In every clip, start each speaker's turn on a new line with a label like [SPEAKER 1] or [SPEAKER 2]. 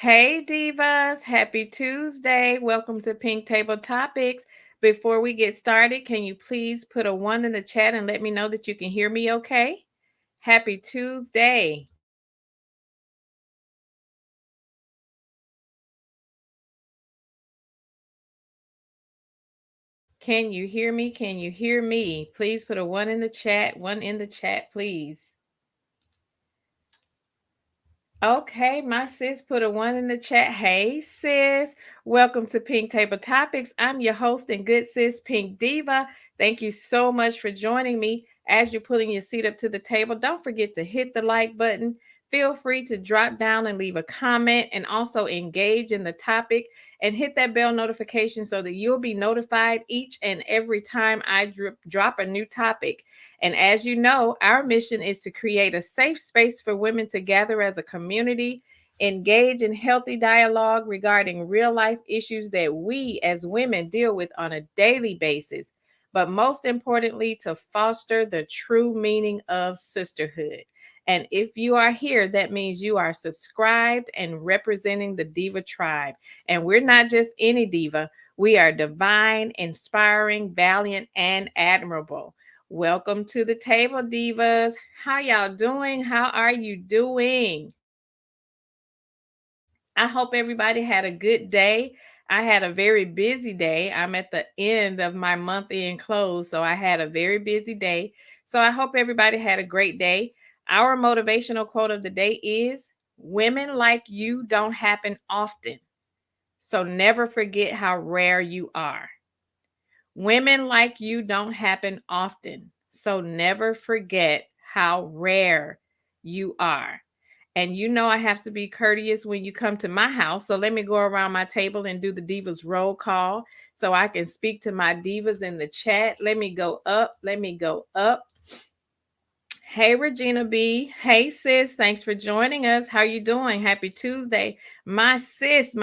[SPEAKER 1] Hey divas, happy Tuesday. Welcome to Pink Table Topics. Before we get started, can you please put a one in the chat and let me know that you can hear me okay? Happy Tuesday. Can you hear me? Can you hear me? Please put a one in the chat. One in the chat, please. Okay, my sis put a one in the chat. Hey, sis. Welcome to Pink Table Topics. I'm your host and good sis, Pink Diva. Thank you so much for joining me. As you're putting your seat up to the table, don't forget to hit the like button. Feel free to drop down and leave a comment and also engage in the topic and hit that bell notification so that you'll be notified each and every time I drop a new topic. And as you know, our mission is to create a safe space for women to gather as a community, engage in healthy dialogue regarding real life issues that we as women deal with on a daily basis, but most importantly, to foster the true meaning of sisterhood. And if you are here, that means you are subscribed and representing the Diva tribe. And we're not just any diva, we are divine, inspiring, valiant, and admirable. Welcome to the table, divas. How y'all doing? How are you doing? I hope everybody had a good day. I had a very busy day. I'm at the end of my month end close, so I had a very busy day. So I hope everybody had a great day. Our motivational quote of the day is women like you don't happen often. So never forget how rare you are. Women like you don't happen often. So never forget how rare you are. And you know, I have to be courteous when you come to my house. So let me go around my table and do the divas roll call so I can speak to my divas in the chat. Let me go up. Let me go up. Hey Regina B. Hey sis, thanks for joining us. How you doing? Happy Tuesday. My sis,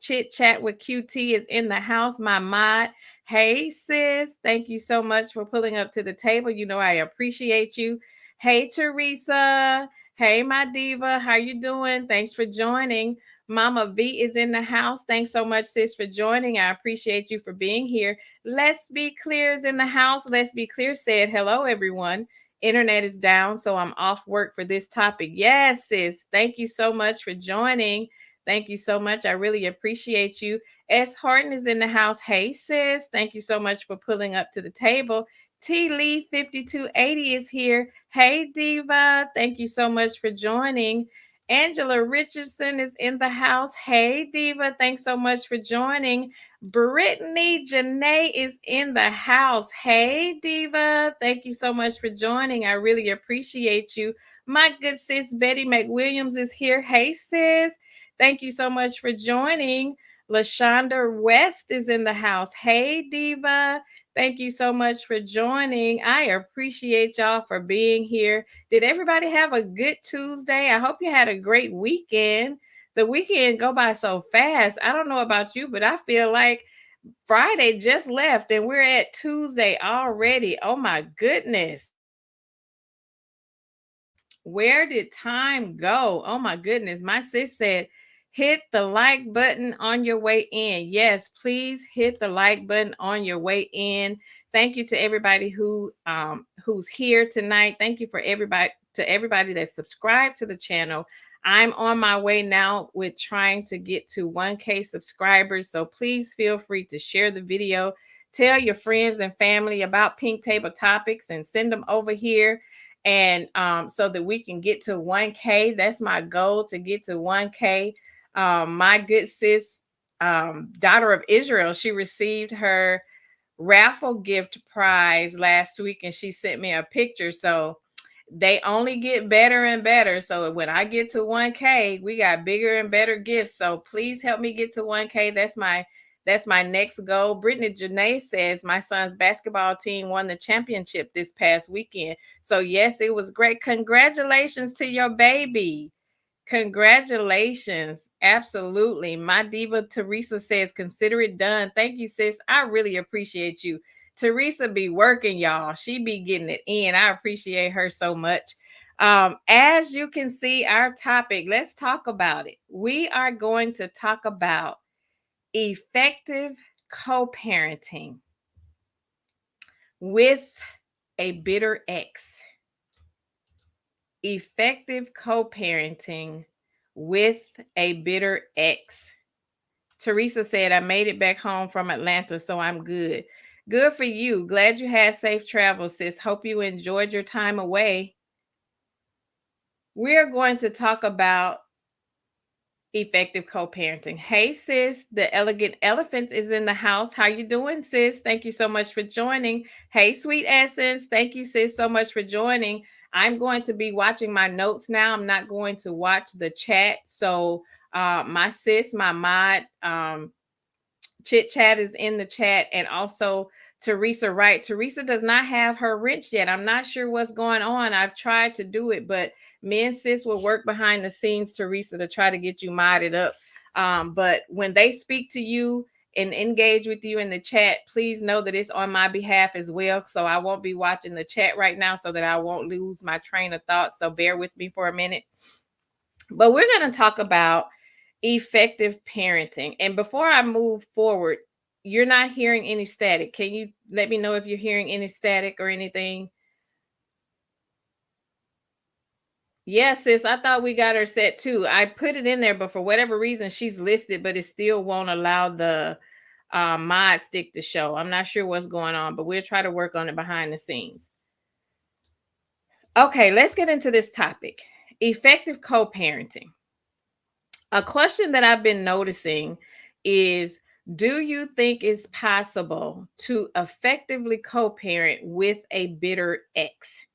[SPEAKER 1] Chit Chat with QT is in the house. My mod. Hey sis, thank you so much for pulling up to the table. You know I appreciate you. Hey Teresa. Hey my diva, how you doing? Thanks for joining. Mama V is in the house. Thanks so much, sis, for joining. I appreciate you for being here. Let's Be Clear is in the house. Let's Be Clear said hello, everyone. Internet is down, so I'm off work for this topic. Yes, sis. Thank you so much for joining. Thank you so much. I really appreciate you. S. Horton is in the house. Hey, sis. Thank you so much for pulling up to the table. T. Lee 5280 is here. Hey, Diva. Thank you so much for joining. Angela Richardson is in the house. Hey, Diva. Thanks so much for joining. Brittany Janae is in the house. Hey, Diva. Thank you so much for joining. I really appreciate you. My good sis Betty McWilliams is here. Hey, sis. Thank you so much for joining. LaShonda West is in the house. Hey, Diva. Thank you so much for joining. I appreciate y'all for being here. Did everybody have a good Tuesday? I hope you had a great weekend. The weekend go by so fast. I don't know about you, but I feel like Friday just left and we're at Tuesday already. Oh my goodness. Where did time go? Oh my goodness. My sis said, hit the like button on your way in. Yes, please hit the like button on your way in. Thank you to everybody who's here tonight. Thank you for everybody that subscribed to the channel. I'm on my way now with trying to get to 1K subscribers. So please feel free to share the video. Tell your friends and family about Pink Table Topics and send them over here and so that we can get to 1K. That's my goal, to get to 1K. My good sis, daughter of Israel, she received her raffle gift prize last week and she sent me a picture. So they only get better and better. So when I get to 1K, we got bigger and better gifts. So please help me get to 1K. That's my next goal. Brittany Janae says my son's basketball team won the championship this past weekend. So yes, it was great. Congratulations to your baby. Congratulations. Absolutely. My diva Teresa says, consider it done. Thank you, sis. I really appreciate you. Teresa be working, y'all. She be getting it in. I appreciate her so much. As you can see, our topic, let's talk about it. We are going to talk about effective co parenting with a bitter ex. Effective co parenting with a bitter ex. Teresa said, I made it back home from Atlanta, so I'm good. Good for you. Glad you had safe travel, sis. Hope you enjoyed your time away. We're going to talk about effective co-parenting. Hey sis, the elegant elephant is in the house. How you doing, sis? Thank you so much for joining. Hey, sweet essence. Thank you, sis, so much for joining. I'm going to be watching my notes now. I'm not going to watch the chat. So my sis, my mod, Chit Chat is in the chat, and also Teresa Wright. Teresa does not have her wrench yet. I'm not sure what's going on. I've tried to do it, but me and sis will work behind the scenes, Teresa, to try to get you modded up. But when they speak to you and engage with you in the chat, please know that it's on my behalf as well. So I won't be watching the chat right now so that I won't lose my train of thought. So bear with me for a minute. But we're going to talk about effective parenting. And before I move forward, you're not hearing any static. Can you let me know if you're hearing any static or anything? Yes, sis, I thought we got her set too. I put it in there, but for whatever reason, she's listed, but it still won't allow the mod stick to show. I'm not sure what's going on, but we'll try to work on it behind the scenes. Okay, let's get into this topic. Effective co-parenting. A question that I've been noticing is, do you think it's possible to effectively co-parent with a bitter ex?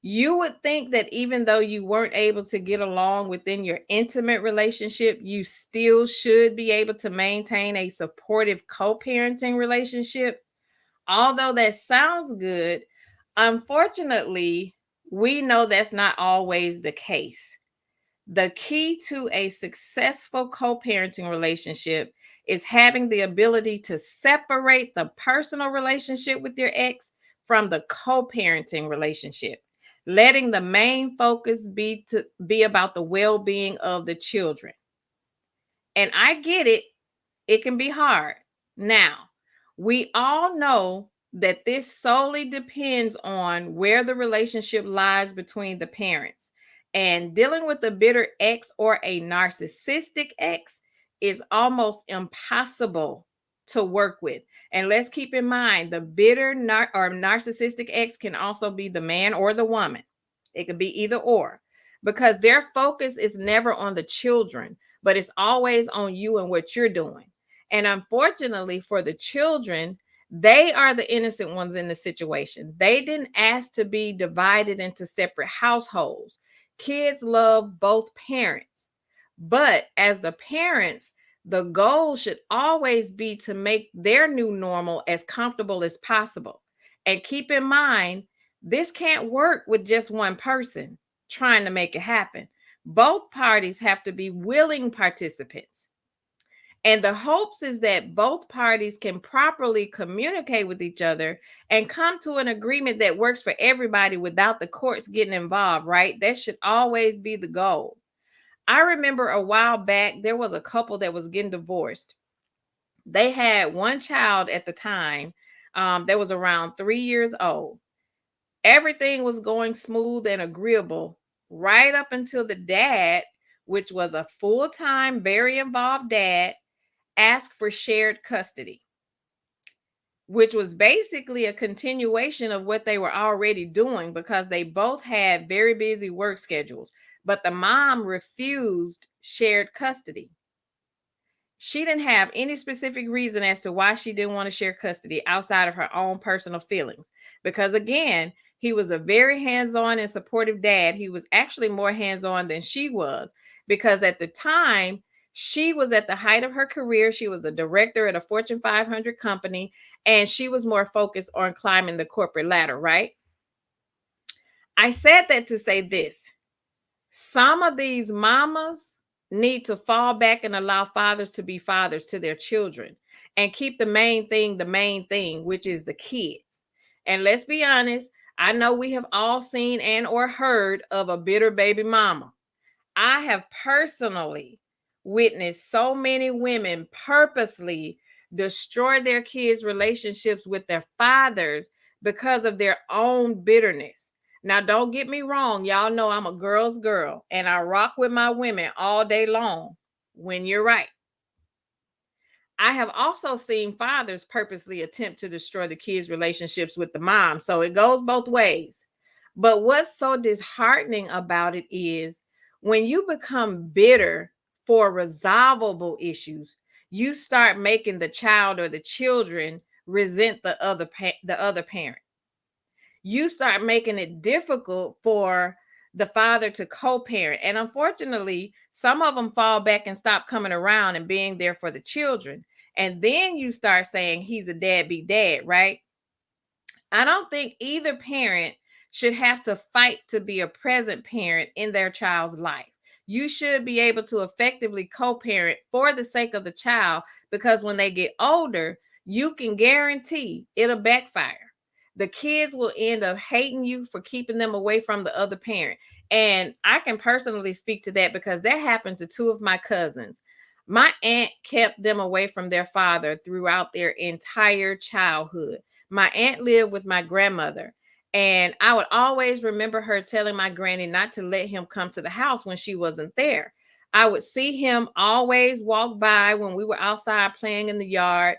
[SPEAKER 1] You would think that even though you weren't able to get along within your intimate relationship, you still should be able to maintain a supportive co-parenting relationship. Although that sounds good, unfortunately, we know that's not always the case. The key to a successful co parenting relationship is having the ability to separate the personal relationship with your ex from the co parenting relationship, letting the main focus be about the well being of the children. And I get it, it can be hard. Now, we all know that this solely depends on where the relationship lies between the parents. And dealing with a bitter ex or a narcissistic ex is almost impossible to work with. And let's keep in mind the bitter or narcissistic ex can also be the man or the woman. It could be either or, because their focus is never on the children, but it's always on you and what you're doing. And unfortunately for the children, they are the innocent ones in the situation. They didn't ask to be divided into separate households. Kids love both parents. But as the parents, the goal should always be to make their new normal as comfortable as possible. And keep in mind, this can't work with just one person trying to make it happen. Both parties have to be willing participants. And the hopes is that both parties can properly communicate with each other and come to an agreement that works for everybody without the courts getting involved, right? That should always be the goal. I remember a while back, there was a couple that was getting divorced. They had one child at the time that was around 3 years old. Everything was going smooth and agreeable right up until the dad, which was a full-time, very involved dad, asked for shared custody, which was basically a continuation of what they were already doing because they both had very busy work schedules. But the mom refused shared custody. She didn't have any specific reason as to why she didn't want to share custody outside of her own personal feelings. Because again, he was a very hands-on and supportive dad. He was actually more hands-on than she was, because at the time, she was at the height of her career. She was a director at a Fortune 500 company, and she was more focused on climbing the corporate ladder, right? I said that to say this. Some of these mamas need to fall back and allow fathers to be fathers to their children and keep the main thing, which is the kids. And let's be honest, I know we have all seen and or heard of a bitter baby mama. I have personally witnessed so many women purposely destroy their kids' relationships with their fathers because of their own bitterness. Now, don't get me wrong. Y'all know I'm a girl's girl and I rock with my women all day long when you're right. I have also seen fathers purposely attempt to destroy the kids' relationships with the mom. So it goes both ways. But what's so disheartening about it is when you become bitter for resolvable issues, you start making the child or the children resent the other parent. You start making it difficult for the father to co-parent. And unfortunately, some of them fall back and stop coming around and being there for the children. And then you start saying he's a deadbeat dad, right? I don't think either parent should have to fight to be a present parent in their child's life. You should be able to effectively co-parent for the sake of the child, because when they get older, you can guarantee it'll backfire. The kids will end up hating you for keeping them away from the other parent. And I can personally speak to that because that happened to two of my cousins. My aunt kept them away from their father throughout their entire childhood. My aunt lived with my grandmother, and I would always remember her telling my granny not to let him come to the house when she wasn't there. I would see him always walk by when we were outside playing in the yard,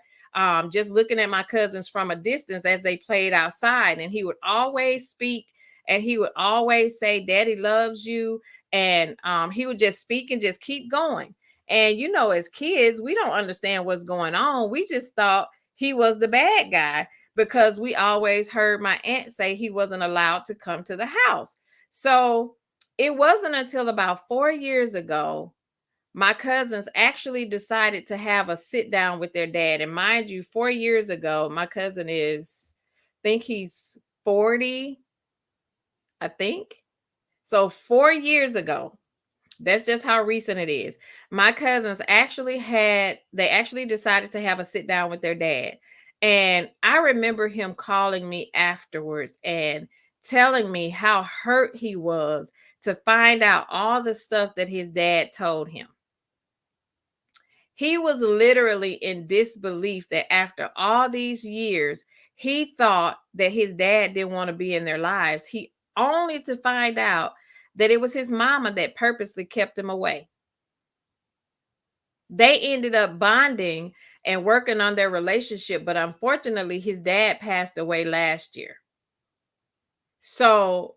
[SPEAKER 1] just looking at my cousins from a distance as they played outside. And he would always speak and he would always say, Daddy loves you. And he would just speak and just keep going. And, you know, as kids, we don't understand what's going on. We just thought he was the bad guy because we always heard my aunt say he wasn't allowed to come to the house. So it wasn't until about 4 years ago, my cousins actually decided to have a sit down with their dad. And mind you, 4 years ago, my cousin is, I think he's 40, I think. So 4 years ago, that's just how recent it is. My cousins they actually decided to have a sit down with their dad. And I remember him calling me afterwards and telling me how hurt he was to find out all the stuff that his dad told him. He was literally in disbelief that after all these years, he thought that his dad didn't want to be in their lives. He only to find out that it was his mama that purposely kept him away. They ended up bonding and working on their relationship, but unfortunately, his dad passed away last year. So,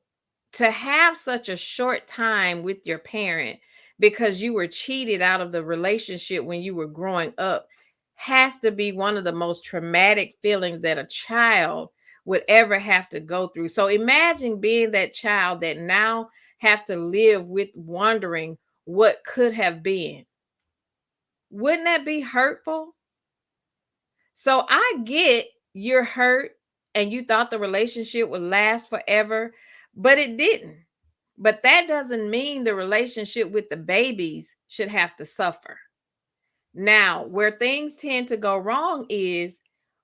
[SPEAKER 1] to have such a short time with your parent because you were cheated out of the relationship when you were growing up has to be one of the most traumatic feelings that a child would ever have to go through. So imagine being that child that now have to live with wondering what could have been. Wouldn't that be hurtful? So I get you're hurt and you thought the relationship would last forever, but it didn't. But that doesn't mean the relationship with the babies should have to suffer. Now, where things tend to go wrong is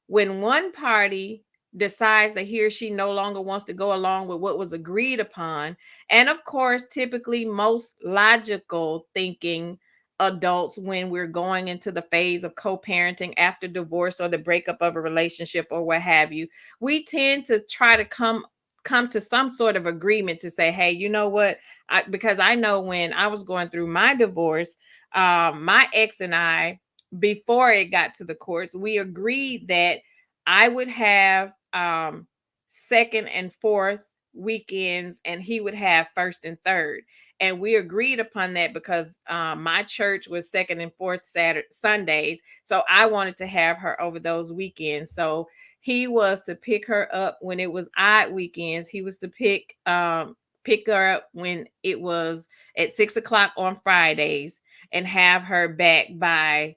[SPEAKER 1] when one party decides that he or she no longer wants to go along with what was agreed upon. And of course, typically, most logical thinking adults, when we're going into the phase of co parenting after divorce or the breakup of a relationship or what have you, we tend to try to come to some sort of agreement to say, hey, you know what, because I know when I was going through my divorce, my ex and I, before it got to the courts, we agreed that I would have second and fourth weekends and he would have first and third. And we agreed upon that because my church was second and fourth Sundays. So I wanted to have her over those weekends. So he was to pick her up when it was odd weekends. He was to pick her up when it was at 6 o'clock on Fridays and have her back by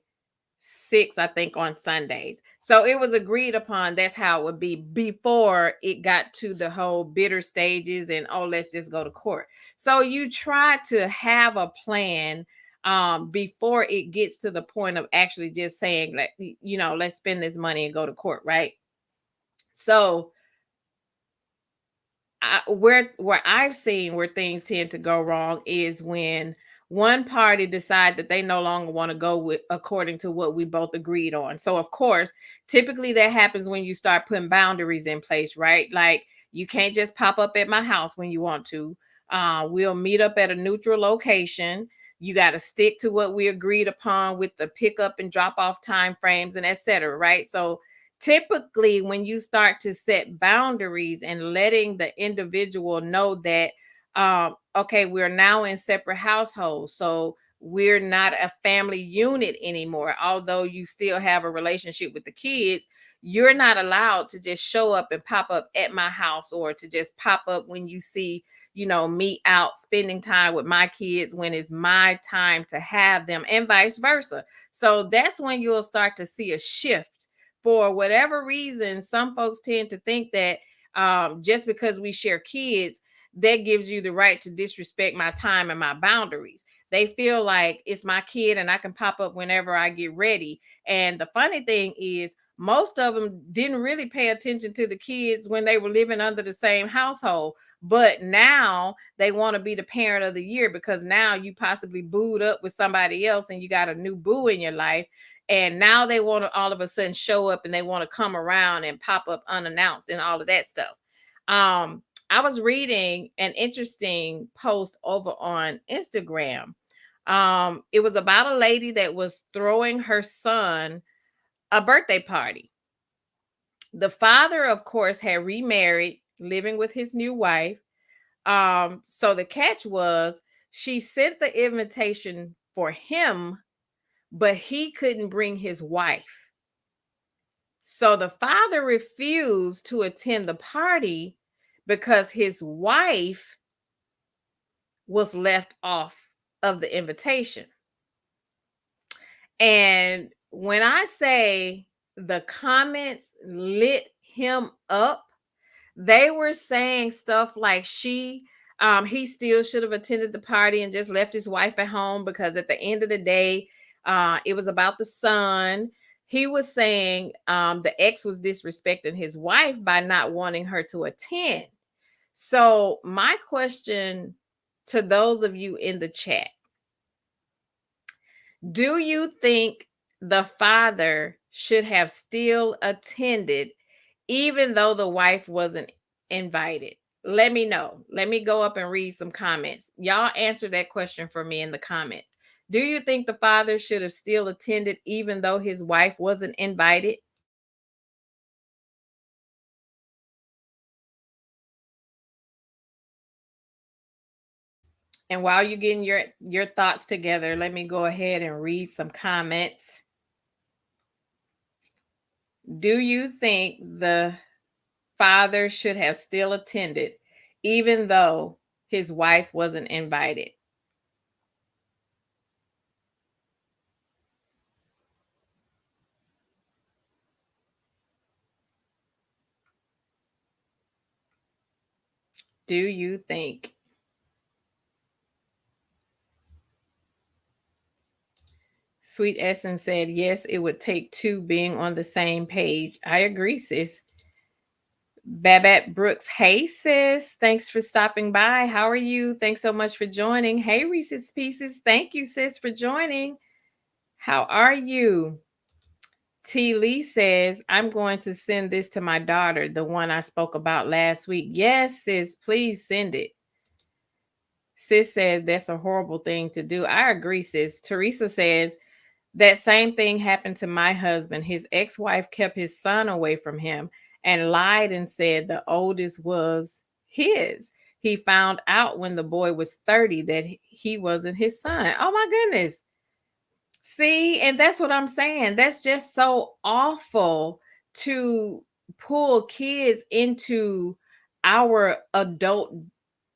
[SPEAKER 1] 6, I think, on Sundays. So it was agreed upon that's how it would be before it got to the whole bitter stages and oh, let's just go to court. So you try to have a plan before it gets to the point of actually just saying, like, you know, let's spend this money and go to court, right? So where I've seen where things tend to go wrong is when one party decide that they no longer want to go with according to what we both agreed on. So of course, typically that happens when you start putting boundaries in place, right? Like you can't just pop up at my house when you want to. We'll meet up at a neutral location. You got to stick to what we agreed upon with the pickup and drop off time frames and etc. Right? So typically when you start to set boundaries and letting the individual know that okay, we're now in separate households, so we're not a family unit anymore, although you still have a relationship with the kids. You're not allowed to just show up and pop up at my house, or to just pop up when you see, me out spending time with my kids when it's my time to have them, and vice versa. So that's when you'll start to see a shift. For whatever reason, some folks tend to think that just because we share kids, that gives you the right to disrespect my time and my boundaries. They feel like it's my kid and I can pop up whenever I get ready. And the funny thing is, most of them didn't really pay attention to the kids when they were living under the same household. But now they want to be the parent of the year because now you possibly booed up with somebody else and you got a new boo in your life, and now they want to all of a sudden show up and they want to come around and pop up unannounced and all of that stuff. I was reading an interesting post over on Instagram. It was about a lady that was throwing her son a birthday party. The father, of course, had remarried, living with his new wife. So the catch was she sent the invitation for him, but he couldn't bring his wife. So the father refused to attend the party because his wife was left off of the invitation. And when I say the comments lit him up, they were saying stuff like he still should have attended the party and just left his wife at home, because at the end of the day, it was about the son. He was saying the ex was disrespecting his wife by not wanting her to attend. So my question to those of you in the chat: do you think the father should have still attended even though the wife wasn't invited? Let me know. Let me go up and read some comments. Y'all answer that question for me in the comments. Do you think the father should have still attended even though his wife wasn't invited? And while you're getting your thoughts together, let me go ahead and read some comments. Do you think the father should have still attended even though his wife wasn't invited? Do you think? Sweet Essence said, yes, it would take two being on the same page. I agree, sis. Babette Brooks, hey, sis. Thanks for stopping by. How are you? Thanks so much for joining. Hey, Reese's Pieces. Thank you, sis, for joining. How are you? T. Lee says, I'm going to send this to my daughter, the one I spoke about last week. Yes, sis, please send it. Sis said that's a horrible thing to do. I agree, sis. Teresa says, that same thing happened to my husband. His ex-wife kept his son away from him and lied and said the oldest was his. He found out when the boy was 30 that he wasn't his son. Oh my goodness. See, and that's what I'm saying. That's just so awful to pull kids into our adult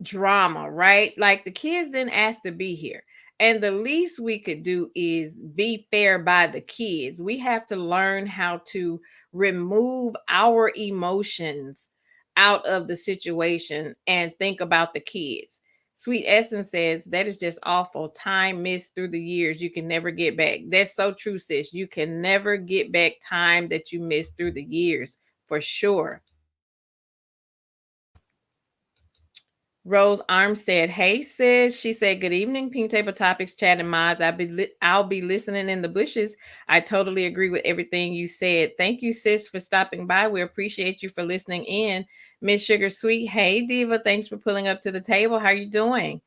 [SPEAKER 1] drama, right? Like the kids didn't ask to be here. And the least we could do is be fair by the kids. We have to learn how to remove our emotions out of the situation and think about the kids. Sweet Essence says that is just awful. Time missed through the years, you can never get back. That's so true, sis. You can never get back time that you missed through the years, for sure. Rose Armstead, hey sis. She said, "Good evening, Pink Table Topics, chat and mods. I'll be listening in the bushes. I totally agree with everything you said. Thank you, sis, for stopping by. We appreciate you for listening in." Miss Sugar Sweet, hey Diva, thanks for pulling up to the table. How you doing?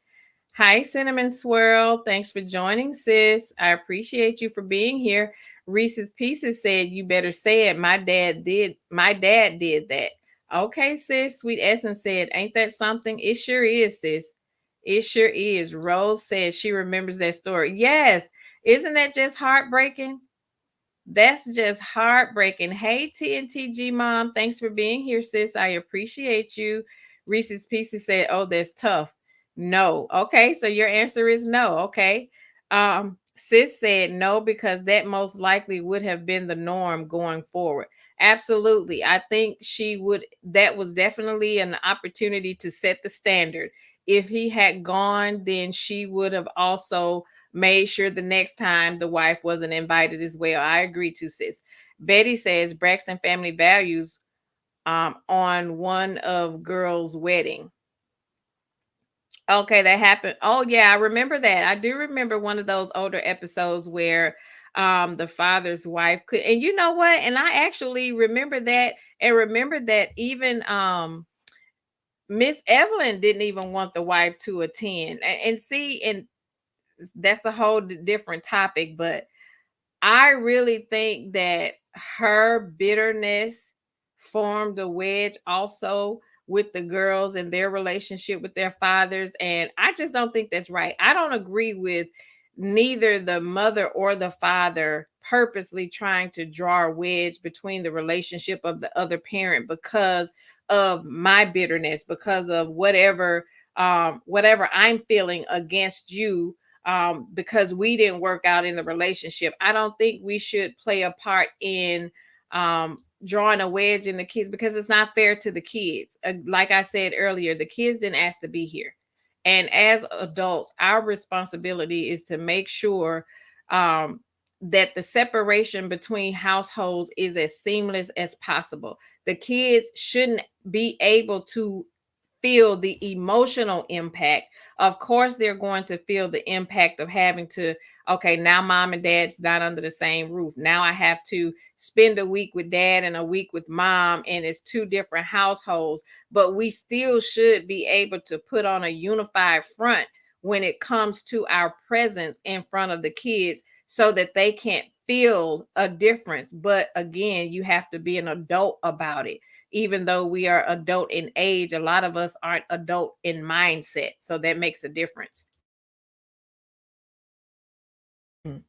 [SPEAKER 1] Hi, Cinnamon Swirl. Thanks for joining, sis. I appreciate you for being here. Reese's Pieces said, "You better say it. My dad did that." Okay, sis. Sweet Essence said, "Ain't that something?" It sure is, sis. It sure is. Rose said she remembers that story. Yes. Isn't that just heartbreaking? That's just heartbreaking. Hey, TNTG mom, thanks for being here, sis. I appreciate you. Reese's Pieces said, "Oh, that's tough." No. Okay, so your answer is no. Okay. Sis said no because that most likely would have been the norm going forward. Absolutely. I think she would, that was definitely an opportunity to set the standard. If he had gone, then she would have also made sure the next time the wife wasn't invited as well. I agree to, sis. Betty says Braxton family values on one of girls' wedding. Okay, that happened. Oh yeah, I remember that. I do remember one of those older episodes where the father's wife could, and you know what? And I actually remember that, and remember that even Miss Evelyn didn't even want the wife to attend. And see, and that's a whole different topic, but I really think that her bitterness formed a wedge also with the girls and their relationship with their fathers. And I just don't think that's right. I don't agree with neither the mother or the father purposely trying to draw a wedge between the relationship of the other parent because of my bitterness, because of whatever I'm feeling against you, because we didn't work out in the relationship. I don't think we should play a part in drawing a wedge in the kids because it's not fair to the kids. Like I said earlier, the kids didn't ask to be here. And as adults, our responsibility is to make sure um, that the separation between households is as seamless as possible. The kids shouldn't be able to feel the emotional impact. Of course, they're going to feel the impact of having to, okay, now mom and dad's not under the same roof. Now I have to spend a week with dad and a week with mom, and it's two different households. But we still should be able to put on a unified front when it comes to our presence in front of the kids so that they can't feel a difference. But again, you have to be an adult about it. Even though we are adult in age, a lot of us aren't adult in mindset. So that makes a difference. Mm.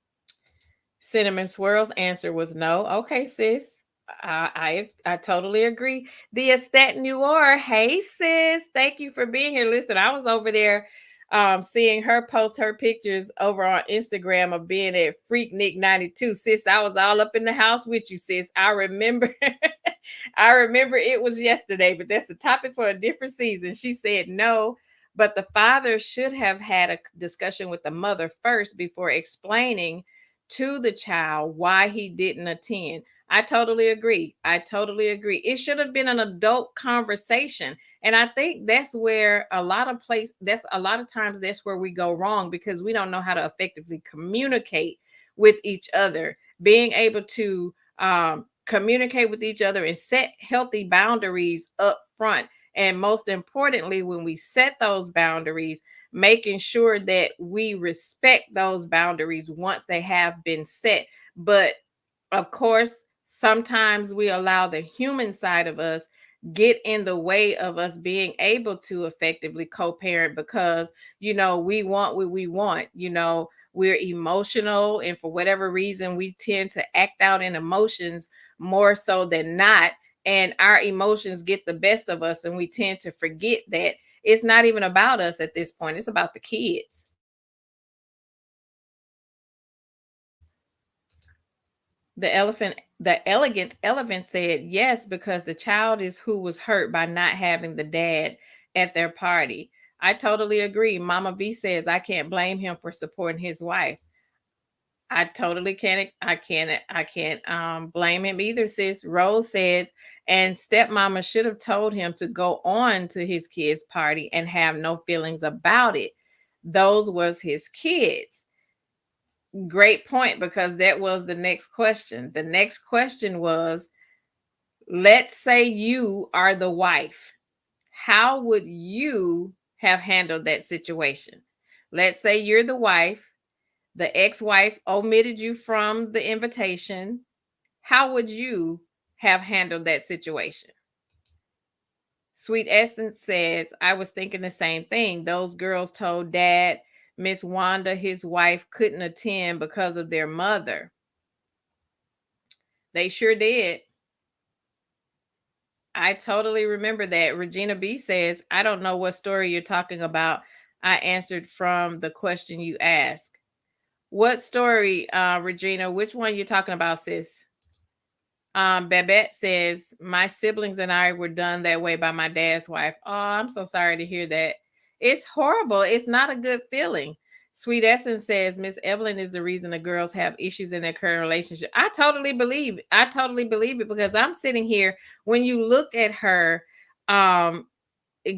[SPEAKER 1] Cinnamon Swirl's answer was no. Okay, sis. I totally agree. The Estet Noir. Hey sis. Thank you for being here. Listen, I was over there seeing her post her pictures over on Instagram of being at Freaknik 92. Sis, I was all up in the house with you, sis. I remember I remember it was yesterday, but that's a topic for a different season. She said no, but the father should have had a discussion with the mother first before explaining to the child why he didn't attend. I totally agree. I totally agree. It should have been an adult conversation. And I think that's where that's a lot of times that's where we go wrong because we don't know how to effectively communicate with each other. Being able to communicate with each other and set healthy boundaries up front. And most importantly, when we set those boundaries, making sure that we respect those boundaries once they have been set. But of course, sometimes we allow the human side of us get in the way of us being able to effectively co-parent because we want what we want. We're emotional, and for whatever reason we tend to act out in emotions more so than not, and our emotions get the best of us and we tend to forget that it's not even about us at this point, it's about the kids. The elegant elephant said yes, because the child is who was hurt by not having the dad at their party. I totally agree. Mama B says I can't blame him for supporting his wife. I totally can't I can't blame him either, sis. Rose says, and stepmama should have told him to go on to his kids' party and have no feelings about it. Those was his kids. Great point, because that was the next question. The next question was, let's say you are the wife. How would you have handled that situation? Let's say you're the wife, the ex-wife omitted you from the invitation. How would you have handled that situation? Sweet Essence says, I was thinking the same thing. Those girls told dad Miss Wanda, his wife, couldn't attend because of their mother. They sure did. I totally remember that. Regina B says, I don't know what story you're talking about. I answered from the question you asked. What story, Regina? Which one you talking about, sis? Babette says, my siblings and I were done that way by my dad's wife. Oh, I'm so sorry to hear that. It's horrible. It's not a good feeling. Sweet Essence says, Miss Evelyn is the reason the girls have issues in their current relationship. I totally believe it. I totally believe it, because I'm sitting here, when you look at her, um,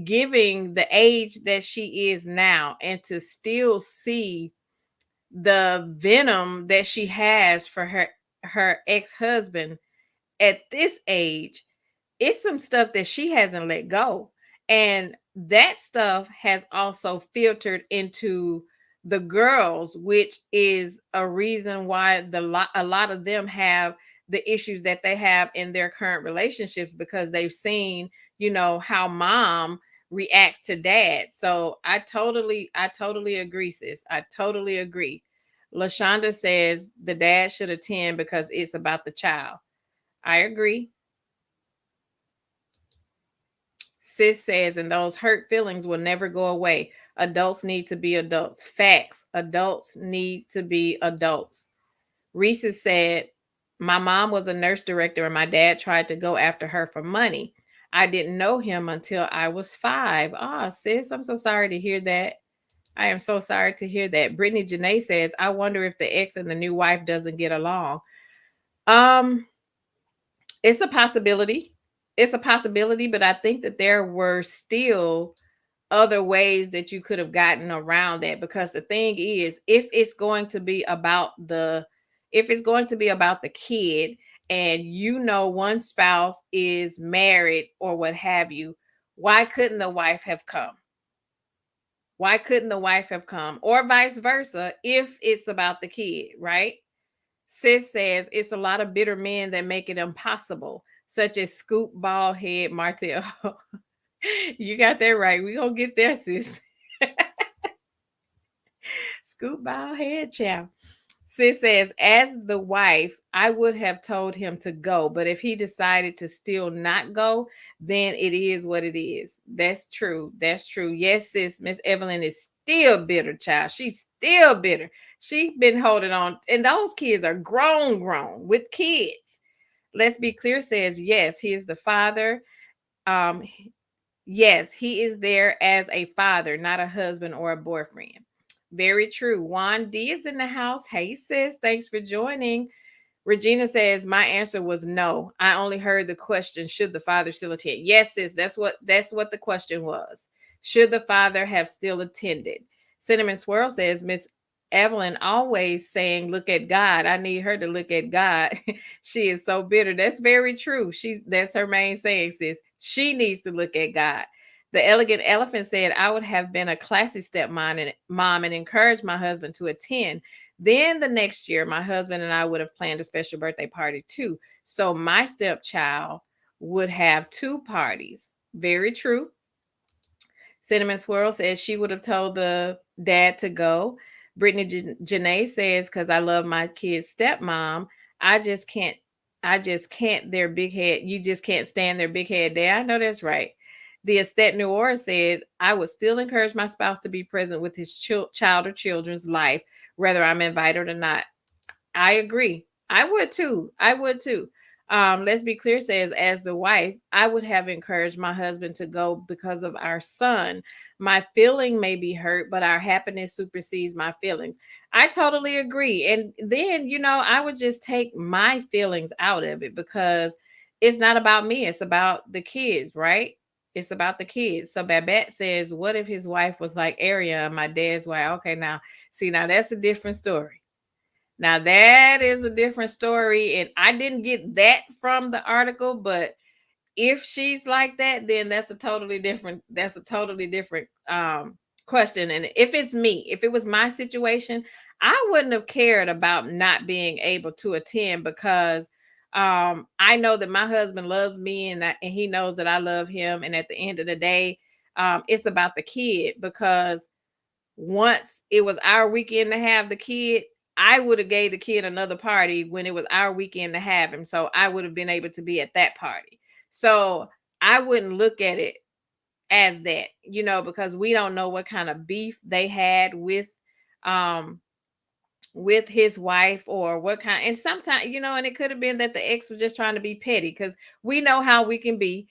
[SPEAKER 1] giving the age that she is now, and to still see the venom that she has for her ex-husband at this age, it's some stuff that she hasn't let go. And that stuff has also filtered into the girls, which is a reason why a lot of them have the issues that they have in their current relationships, because they've seen, how mom reacts to dad. So I totally agree, sis. I totally agree. LaShonda says the dad should attend because it's about the child. I agree. Sis says, and those hurt feelings will never go away. Adults need to be adults. Facts. Adults need to be adults. Reese said, my mom was a nurse director and my dad tried to go after her for money. I didn't know him until I was 5. Ah, sis, I'm so sorry to hear that. I am so sorry to hear that. Brittany Janae says, I wonder if the ex and the new wife doesn't get along. Um, it's a possibility. It's a possibility, but I think that there were still other ways that you could have gotten around that, because the thing is, if it's going to be about the kid, and one spouse is married or what have you, why couldn't the wife have come? Why couldn't the wife have come? Or vice versa, if it's about the kid, right? Sis says it's a lot of bitter men that make it impossible, such as Scoop Ballhead Martell. You got that right. We gonna get there, sis. Scoop Ballhead Chow. Sis says, as the wife, I would have told him to go, but if he decided to still not go, then it is what it is. That's true. That's true. Yes, sis. Miss Evelyn is still bitter, child. She's still bitter. She's been holding on, and those kids are grown with kids. Let's be clear says, yes, he is the father. Um, yes, he is there as a father, not a husband or a boyfriend. Very true. Juan D is in the house. Hey, sis. Thanks for joining. Regina says, my answer was no. I only heard the question, should the father still attend? Yes, sis. That's what the question was. Should the father have still attended? Cinnamon Swirl says, Miss Evelyn always saying, look at God. I need her to look at God. She is so bitter. That's very true. That's her main saying, sis. She needs to look at God. The Elegant Elephant said, I would have been a classy stepmom and encouraged my husband to attend. Then the next year, my husband and I would have planned a special birthday party too. So my stepchild would have 2 parties. Very true. Cinnamon Swirl says she would have told the dad to go. Brittany Janae says, because I love my kid's stepmom, I just can't, their big head. You just can't stand their big head dad. I know that's right. The Estet New Orleans said, I would still encourage my spouse to be present with his child or children's life, whether I'm invited or not. I agree. I would too. Let's Be Clear says, as the wife, I would have encouraged my husband to go because of our son. My feeling may be hurt, but our happiness supersedes my feelings. I totally agree. And then, I would just take my feelings out of it because it's not about me, it's about the kids, right? It's about the kids. So Babette says, what if his wife was like Ariana, my dad's wife? Okay, now, see, now that's a different story. Now that is a different story, and I didn't get that from the article, but if she's like that, then that's a totally different question. And if it's me, if it was my situation, I wouldn't have cared about not being able to attend because I know that my husband loves me and he knows that I love him. And at the end of the day, it's about the kid because once it was our weekend to have the kid, I would have gave the kid another party when it was our weekend to have him. So I would have been able to be at that party. So I wouldn't look at it as that, because we don't know what kind of beef they had um with his wife or what kind. And sometimes, and it could have been that the ex was just trying to be petty because we know how we can be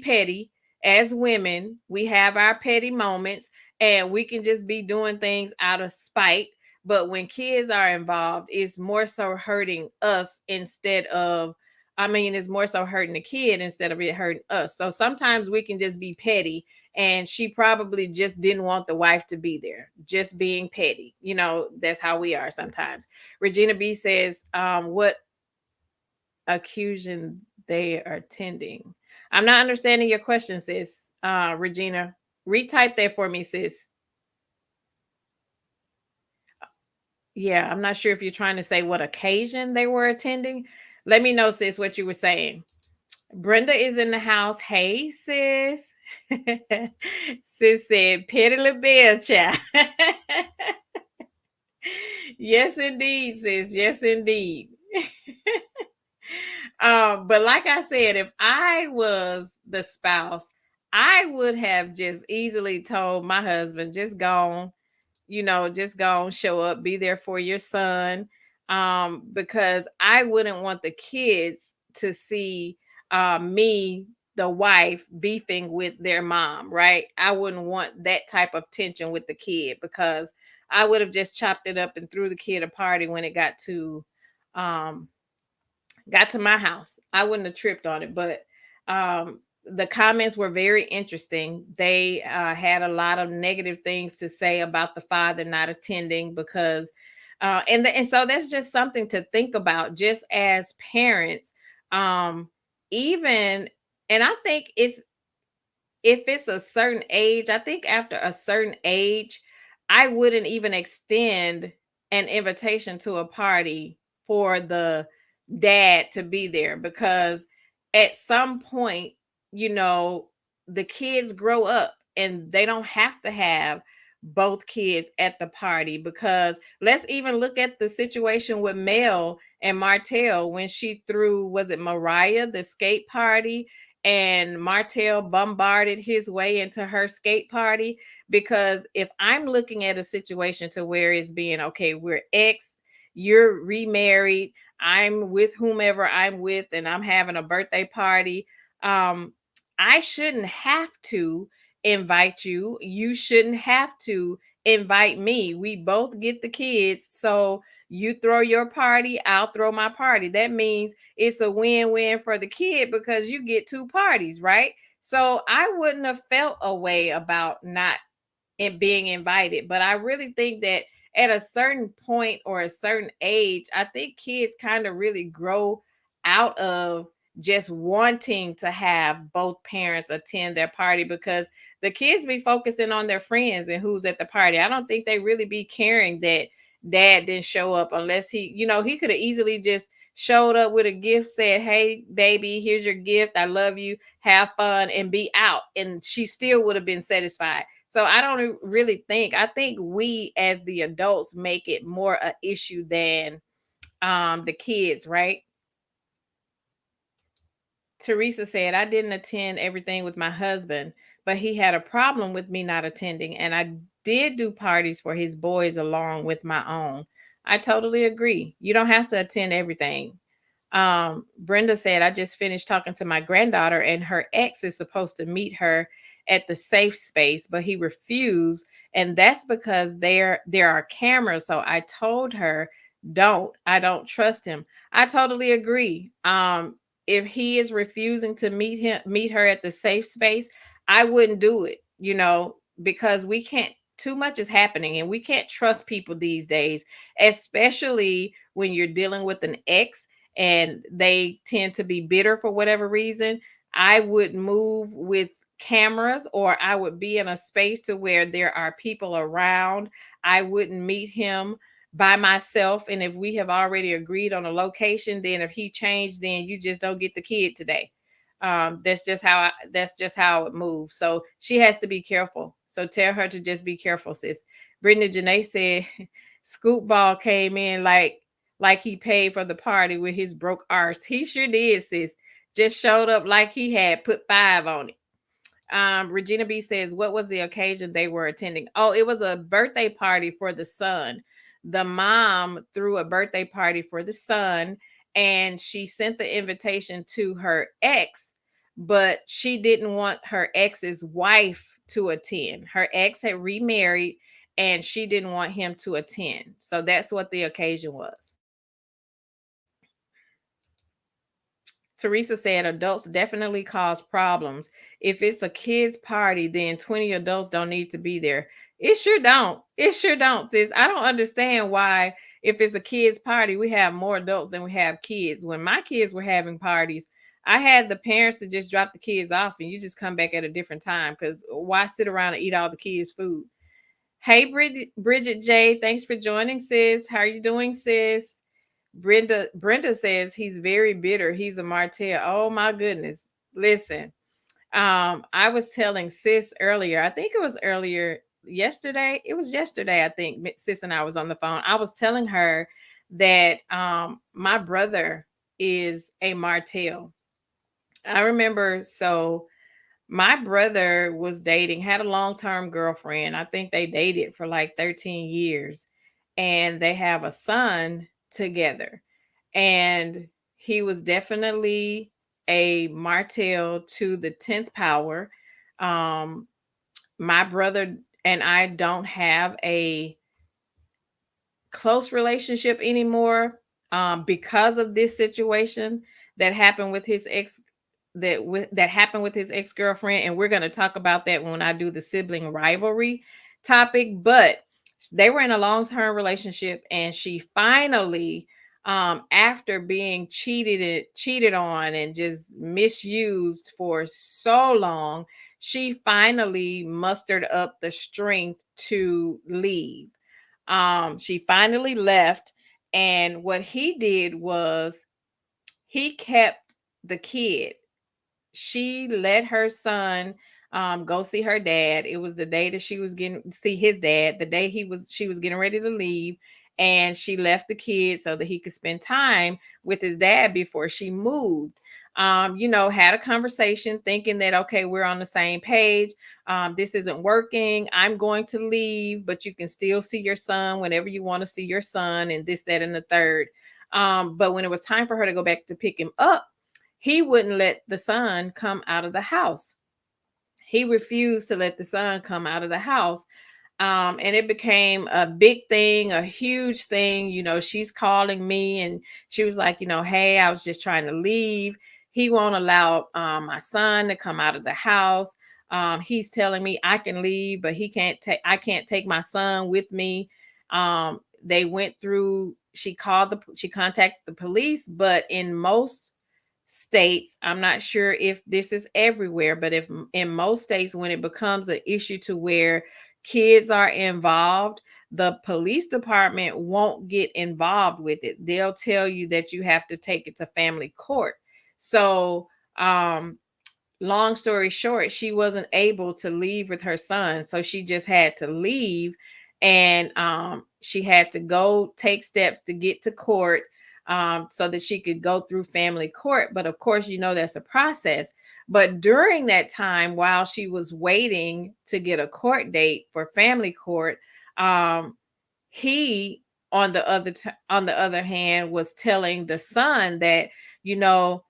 [SPEAKER 1] petty as women. We have our petty moments and we can just be doing things out of spite. But when kids are involved, it's more so hurting us instead of, it's more so hurting the kid instead of it hurting us. So sometimes we can just be petty, and she probably just didn't want the wife to be there, just being petty. That's how we are sometimes. Regina B says, what accusation they are tending. I'm not understanding your question, sis. Regina, retype that for me, sis. Yeah, I'm not sure if you're trying to say what occasion they were attending. Let me know, sis, what you were saying. Brenda is in the house. Hey, sis. Sis said, Petty little bell child. Yes, indeed, sis. Yes, indeed. But like I said, if I was the spouse, I would have just easily told my husband, just go and show up, be there for your son. Because I wouldn't want the kids to see me, the wife, beefing with their mom, right? I wouldn't want that type of tension with the kid because I would have just chopped it up and threw the kid a party when it um got to my house. I wouldn't have tripped on it, but the comments were very interesting. They had a lot of negative things to say about the father not attending because, and so that's just something to think about, just as parents. Um, even, and I think it's if it's a certain age, I think after a certain age, I wouldn't even extend an invitation to a party for the dad to be there because at some point, you know, the kids grow up and they don't have to have both kids at the party because let's even look at the situation with Mel and Martell when she threw, was it Mariah, the skate party, and Martell bombarded his way into her skate party. Because if I'm looking at a situation to where it's being okay, we're ex, you're remarried, I'm with whomever I'm with, and I'm having a birthday party. Um, I shouldn't have to invite you. You shouldn't have to invite me. We both get the kids. So you throw your party, I'll throw my party. That means it's a win-win for the kid because you get two parties, right? So I wouldn't have felt a way about not being invited, but I really think that at a certain point or a certain age, I think kids kind of really grow out of just wanting to have both parents attend their party because the kids be focusing on their friends and who's at the party. I don't think they really be caring that dad didn't show up unless he could have easily just showed up with a gift, said, "Hey, baby, here's your gift. I love you. Have fun," and be out. And she still would have been satisfied. So I don't really think, I think we as the adults make it more a issue than the kids, right? Teresa said, I didn't attend everything with my husband, but he had a problem with me not attending. And I did do parties for his boys along with my own. I totally agree. You don't have to attend everything. Brenda said, I just finished talking to my granddaughter, and her ex is supposed to meet her at the safe space, but he refused. And that's because there are cameras. So I told her, I don't trust him. I totally agree. If he is refusing to meet her at the safe space, I wouldn't do it, because we can't, too much is happening and we can't trust people these days, especially when you're dealing with an ex and they tend to be bitter for whatever reason. I would move with cameras, or I would be in a space to where there are people around. I wouldn't meet him by myself. And if we have already agreed on a location, then if he changed, then you just don't get the kid today. That's just how it moves. So she has to be careful. So tell her to just be careful, sis. Brittany Janae said Scoop Ball came in like he paid for the party with his broke arse. He sure did, sis. Just showed up like he had put 5 on it. Regina B says, what was the occasion they were attending? Oh, it was a birthday party for the son. The mom threw a birthday party for the son, and she sent the invitation to her ex, but she didn't want her ex's wife to attend. Her ex had remarried, and she didn't want him to attend. So that's what the occasion was. Teresa said adults definitely cause problems. If it's a kids' party, then 20 adults don't need to be there. It sure don't. It sure don't, sis. I don't understand why, if it's a kids' party, we have more adults than we have kids. When my kids were having parties, I had the parents to just drop the kids off and you just come back at a different time, because why sit around and eat all the kids' food? Hey, Bridget J, thanks for joining, sis. How are you doing, sis? Brenda says he's very bitter. He's a Martell. Oh my goodness. Listen, I was telling sis earlier, I think it was earlier yesterday. It was yesterday, I think sis and I was on the phone. I was telling her that my brother is a Martell. I remember, so my brother was dating, had a long-term girlfriend. I think they dated for like 13 years, and they have a son together. And he was definitely a Martell to the 10th power. Um, my brother and I don't have a close relationship anymore, because of this situation that happened with his ex, that happened with his ex-girlfriend, and we're going to talk about that when I do the sibling rivalry topic. But they were in a long-term relationship, and she finally, after being cheated on and just misused for so long, she finally mustered up the strength to leave. She finally left, and what he did was he kept the kid. She let her son go see her dad. It was the day that she was getting to see his dad, the day she was getting ready to leave, and she left the kid so that he could spend time with his dad before she moved. Had a conversation thinking that, okay, we're on the same page. This isn't working. I'm going to leave, but you can still see your son whenever you want to see your son, and this, that, and the third. But when it was time for her to go back to pick him up, he wouldn't let the son come out of the house. He refused to let the son come out of the house. And it became a big thing, a huge thing. She's calling me and she was like, hey, I was just trying to leave. He won't allow my son to come out of the house. He's telling me I can leave, but I can't take my son with me. They went through, she contacted the police, but in most states, I'm not sure if this is everywhere, but if in most states, when it becomes an issue to where kids are involved, the police department won't get involved with it. They'll tell you that you have to take it to family court. So, long story short, she wasn't able to leave with her son, so she just had to leave, and she had to go take steps to get to court, so that she could go through family court. But of course, that's a process. But during that time, while she was waiting to get a court date for family court, he on the other hand was telling the son that, you know,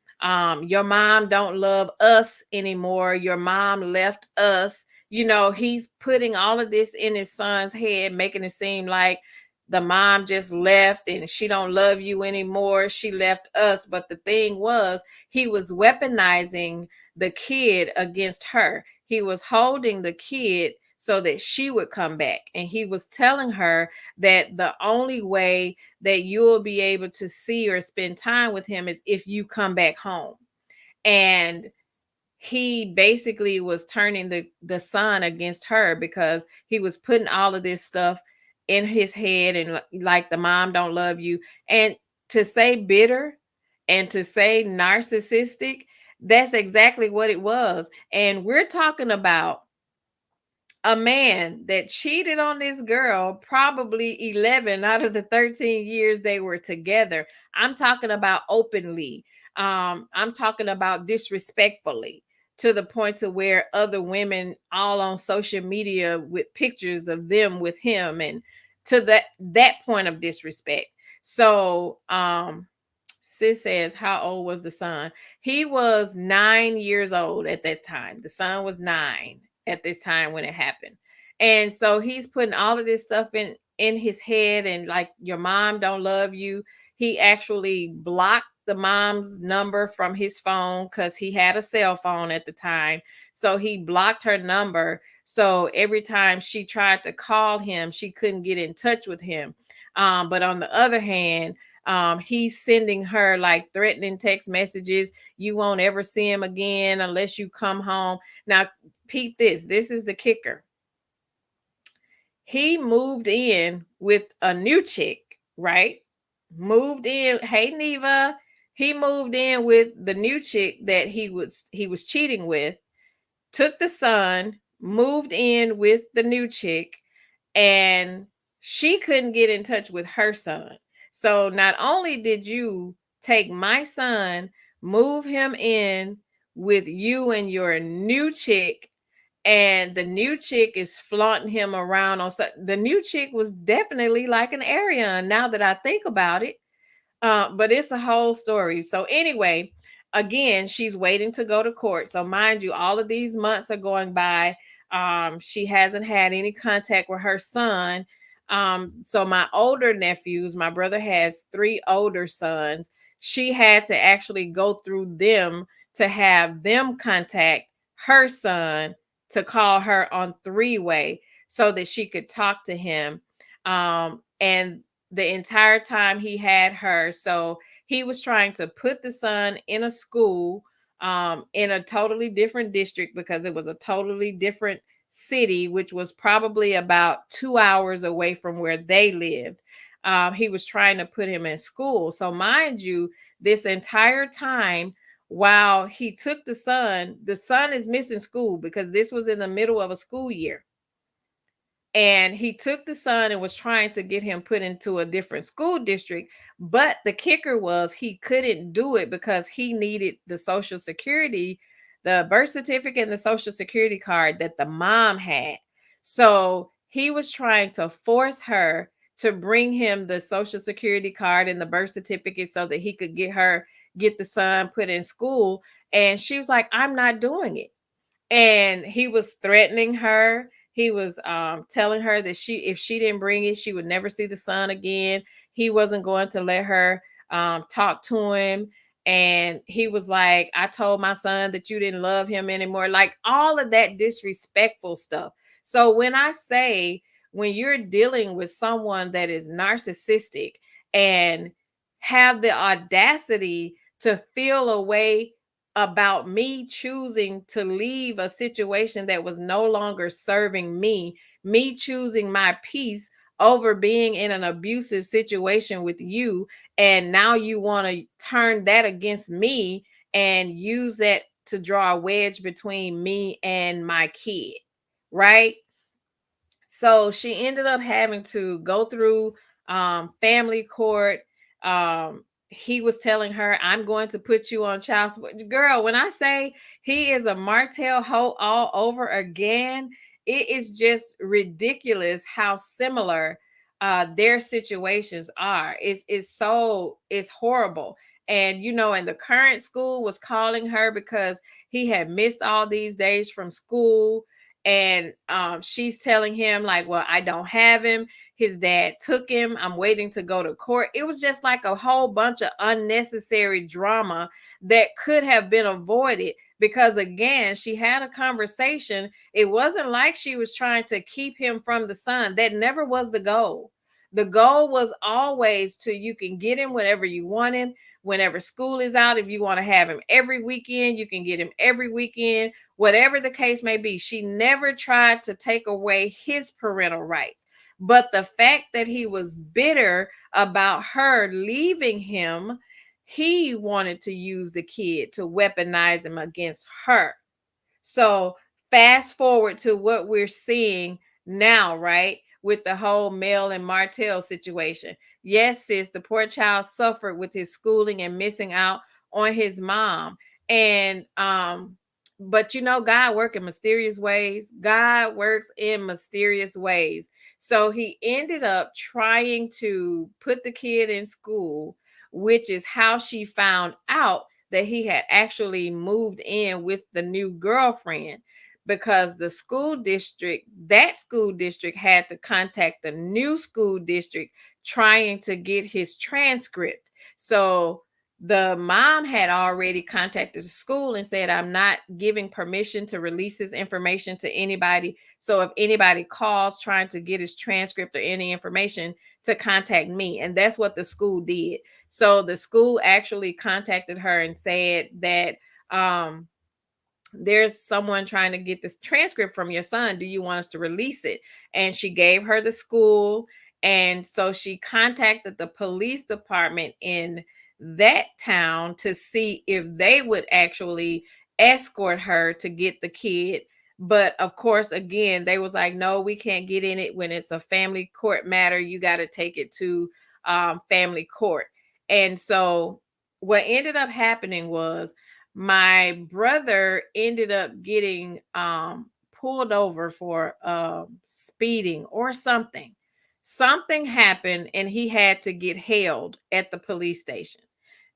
[SPEAKER 1] your mom don't love us anymore, your mom left us. You know, he's putting all of this in his son's head, making it seem like the mom just left and she don't love you anymore, she left us. But the thing was, he was weaponizing the kid against her. He was holding the kid so that she would come back, and he was telling her that the only way that you'll be able to see or spend time with him is if you come back home. And he basically was turning the son against her because he was putting all of this stuff in his head, and like the mom don't love you, and to say bitter and to say narcissistic, that's exactly what it was. And we're talking about a man that cheated on this girl probably 11 out of the 13 years they were together. I'm talking about openly. I'm talking about disrespectfully, to the point to where other women all on social media with pictures of them with him, and to that point of disrespect. So sis says, how old was the son? He was 9 years old at this time. The son was 9 at this time when it happened. And so he's putting all of this stuff in his head, and like, your mom don't love you. He actually blocked the mom's number from his phone because he had a cell phone at the time. So he blocked her number. So every time she tried to call him, she couldn't get in touch with him. But on the other hand, he's sending her like threatening text messages. You won't ever see him again unless you come home. Now, peep this. This is the kicker. He moved in with a new chick, right? Moved in. Hey, Neva. He moved in with the new chick that he was cheating with. Took the son, moved in with the new chick, and she couldn't get in touch with her son. So not only did you take my son, move him in with you and your new chick, and the new chick is flaunting him around on, the new chick was definitely like an Arian now that I think about it. But it's a whole story. So anyway, again, she's waiting to go to court. So mind you, all of these months are going by. She hasn't had any contact with her son. So my older nephews, my brother has 3 older sons. She had to actually go through them to have them contact her son to call her on 3-way so that she could talk to him. And the entire time he had her. So he was trying to put the son in a school in a totally different district, because it was a totally different city, which was probably about 2 hours away from where they lived. He was trying to put him in school. So mind you, this entire time, while he took the son is missing school because this was in the middle of a school year. And he took the son and was trying to get him put into a different school district. But the kicker was, he couldn't do it because he needed the social security, the birth certificate and the social security card that the mom had. So he was trying to force her to bring him the social security card and the birth certificate so that he could get the son put in school. And she was like, I'm not doing it. And he was threatening her. He was telling her that if she didn't bring it, she would never see the son again. He wasn't going to let her talk to him. And he was like, I told my son that you didn't love him anymore. Like, all of that disrespectful stuff. So when I say, when you're dealing with someone that is narcissistic and have the audacity to feel a way about me choosing to leave a situation that was no longer serving me choosing my peace over being in an abusive situation with you, and now you want to turn that against me and use that to draw a wedge between me and my kid, right? So she ended up having to go through family court. He was telling her, I'm going to put you on child support. Girl, when I say he is a Martell Holt all over again, it is just ridiculous how similar their situations are. It's horrible. And and the current school was calling her because he had missed all these days from school. And she's telling him, like, well, I don't have him. His dad took him. I'm waiting to go to court. It was just like a whole bunch of unnecessary drama that could have been avoided, because again, she had a conversation. It wasn't like she was trying to keep him from the son. That never was the goal. The goal was always to, you can get him whenever you want him, whenever school is out. If you want to have him every weekend, you can get him every weekend, whatever the case may be. She never tried to take away his parental rights. But the fact that he was bitter about her leaving him, he wanted to use the kid to weaponize him against her. So fast forward to what we're seeing now, right? With the whole Mel and Martell situation. Yes, sis, the poor child suffered with his schooling and missing out on his mom. And but God works in mysterious ways. God works in mysterious ways. So he ended up trying to put the kid in school, which is how she found out that he had actually moved in with the new girlfriend, because that school district had to contact the new school district trying to get his transcript. So the mom had already contacted the school and said, I'm not giving permission to release this information to anybody. So if anybody calls trying to get his transcript or any information, to contact me. And that's what the school did. So the school actually contacted her and said that there's someone trying to get this transcript from your son. Do you want us to release it? And she gave her the school. And so she contacted the police department in that town to see if they would actually escort her to get the kid. But of course, again, they was like, no, we can't get in it when it's a family court matter. You got to take it to family court. And so what ended up happening was, my brother ended up getting pulled over for speeding or something. Something happened and he had to get held at the police station.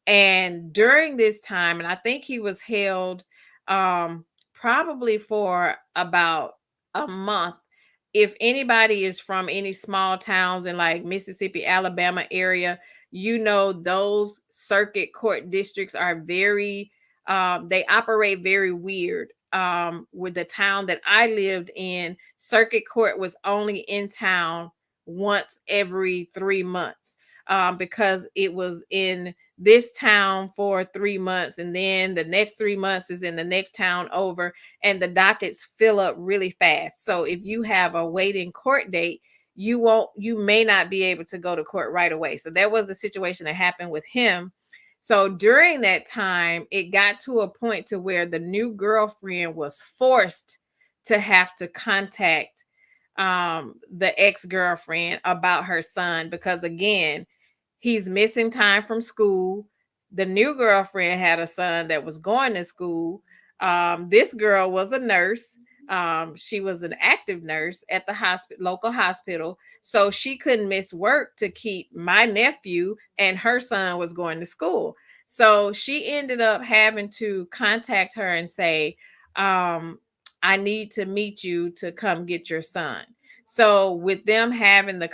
[SPEAKER 1] And during this time, and I think he was held probably for about a month. If anybody is from any small towns in like Mississippi, Alabama area, those circuit court districts are very they operate very weird. With the town that I lived in, circuit court was only in town once every 3 months, because it was in this town for 3 months, and then the next 3 months is in the next town over, and the dockets fill up really fast. So if you have a waiting court date, you may not be able to go to court right away. So that was the situation that happened with him. So during that time, it got to a point to where the new girlfriend was forced to have to contact the ex-girlfriend about her son, because again, he's missing time from school. The new girlfriend had a son that was going to school. This girl was a nurse. She was an active nurse at the local hospital. So she couldn't miss work to keep my nephew, and her son was going to school. So she ended up having to contact her and say, I need to meet you to come get your son. So um, with them having the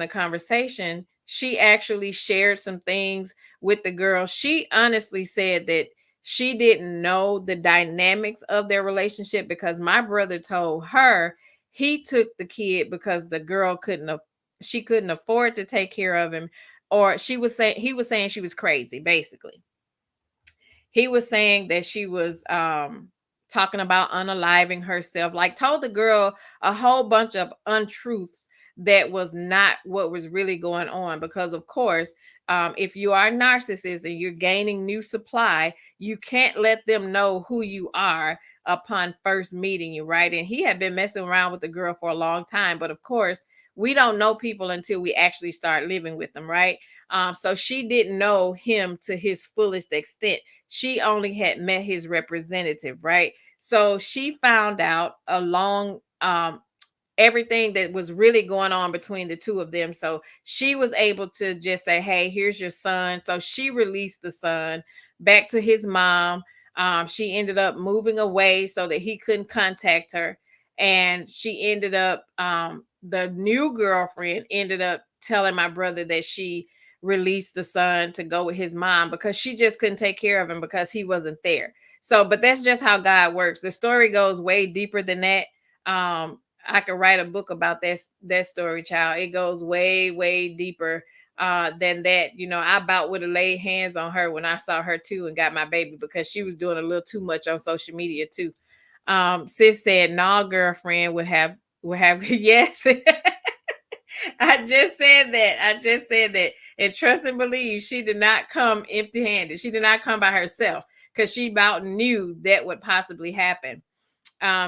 [SPEAKER 1] conversation, she actually shared some things with the girl. She honestly said that she didn't know the dynamics of their relationship, because my brother told her he took the kid because the girl she couldn't afford to take care of him, or he was saying she was crazy, basically. He was saying that she was talking about unaliving herself, like told the girl a whole bunch of untruths that was not what was really going on. Because of course, if you are a narcissist and you're gaining new supply, you can't let them know who you are upon first meeting you, right? And he had been messing around with the girl for a long time, but of course, we don't know people until we actually start living with them, right? So she didn't know him to his fullest extent. She only had met his representative, right? So she found out everything that was really going on between the two of them. So she was able to just say, "Hey, here's your son." So she released the son back to his mom. She ended up moving away so that he couldn't contact her, and she ended up the new girlfriend ended up telling my brother that she released the son to go with his mom because she just couldn't take care of him because he wasn't there. So, but that's just how God works. The story goes way deeper than that. I could write a book about that story, child. It goes way, way deeper than that. You know, I about would have laid hands on her when I saw her too and got my baby because she was doing a little too much on social media too. Sis said, "Nah, girlfriend would have yes." I just said that. I just said that. And trust and believe she did not come empty handed. She did not come by herself because she about knew that would possibly happen.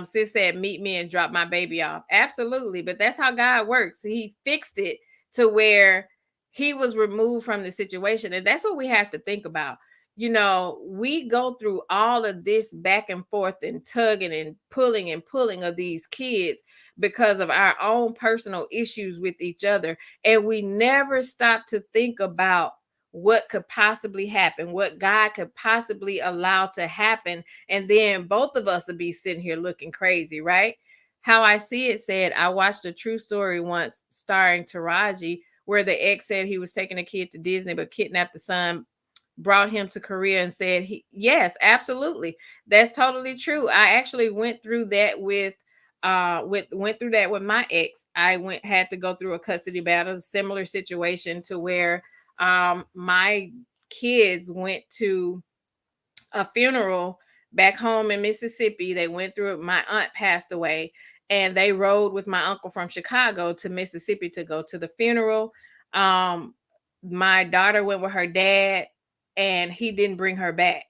[SPEAKER 1] Sis said, "Meet me and drop my baby off." Absolutely, but that's how God works. He fixed it to where he was removed from the situation, and that's what we have to think about. You know, we go through all of this back and forth and tugging and pulling of these kids because of our own personal issues with each other, and we never stop to think about what could possibly happen, what God could possibly allow to happen, and then both of us would be sitting here looking crazy, right? How I See It said, "I watched a true story once starring Taraji where the ex said he was taking a kid to Disney but kidnapped the son, brought him to Korea and said he yes, absolutely. That's totally true. I actually went through that with went through that with my ex. I went had to go through a custody battle, similar situation to where my kids went to a funeral back home in Mississippi. They went through it. My aunt passed away, and they rode with my uncle from Chicago to Mississippi to go to the funeral. Um, my daughter went with her dad, and he didn't bring her back.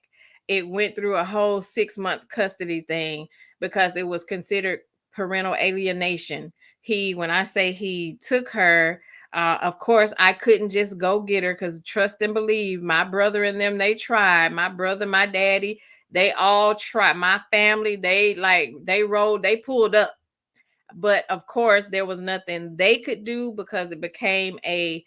[SPEAKER 1] It went through a whole 6 month custody thing because it was considered parental alienation. When I say he took her, of course, I couldn't just go get her because trust and believe, my brother and them, they tried. My brother, my daddy, they all tried. My family, they rode, they pulled up. But of course, there was nothing they could do because it became a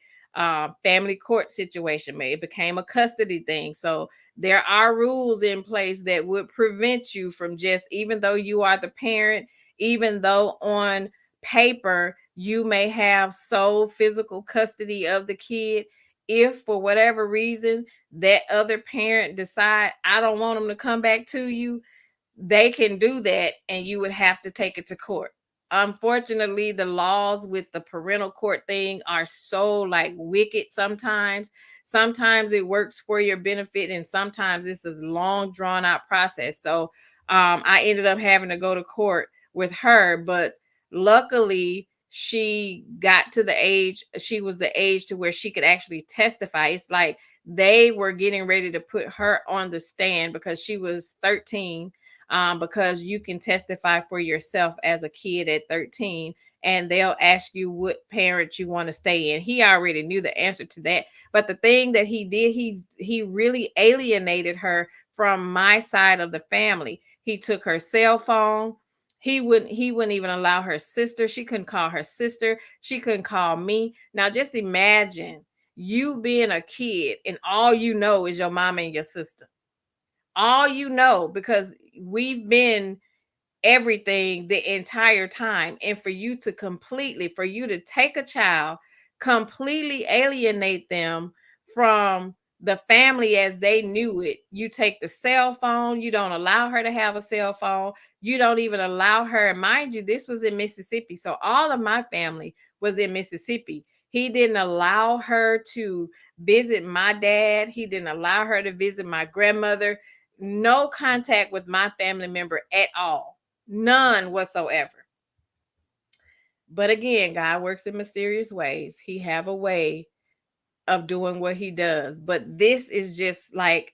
[SPEAKER 1] family court situation. It became a custody thing. So there are rules in place that would prevent you from just, even though you are the parent, even though on paper you may have sole physical custody of the kid, if for whatever reason that other parent decide, "I don't want them to come back to you," they can do that and you would have to take it to court. Unfortunately, the laws with the parental court thing are so like wicked sometimes. Sometimes it works for your benefit and sometimes it's a long drawn out process. So I ended up having to go to court with her, but luckily she got to the age, she was the age to where she could actually testify. It's like they were getting ready to put her on the stand because she was 13, because you can testify for yourself as a kid at 13 and they'll ask you what parent you want to stay in. He already knew the answer to that, but the thing that he did, he really alienated her from my side of the family. He took her cell phone. He wouldn't even allow her sister. She couldn't call her sister. She couldn't call me. Now just imagine you being a kid and all you know is your mom and your sister. All you know, because we've been everything the entire time. And for you to take a child, completely alienate them from the family as they knew it. You take the cell phone, you don't allow her to have a cell phone, you don't even allow her. Mind you, this was in Mississippi. So all of my family was in Mississippi. He didn't allow her to visit my dad, he didn't allow her to visit my grandmother. No contact with my family member at all. None whatsoever. But again, God works in mysterious ways. He have a way of doing what he does. But this is just like,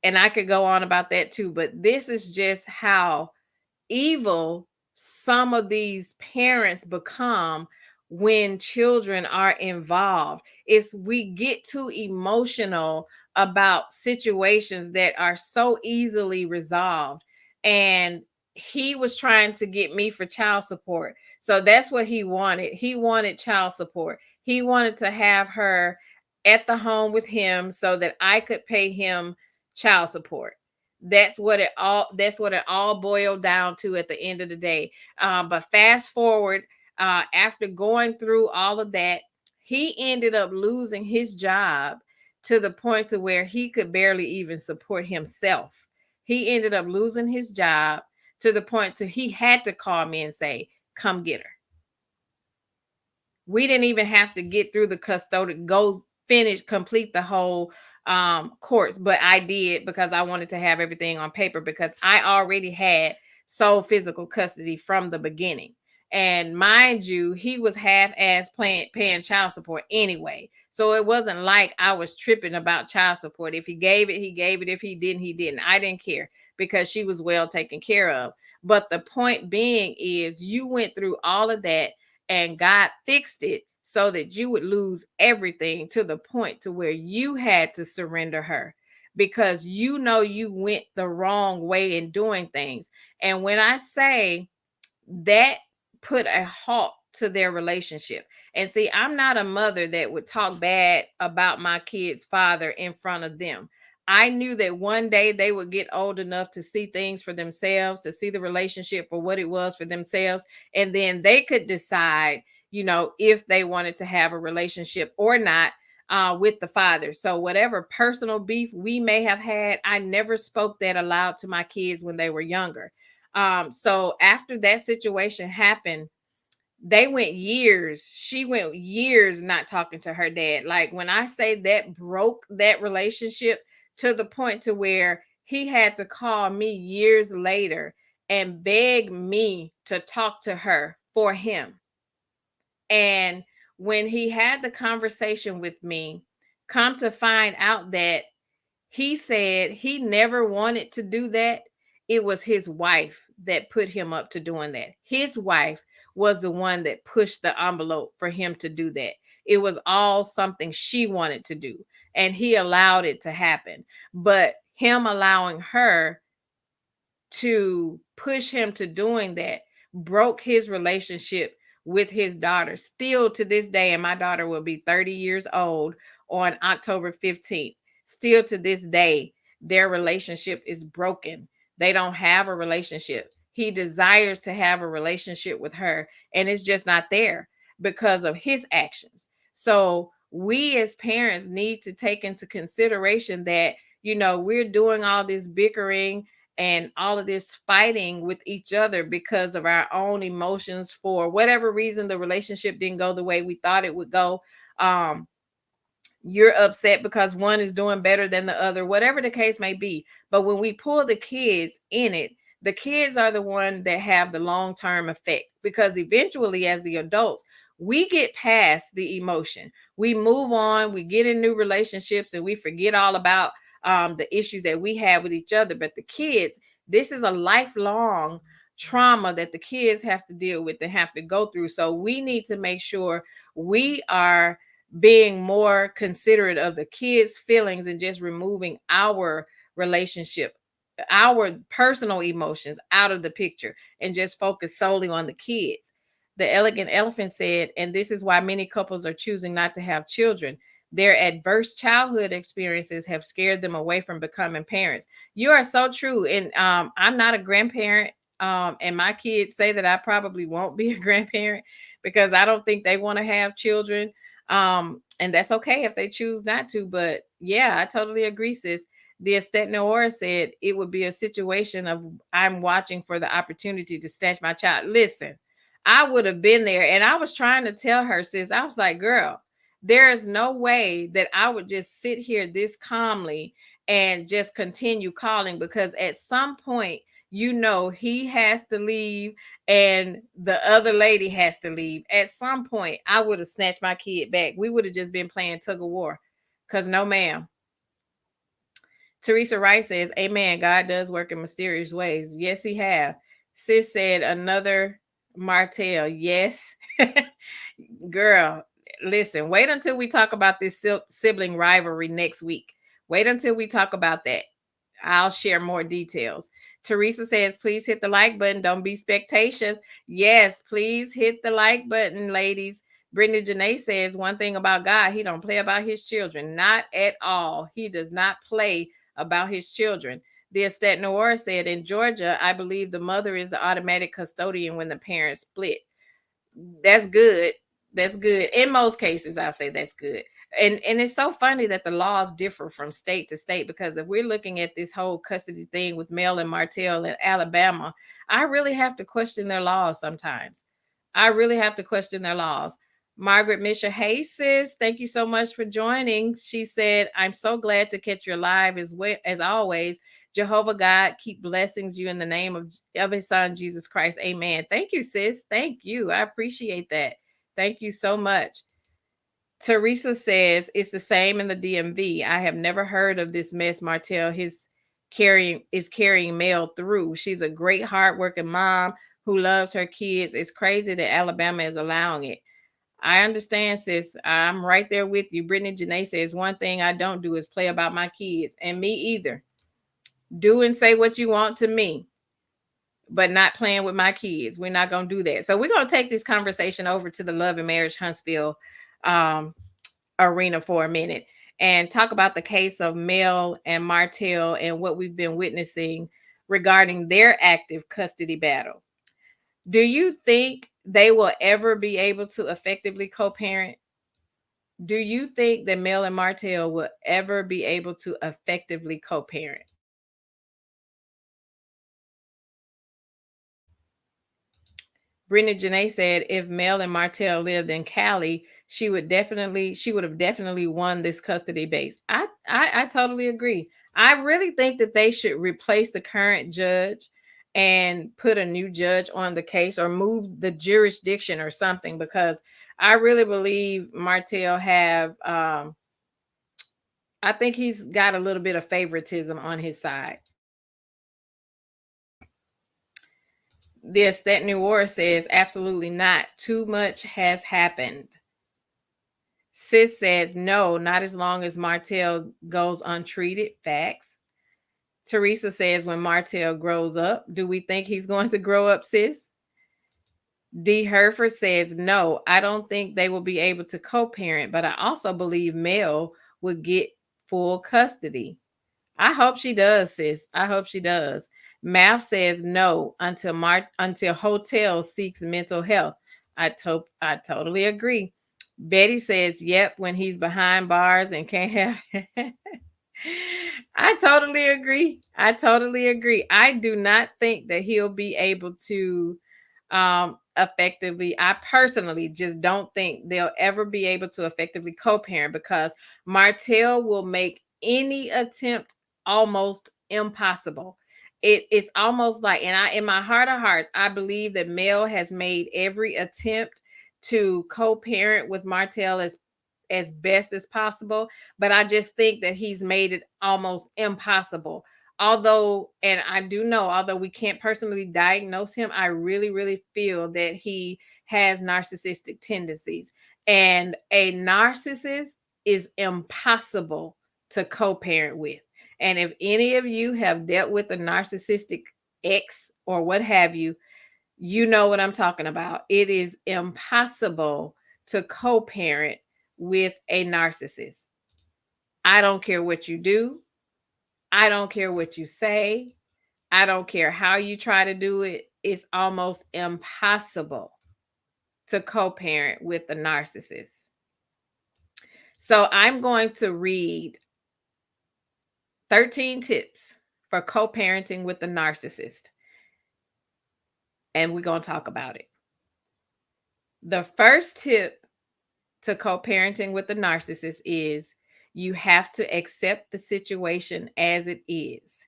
[SPEAKER 1] and I could go on about that too, but this is just how evil some of these parents become when children are involved. Is we get too emotional about situations that are so easily resolved, and he was trying to get me for child support. So that's what he wanted. He wanted child support. He wanted to have her at the home with him so that I could pay him child support. That's what it all boiled down to at the end of the day. But fast forward, after going through all of that, he ended up losing his job to the point to where he could barely even support himself. He ended up losing his job to the point to he had to call me and say, "Come get her." We didn't even have to get through the custodial, go finish, complete the whole course, but I did because I wanted to have everything on paper because I already had sole physical custody from the beginning. And mind you, he was half-ass paying child support anyway. So it wasn't like I was tripping about child support. If he gave it, he gave it. If he didn't, he didn't. I didn't care because she was well taken care of. But the point being is you went through all of that and God fixed it so that you would lose everything to the point to where you had to surrender her because you know you went the wrong way in doing things. And when I say that put a halt to their relationship. And see, I'm not a mother that would talk bad about my kid's father in front of them. I knew that one day they would get old enough to see things for themselves, to see the relationship for what it was for themselves. And then they could decide, if they wanted to have a relationship or not with the father. So, whatever personal beef we may have had, I never spoke that aloud to my kids when they were younger. So after that situation happened, she went years not talking to her dad. Like when I say that broke that relationship to the point to where he had to call me years later and beg me to talk to her for him. And when he had the conversation with me, come to find out that he said he never wanted to do that. It was his wife that put him up to doing that. His wife was the one that pushed the envelope for him to do that. It was all something she wanted to do, and he allowed it to happen. But him allowing her to push him to doing that broke his relationship with his daughter. Still to this day, and my daughter will be 30 years old on October 15th. Still to this day, their relationship is broken. They don't have a relationship. He desires to have a relationship with her, and it's just not there because of his actions. So, we as parents need to take into consideration that, we're doing all this bickering and all of this fighting with each other because of our own emotions for whatever reason the relationship didn't go the way we thought it would go. um you're upset because one is doing better than the other, whatever the case may be. But when we pull the kids in it, the kids are the one that have the long-term effect because eventually as the adults, we get past the emotion. We move on, we get in new relationships and we forget all about the issues that we have with each other. But the kids, this is a lifelong trauma that the kids have to deal with and have to go through. So we need to make sure we are being more considerate of the kids' feelings and just removing our relationship, our personal emotions out of the picture and just focus solely on the kids. The Elegant Elephant said, and this is why many couples are choosing not to have children. Their adverse childhood experiences have scared them away from becoming parents. You are so true. And I'm not a grandparent. And my kids say that I probably won't be a grandparent because I don't think they want to have children. And that's okay if they choose not to. But yeah, I totally agree, sis. The Estet Noora said it would be a situation of I'm watching for the opportunity to snatch my child. Listen, I would have been there, and I was trying to tell her, sis, I was like, girl, there is no way that I would just sit here this calmly and just continue calling because at some point, he has to leave and the other lady has to leave. At some point, I would have snatched my kid back. We would have just been playing tug of war. Because no, ma'am. Teresa Rice says, Amen. God does work in mysterious ways. Yes, he have. Sis said another Martell. Yes. Girl, listen, wait until we talk about this sibling rivalry next week. Wait until we talk about that. I'll share more details. Teresa says, please hit the like button. Don't be spectations. Yes, please hit the like button, ladies. Brittany Janae says, one thing about God, he don't play about his children. Not at all. He does not play about his children. The Estate Noir said, in Georgia, I believe the mother is the automatic custodian when the parents split. That's good. That's good. In most cases, I say that's good. And it's so funny that the laws differ from state to state, because if we're looking at this whole custody thing with Mel and Martell in Alabama, I really have to question their laws sometimes. I really have to question their laws. Margaret Misha, hey sis, thank you so much for joining. She said, I'm so glad to catch your live as well as always. Jehovah God, keep blessings you in the name of his son, Jesus Christ. Amen. Thank you, sis. Thank you. I appreciate that. Thank you so much. Teresa says it's the same in the DMV. I have never heard of this mess Martell carrying Mel through. She's a great hardworking mom who loves her kids. It's crazy that Alabama is allowing it. I understand, sis. I'm right there with you. Brittany Janae says one thing I don't do is play about my kids, and me either. Do and say what you want to me, but not playing with my kids. We're not going to do that. So we're going to take this conversation over to the Love and Marriage Huntsville arena for a minute and talk about the case of Mel and Martell and what we've been witnessing regarding their active custody battle. Do you think they will ever be able to effectively co-parent? Do you think that Mel and Martell will ever be able to effectively co-parent? Brittany Janae said if Mel and Martell lived in Cali, she would have definitely won this custody base. I totally agree. I really think that they should replace the current judge and put a new judge on the case or move the jurisdiction or something, because I really believe Martell have I think he's got a little bit of favoritism on his side. This that New Orleans says absolutely not. Too much has happened. Sis said no, not as long as Martell goes untreated. Facts. Teresa says when Martell grows up, do we think he's going to grow up, sis? D. Herford says no, I don't think they will be able to co-parent, but I also believe Mel would get full custody. I hope she does, sis. I hope she does. Math says no until Hotel seeks mental health. I totally agree. Betty says yep when he's behind bars and can't have. I totally agree. I totally agree. I do not think that he'll be able to effectively. I personally just don't think they'll ever be able to effectively co-parent, because Martell will make any attempt almost impossible. It's almost like, and I, in my heart of hearts, I believe that Mel has made every attempt to co-parent with Martell as best as possible, but I just think that he's made it almost impossible. Although, and I do know, although we can't personally diagnose him, I really, really feel that he has narcissistic tendencies. And a narcissist is impossible to co-parent with. And if any of you have dealt with a narcissistic ex or what have you, you know what I'm talking about. It is impossible to co-parent with a narcissist. I don't care what you do. I don't care what you say. I don't care how you try to do it. It's almost impossible to co-parent with a narcissist. So I'm going to read 13 tips for co-parenting with a narcissist, and we're going to talk about it. The first tip to co-parenting with a narcissist is you have to accept the situation as it is.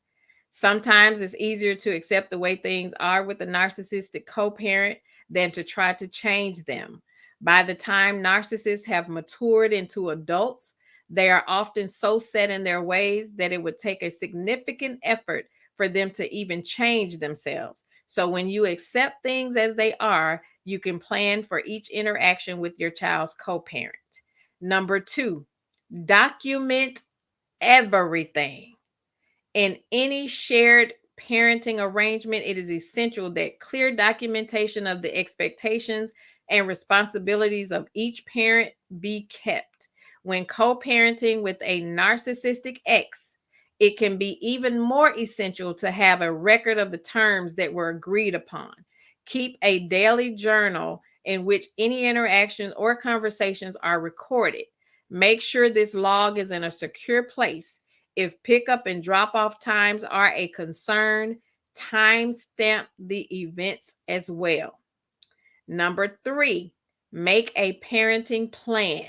[SPEAKER 1] Sometimes it's easier to accept the way things are with a narcissistic co-parent than to try to change them. By the time narcissists have matured into adults, they are often so set in their ways that it would take a significant effort for them to even change themselves. So when you accept things as they are, you can plan for each interaction with your child's co-parent. Number 2, document everything. In any shared parenting arrangement, it is essential that clear documentation of the expectations and responsibilities of each parent be kept. When co parenting with a narcissistic ex, it can be even more essential to have a record of the terms that were agreed upon. Keep a daily journal in which any interactions or conversations are recorded. Make sure this log is in a secure place. If pickup and drop off times are a concern, timestamp the events as well. Number three, make a parenting plan.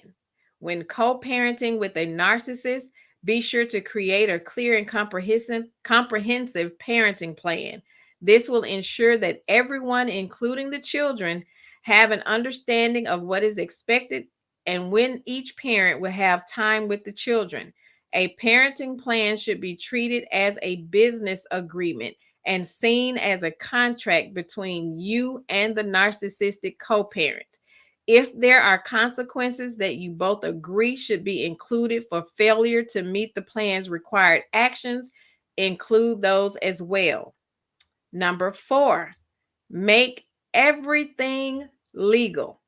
[SPEAKER 1] When co parenting with a narcissist, be sure to create a clear and comprehensive parenting plan. This will ensure that everyone, including the children, have an understanding of what is expected and when each parent will have time with the children. A parenting plan should be treated as a business agreement and seen as a contract between you and the narcissistic co parent. If there are consequences that you both agree should be included for failure to meet the plan's required actions, include those as well. Number four, make everything legal.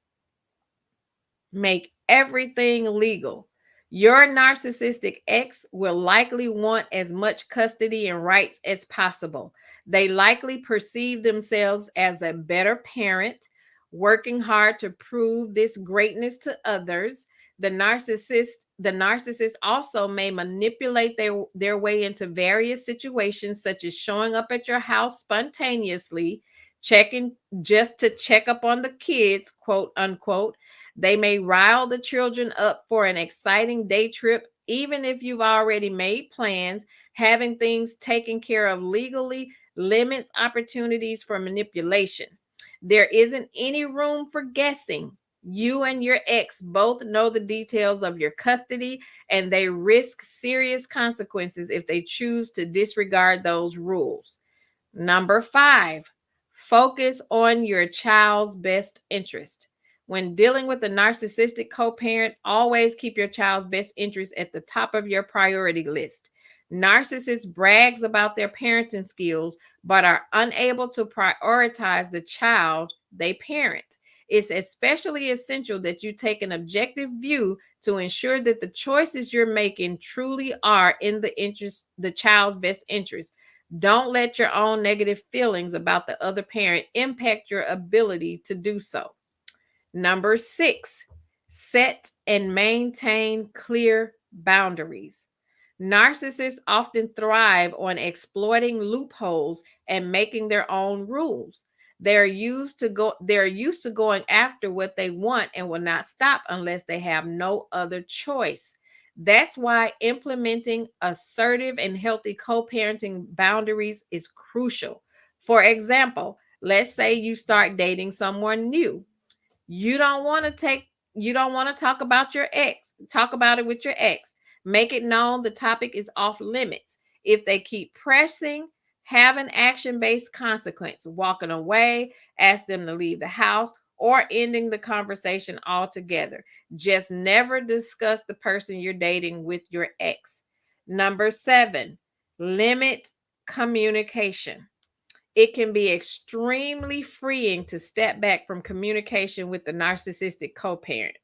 [SPEAKER 1] Make everything legal. Your narcissistic ex will likely want as much custody and rights as possible. They likely perceive themselves as a better parent, working hard to prove this greatness to others. The narcissist also may manipulate their way into various situations, such as showing up at your house spontaneously, checking just to check up on the kids, quote unquote. They may rile the children up for an exciting day trip, even if you've already made plans. Having things taken care of legally limits opportunities for manipulation. There isn't any room for guessing. You and your ex both know the details of your custody, and they risk serious consequences if they choose to disregard those rules. Number five, focus on your child's best interest. When dealing with a narcissistic co parent, always keep your child's best interest at the top of your priority list. Narcissists brags about their parenting skills, but are unable to prioritize the child they parent. It's especially essential that you take an objective view to ensure that the choices you're making truly are in the child's best interest. Don't let your own negative feelings about the other parent impact your ability to do so. Number six, set and maintain clear boundaries. Narcissists often thrive on exploiting loopholes and making their own rules. They're used to going after what they want and will not stop unless they have no other choice. That's why implementing assertive and healthy co-parenting boundaries is crucial. For example, let's say you start dating someone new. You don't want to take you don't want to talk about your ex. Talk about it with your ex. Make it known the topic is off limits. If they keep pressing, have an action-based consequence. Walking away, ask them to leave the house, or ending the conversation altogether. Just never discuss the person you're dating with your ex. Number seven, limit communication. It can be extremely freeing to step back from communication with the narcissistic co parent.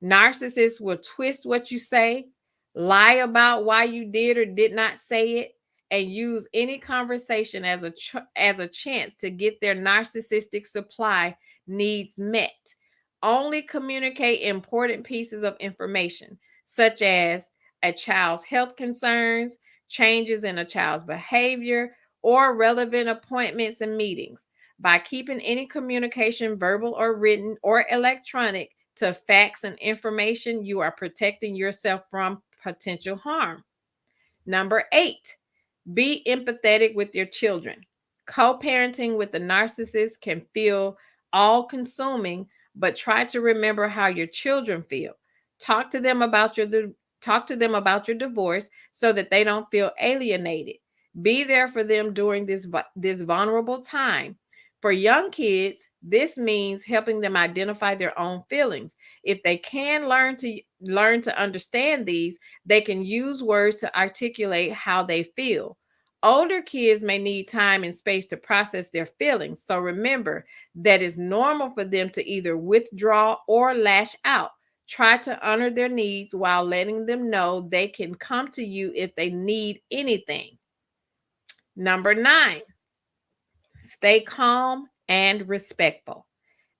[SPEAKER 1] Narcissists will twist what you say, lie about why you did or did not say it, and use any conversation as a chance to get their narcissistic supply needs met. Only communicate important pieces of information, such as a child's health concerns, changes in a child's behavior, or relevant appointments and meetings. By keeping any communication, verbal or written or electronic, to facts and information, you are protecting yourself from potential harm. Number eight, be empathetic with your children. Co parenting with a narcissist can feel all consuming, but try to remember how your children feel. Talk to them about your Talk to them about your divorce so that they don't feel alienated. Be there for them during this vulnerable time. For young kids, this means helping them identify their own feelings. If they can learn to understand these, they can use words to articulate how they feel. Older kids may need time and space to process their feelings. So remember that it's normal for them to either withdraw or lash out. Try to honor their needs while letting them know they can come to you if they need anything. Number 9, stay calm and respectful.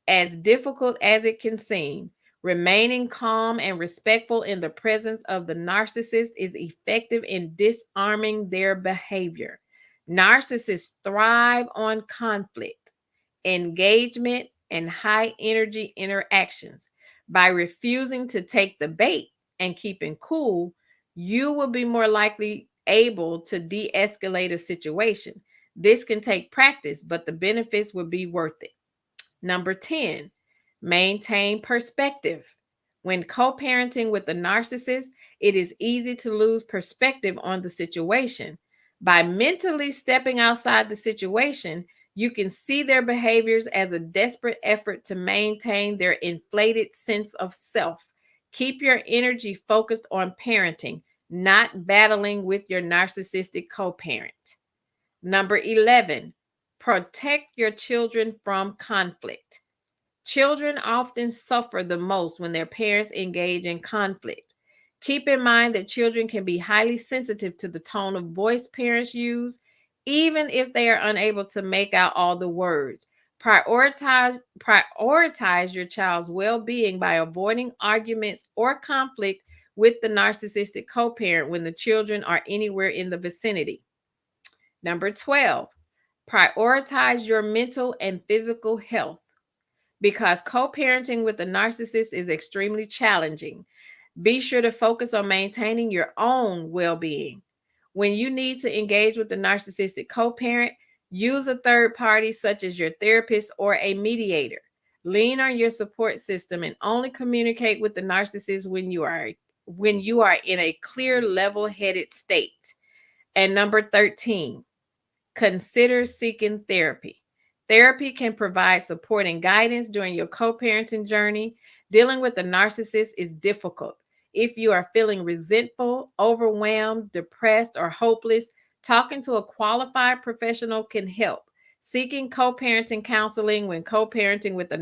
[SPEAKER 1] As difficult as it can seem, remaining calm and respectful in the presence of the narcissist is effective in disarming their behavior. Narcissists thrive on conflict, engagement, and high energy interactions. By refusing to take the bait and keeping cool, you will be more likely able to de escalate a situation. This can take practice, but the benefits will be worth it. Number 10, maintain perspective. When co parenting with a narcissist, it is easy to lose perspective on the situation. By mentally stepping outside the situation, you can see their behaviors as a desperate effort to maintain their inflated sense of self. Keep your energy focused on parenting, not battling with your narcissistic co parent. Number 11, protect your children from conflict. Children often suffer the most when their parents engage in conflict. Keep in mind that children can be highly sensitive to the tone of voice parents use, even if they are unable to make out all the words. Prioritize your child's well-being by avoiding arguments or conflict with the narcissistic co-parent when the children are anywhere in the vicinity. Number 12, prioritize your mental and physical health. Because co parenting with a narcissist is extremely challenging, be sure to focus on maintaining your own well being. When you need to engage with the narcissistic co parent, use a third party such as your therapist or a mediator. Lean on your support system and only communicate with the narcissist when you are in a clear, level-headed state. And number 13, consider seeking therapy. Therapy can provide support and guidance during your co parenting journey. Dealing with a narcissist is difficult. If you are feeling resentful, overwhelmed, depressed, or hopeless, talking to a qualified professional can help. Seeking co parenting counseling when co parenting with a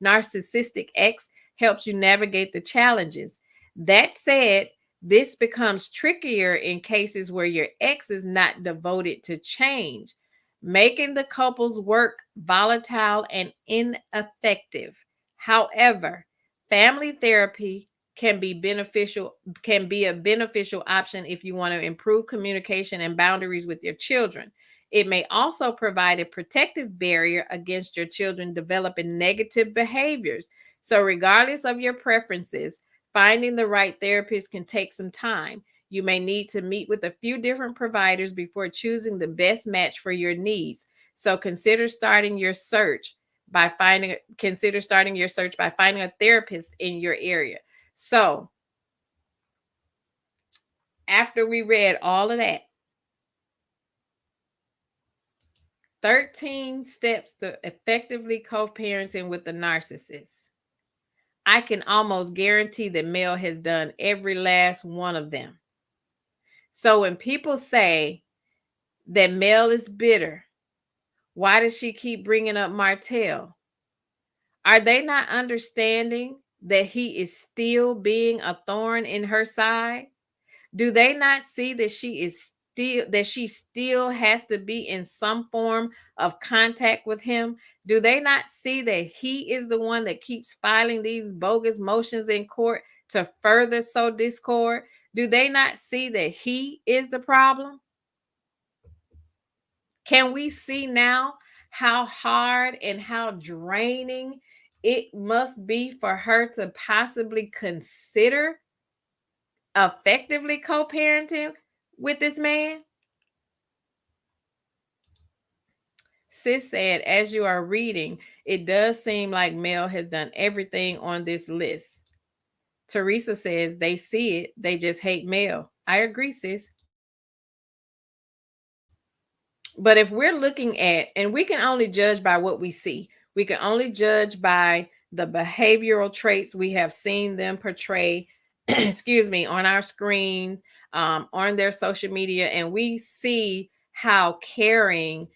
[SPEAKER 1] narcissistic ex helps you navigate the challenges. That said, this becomes trickier in cases where your ex is not devoted to change, making the couple's work volatile and ineffective. However, family therapy can be a beneficial option if you want to improve communication and boundaries with your children. It may also provide a protective barrier against your children developing negative behaviors. So regardless of your preferences, finding the right therapist can take some time. You may need to meet with a few different providers before choosing the best match for your needs. So consider starting your search by finding a therapist in your area. So, after we read all of that, 13 steps to effectively co-parenting with the narcissist. I can almost guarantee that Mel has done every last one of them. So when people say that Mel is bitter, why does she keep bringing up Martell? Are they not understanding that he is still being a thorn in her side? Do they not see that she still has to be in some form of contact with him? Do they not see that he is the one that keeps filing these bogus motions in court to further sow discord? Do they not see that he is the problem? Can we see now how hard and how draining it must be for her to possibly consider effectively co-parenting with this man? Sis said, as you are reading, it does seem like Mel has done everything on this list. Teresa says they see it, they just hate Mel. I agree, sis. But if we're looking at, and we can only judge by what we see, we can only judge by the behavioral traits we have seen them portray, excuse me, on our screens. on their social media, and we see how caring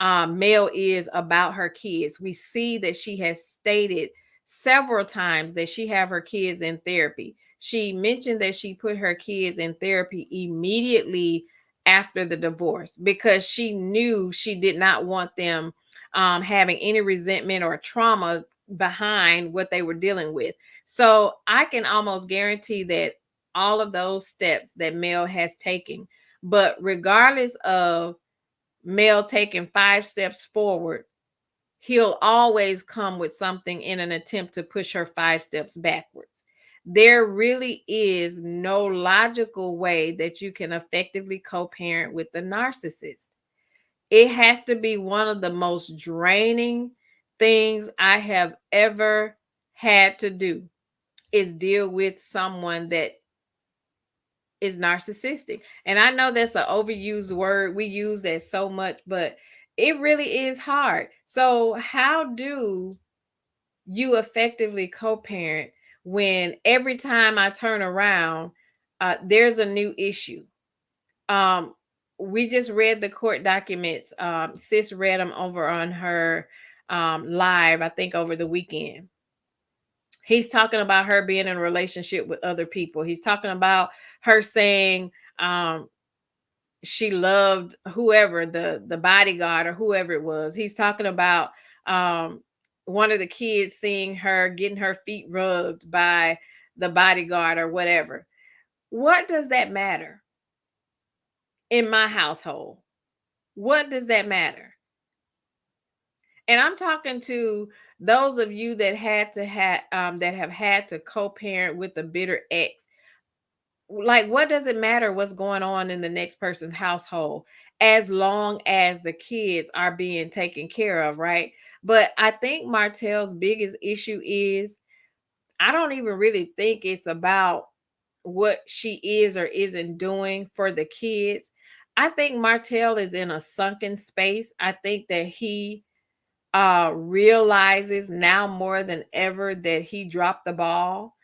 [SPEAKER 1] Mel is about her kids. We see that she has stated several times that she have her kids in therapy. She mentioned that she put her kids in therapy immediately after the divorce because she knew she did not want them having any resentment or trauma behind what they were dealing with. So I can almost guarantee that all of those steps that Mel has taken, but regardless of Mel taking 5 steps forward, he'll always come with something in an attempt to push her 5 steps backwards. There really is no logical way that you can effectively co parent with the narcissist. It has to be one of the most draining things I have ever had to do is deal with someone that is narcissistic. And I know that's an overused word. We use that so much, but it really is hard. So, how do you effectively co-parent when every time I turn around, there's a new issue? Um, we just read the court documents. Sis read them over on her live, I think over the weekend. He's talking about her being in a relationship with other people. He's talking about her saying she loved whoever, the bodyguard or whoever it was. He's talking about um one of the kids seeing her getting her feet rubbed by the bodyguard or whatever. What does that matter in my household? What does that matter? And I'm talking to those of you that that have had to co-parent with a bitter ex. Like, what does it matter what's going on in the next person's household as long as the kids are being taken care of, right? But I think Martell's biggest issue is I don't even really think it's about what she is or isn't doing for the kids. I think Martell is in a sunken space. I think that he realizes now more than ever that he dropped the ball.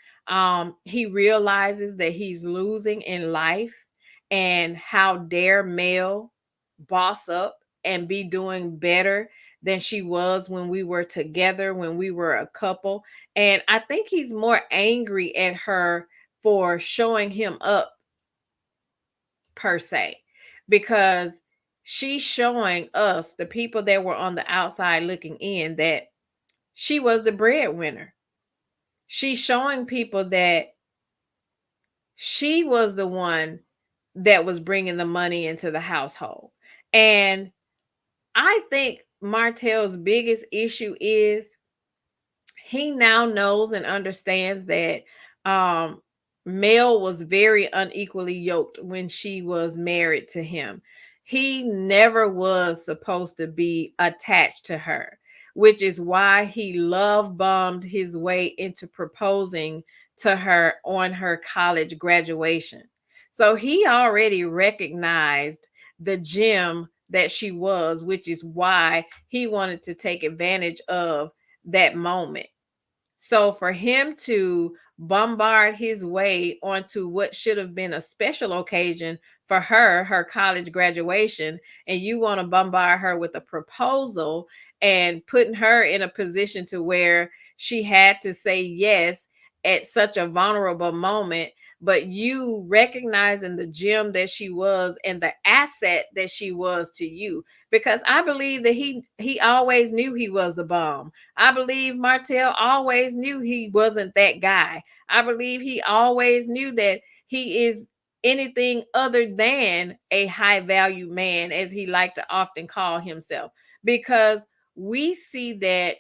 [SPEAKER 1] He realizes that he's losing in life, and how dare Mel boss up and be doing better than she was when we were together, when we were a couple. And I think he's more angry at her for showing him up, per se, because she's showing us, the people that were on the outside looking in, that she was the breadwinner. She's showing people that she was the one that was bringing the money into the household. And I think Martell's biggest issue is he now knows and understands that um Mel was very unequally yoked when she was married to him. He never was supposed to be attached to her, which is why he love bombed his way into proposing to her on her college graduation. So he already recognized the gem that she was, which is why he wanted to take advantage of that moment. So for him to bombard his way onto what should have been a special occasion for her, her college graduation, and you want to bombard her with a proposal and putting her in a position to where she had to say yes at such a vulnerable moment, but you recognizing the gem that she was and the asset that she was to you, because I believe that he always knew he was a bomb. I believe Martell always knew he wasn't that guy. I believe he always knew that he is anything other than a high value man, as he liked to often call himself, because we see that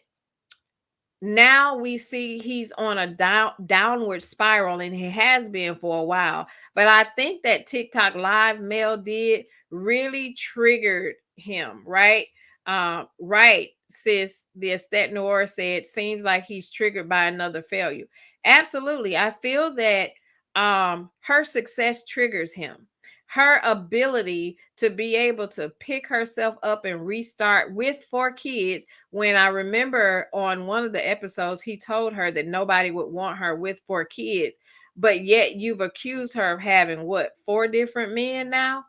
[SPEAKER 1] now. We see he's on a downward spiral, and he has been for a while. But I think that TikTok live Mel did really triggered him, right? Right, sis. The Estet Noir said, seems like he's triggered by another failure. Absolutely. I feel that her success triggers him. Her ability to be able to pick herself up and restart with 4 kids, when I remember on one of the episodes, he told her that nobody would want her with 4 kids. but yet you've accused her of having what, four different men now?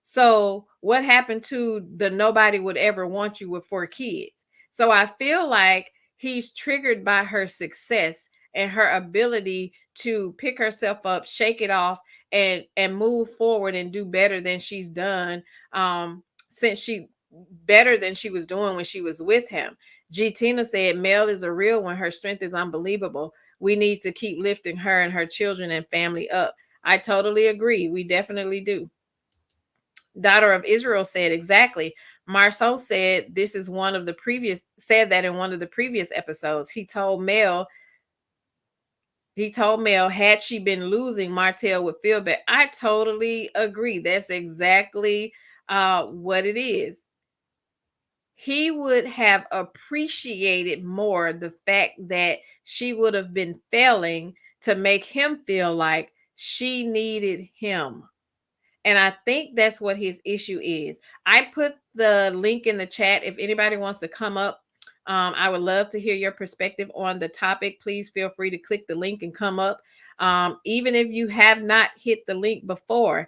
[SPEAKER 1] So what happened to the nobody would ever want you with four kids? So I feel like he's triggered by her success and her ability to pick herself up, shake it off, and move forward and do better than she's done since she better than she was doing when she was with him. G Tina said Mel is a real one. Her strength is unbelievable. We need to keep lifting her and her children and family up. I totally agree. We definitely do. Daughter of Israel said exactly. Marceau said this is one of the previous said that in one of the previous episodes. He told Mel had she been losing, Martell would feel bad. I totally agree. That's exactly what it is. He would have appreciated more the fact that she would have been failing to make him feel like she needed him. And I think that's what his issue is. I put the link in the chat. If anybody wants to come up, I would love to hear your perspective on the topic. Please feel free to click the link and come up. Even if you have not hit the link before,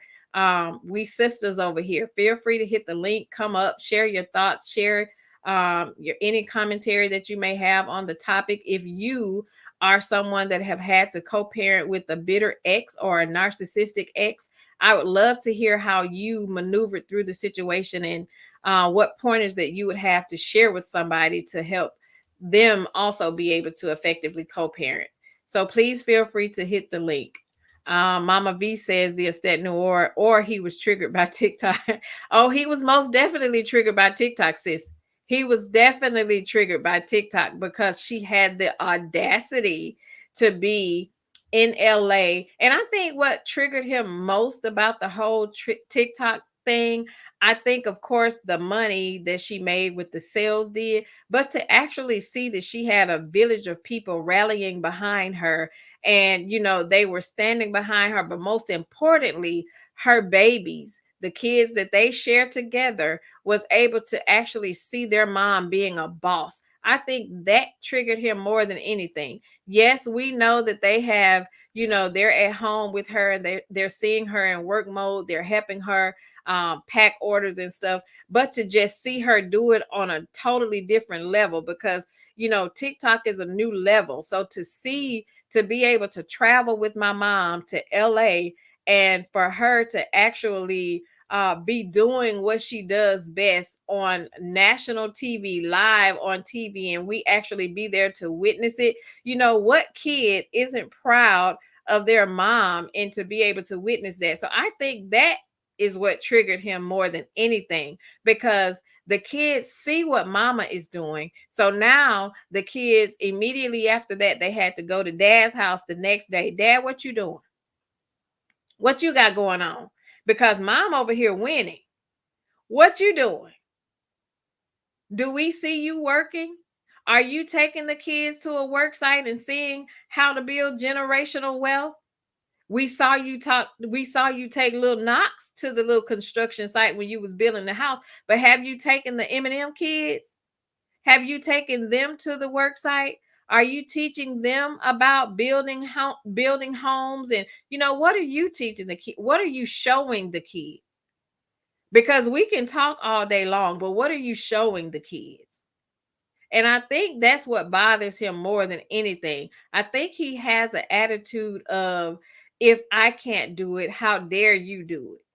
[SPEAKER 1] we sisters over here. Feel free to hit the link, come up, share your thoughts, share your any commentary that you may have on the topic. If you are someone that have had to co-parent with a bitter ex or a narcissistic ex, I would love to hear how you maneuvered through the situation and what pointers that you would have to share with somebody to help them also be able to effectively co-parent. So please feel free to hit the link. Mama V says the estate noir, or he was triggered by TikTok. Oh, he was most definitely triggered by TikTok, sis. He was definitely triggered by TikTok because she had the audacity to be in LA. And I think what triggered him most about the whole TikTok thing, I think, of course, the money that she made with the sales did, but to actually see that she had a village of people rallying behind her and, they were standing behind her, but most importantly, her babies, the kids that they share together, was able to actually see their mom being a boss. I think that triggered him more than anything. Yes, we know that they have, they're at home with her and they're seeing her in work mode. They're helping her pack orders and stuff. But to just see her do it on a totally different level, because, TikTok is a new level. So to be able to travel with my mom to LA and for her to actually be doing what she does best on national TV, live on TV, and we actually be there to witness it. What kid isn't proud of their mom and to be able to witness that? So I think that is what triggered him more than anything, because the kids see what mama is doing. So now the kids immediately after that, they had to go to dad's house the next day. Dad, what you doing? What you got going on? Because mom over here winning. What you doing? Do we see you working? Are you taking the kids to a work site and seeing how to build generational wealth? We saw you take little Knox to the little construction site when you was building the house, but have you taken the M&M kids? Have you taken them to the work site? Are you teaching them about building homes? And what are you teaching the kid? What are you showing the kids? Because we can talk all day long, but what are you showing the kids? And I think that's what bothers him more than anything. I think he has an attitude of, if I can't do it, how dare you do it?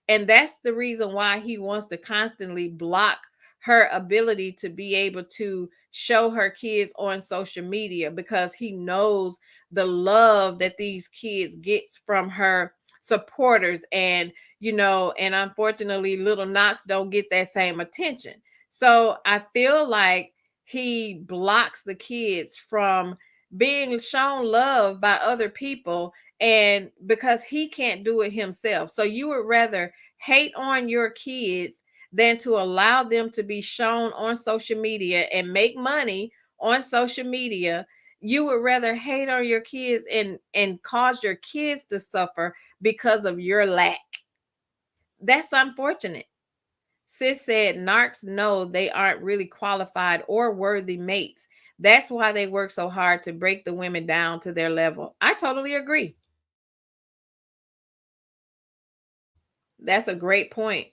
[SPEAKER 1] And that's the reason why he wants to constantly block her ability to be able to show her kids on social media, because he knows the love that these kids gets from her supporters. And and unfortunately little Knox don't get that same attention. So I feel like he blocks the kids from being shown love by other people, and because he can't do it himself. So you would rather hate on your kids than to allow them to be shown on social media and make money on social media. You would rather hate on your kids and cause your kids to suffer because of your lack. That's unfortunate. Sis said narcs know they aren't really qualified or worthy mates. That's why they work so hard to break the women down to their level. I totally agree. That's a great point.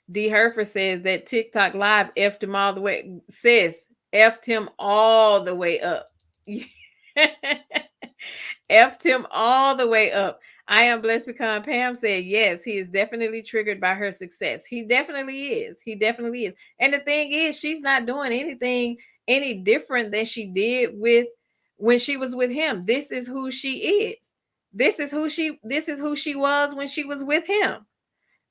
[SPEAKER 1] D. Herfer says that TikTok Live effed him all the way. Says effed him all the way up. Effed him all the way up. I am blessed because Pam said yes, he is definitely triggered by her success. He definitely is. He definitely is. And the thing is, she's not doing anything any different than she did with when she was with him. This is who she is. This is who she was when she was with him.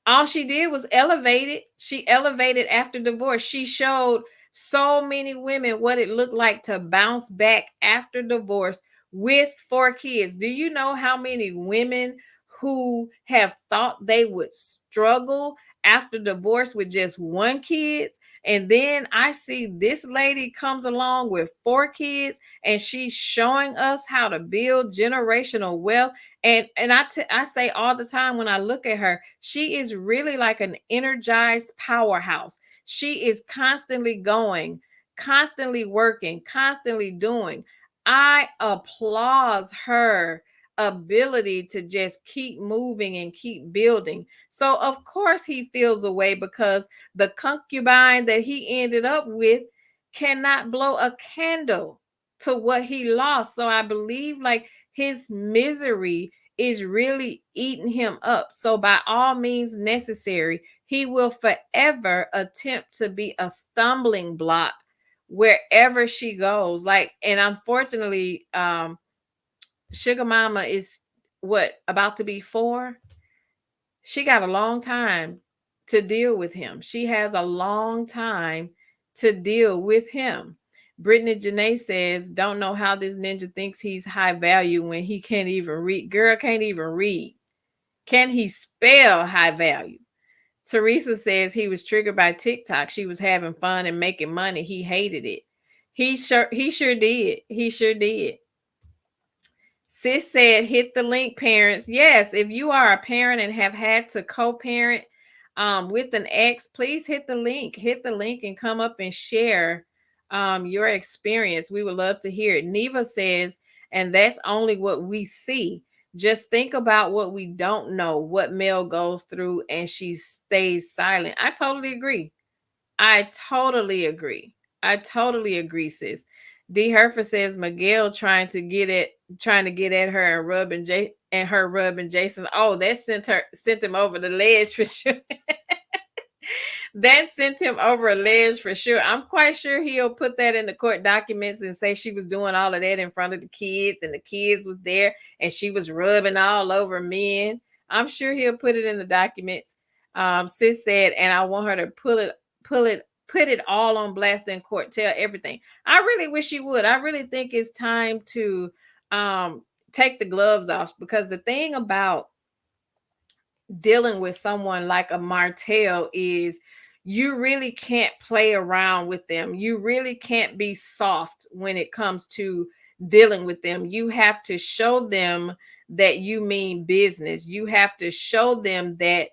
[SPEAKER 1] All she did was elevated. She elevated after divorce. She showed so many women what it looked like to bounce back after divorce with 4 kids. Do you know how many women who have thought they would struggle after divorce with just 1 kid? And then I see this lady comes along with 4 kids and she's showing us how to build generational wealth. And I say all the time when I look at her, she is really like an energized powerhouse. She is constantly going, constantly working, constantly doing. I applaud her ability to just keep moving and keep building. So of course he feels away because the concubine that he ended up with cannot blow a candle to what he lost. So I believe like his misery is really eating him up. So by all means necessary, he will forever attempt to be a stumbling block wherever she goes. Like, and unfortunately, Sugar Mama is what, about to be 4? She got a long time to deal with him. She has a long time to deal with him. Brittany Janae says, don't know how this ninja thinks he's high value when he can't even read. Girl can't even read. Can he spell high value? Teresa says he was triggered by TikTok. She was having fun and making money. He hated it. He sure did. He sure did. Sis said, hit the link, parents. Yes, if you are a parent and have had to co-parent with an ex, please hit the link. Hit the link and come up and share your experience. We would love to hear it. Neva says, and that's only what we see. Just think about what we don't know, what Mel goes through, and she stays silent. I totally agree. I totally agree. I totally agree, sis. D. Herfer says Miguel trying to get at her and rubbing Jason. Oh, that sent him over the ledge for sure. That sent him over a ledge for sure. I'm quite sure he'll put that in the court documents and say she was doing all of that in front of the kids and the kids was there and she was rubbing all over men. I'm sure he'll put it in the documents. Sis said, and I want her to put it all on blast in court, tell everything. I really wish she would. I really think it's time to take the gloves off, because the thing about dealing with someone like a Martell is you really can't play around with them. You really can't be soft when it comes to dealing with them. You have to show them that you mean business. You have to show them that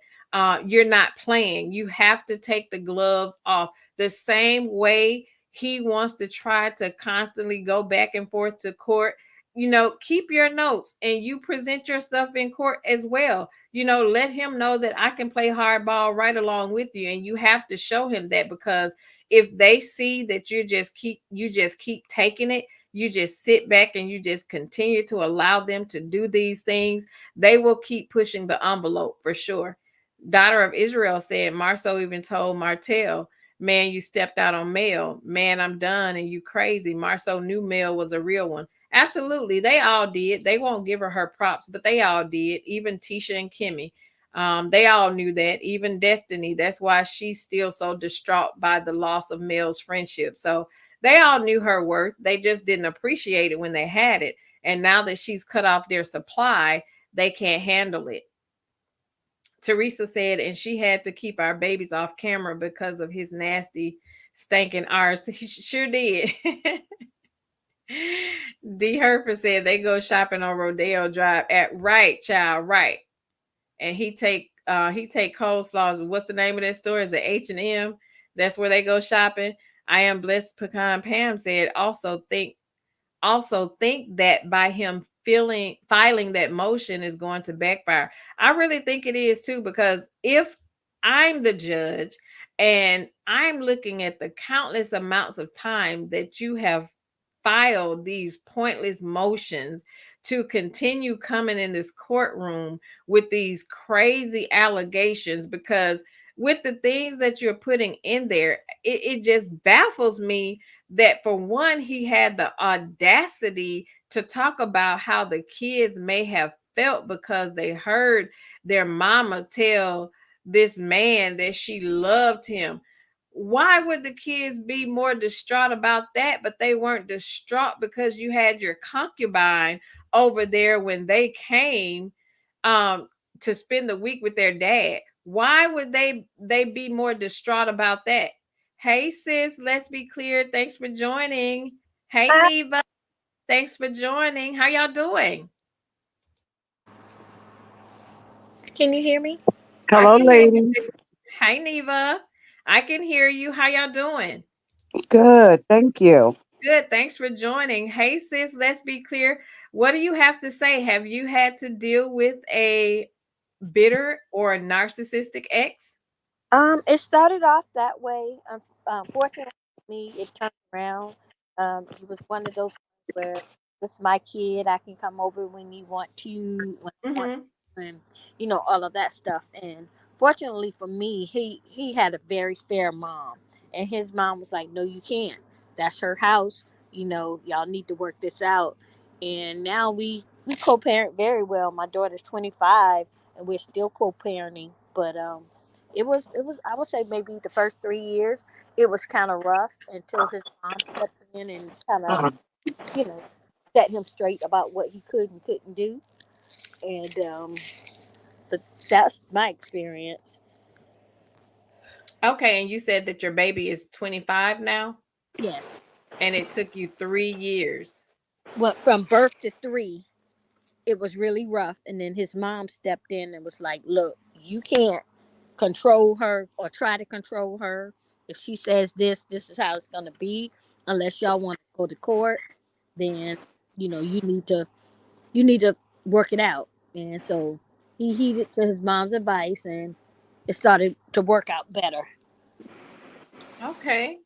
[SPEAKER 1] you're not playing. You have to take the gloves off. The same way he wants to try to constantly go back and forth to court, keep your notes and you present your stuff in court as well. Let him know that I can play hardball right along with you. And you have to show him that, because if they see that you just keep taking it, you just sit back and you just continue to allow them to do these things, they will keep pushing the envelope for sure. Daughter of Israel said Marceau even told Martell, man, you stepped out on Mel. Man, I'm done and you crazy. Marceau knew Mel was a real one. Absolutely. They all did. They won't give her props, but they all did. Even Tisha and Kimmy. They all knew that. Even Destiny. That's why she's still so distraught by the loss of Mel's friendship. So they all knew her worth. They just didn't appreciate it when they had it. And now that she's cut off their supply, they can't handle it. Teresa said, and she had to keep our babies off camera because of his nasty, stinking arse. He sure did. D. Herfer said they go shopping on Rodeo Drive. At right, child, right. And he take coleslaws. What's the name of that store? Is it H&M? That's where they go shopping. I am blessed. Pecan Pam said also think that by him feeling filing that motion is going to backfire. I really think it is too, because if I'm the judge and I'm looking at the countless amounts of time that you have filed these pointless motions to continue coming in this courtroom with these crazy allegations, because with the things that you're putting in there, it just baffles me that for one, he had the audacity to talk about how the kids may have felt because they heard their mama tell this man that she loved him. Why would the kids be more distraught about that, but they weren't distraught because you had your concubine over there when they came um to spend the week with their dad? Why would they be more distraught about that? Hey sis, let's be clear. Thanks for joining. Hey
[SPEAKER 2] Hi,
[SPEAKER 1] Neva, thanks for joining. How y'all doing?
[SPEAKER 2] can you hear me?
[SPEAKER 1] I
[SPEAKER 3] Hello,
[SPEAKER 1] can hear you,
[SPEAKER 3] ladies.
[SPEAKER 1] sis. Hey Neva, I can hear you. How y'all doing?
[SPEAKER 3] Good, thank you.
[SPEAKER 1] Good. Thanks for joining. Hey, sis, let's be clear. What do you have to say? Have you had to deal with a bitter or a narcissistic ex?
[SPEAKER 2] It started off that way. Fortunately for me, it turned around. It was one of those where this is my kid. I can come over when you want to, when I want
[SPEAKER 1] Mm-hmm.
[SPEAKER 2] to, and all of that stuff. And fortunately for me, he had a very fair mom, and his mom was like, "No, you can't. That's her house. Y'all need to work this out." And now we co-parent very well. My daughter's 25, and we're still co-parenting, but it was I would say maybe the first 3 years it was kind of rough until his mom stepped in and kind of you know set him straight about what he could and couldn't do. And but that's my experience.
[SPEAKER 1] Okay. And you said that your baby is 25 now,
[SPEAKER 2] Yes,
[SPEAKER 1] and it took you 3 years.
[SPEAKER 2] went from birth to 3. It was really rough, and then his mom stepped in and was like, "Look, you can't control her or try to control her. If she says this is how it's gonna be. Unless y'all want to go to court, then you need to work it out." And so he heeded to his mom's advice, and it started to work out better.
[SPEAKER 1] Okay.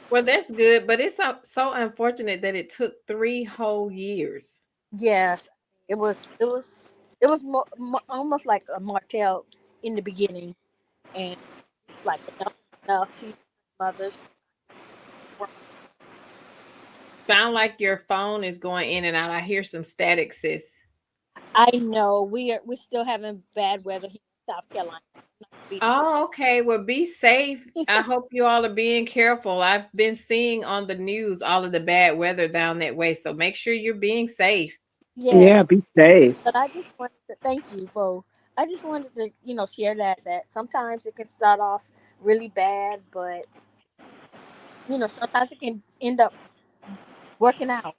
[SPEAKER 1] Well, that's good, but it's so unfortunate that it took 3 whole years.
[SPEAKER 2] Yes, it was almost like a Martell in the beginning, and like enough is enough. She's mother.
[SPEAKER 1] Sound like your phone is going in and out. I hear some static, sis.
[SPEAKER 2] I know we're still having bad weather here in South Carolina. Not be-
[SPEAKER 1] Oh, okay. Well, be safe. I hope you all are being careful. I've been seeing on the news all of the bad weather down that way. So make sure you're being safe.
[SPEAKER 2] Yeah,
[SPEAKER 3] Yeah, be safe.
[SPEAKER 2] but I just wanted to thank you, Bo. I just wanted to share that sometimes it can start off really bad, but sometimes it can end up working out.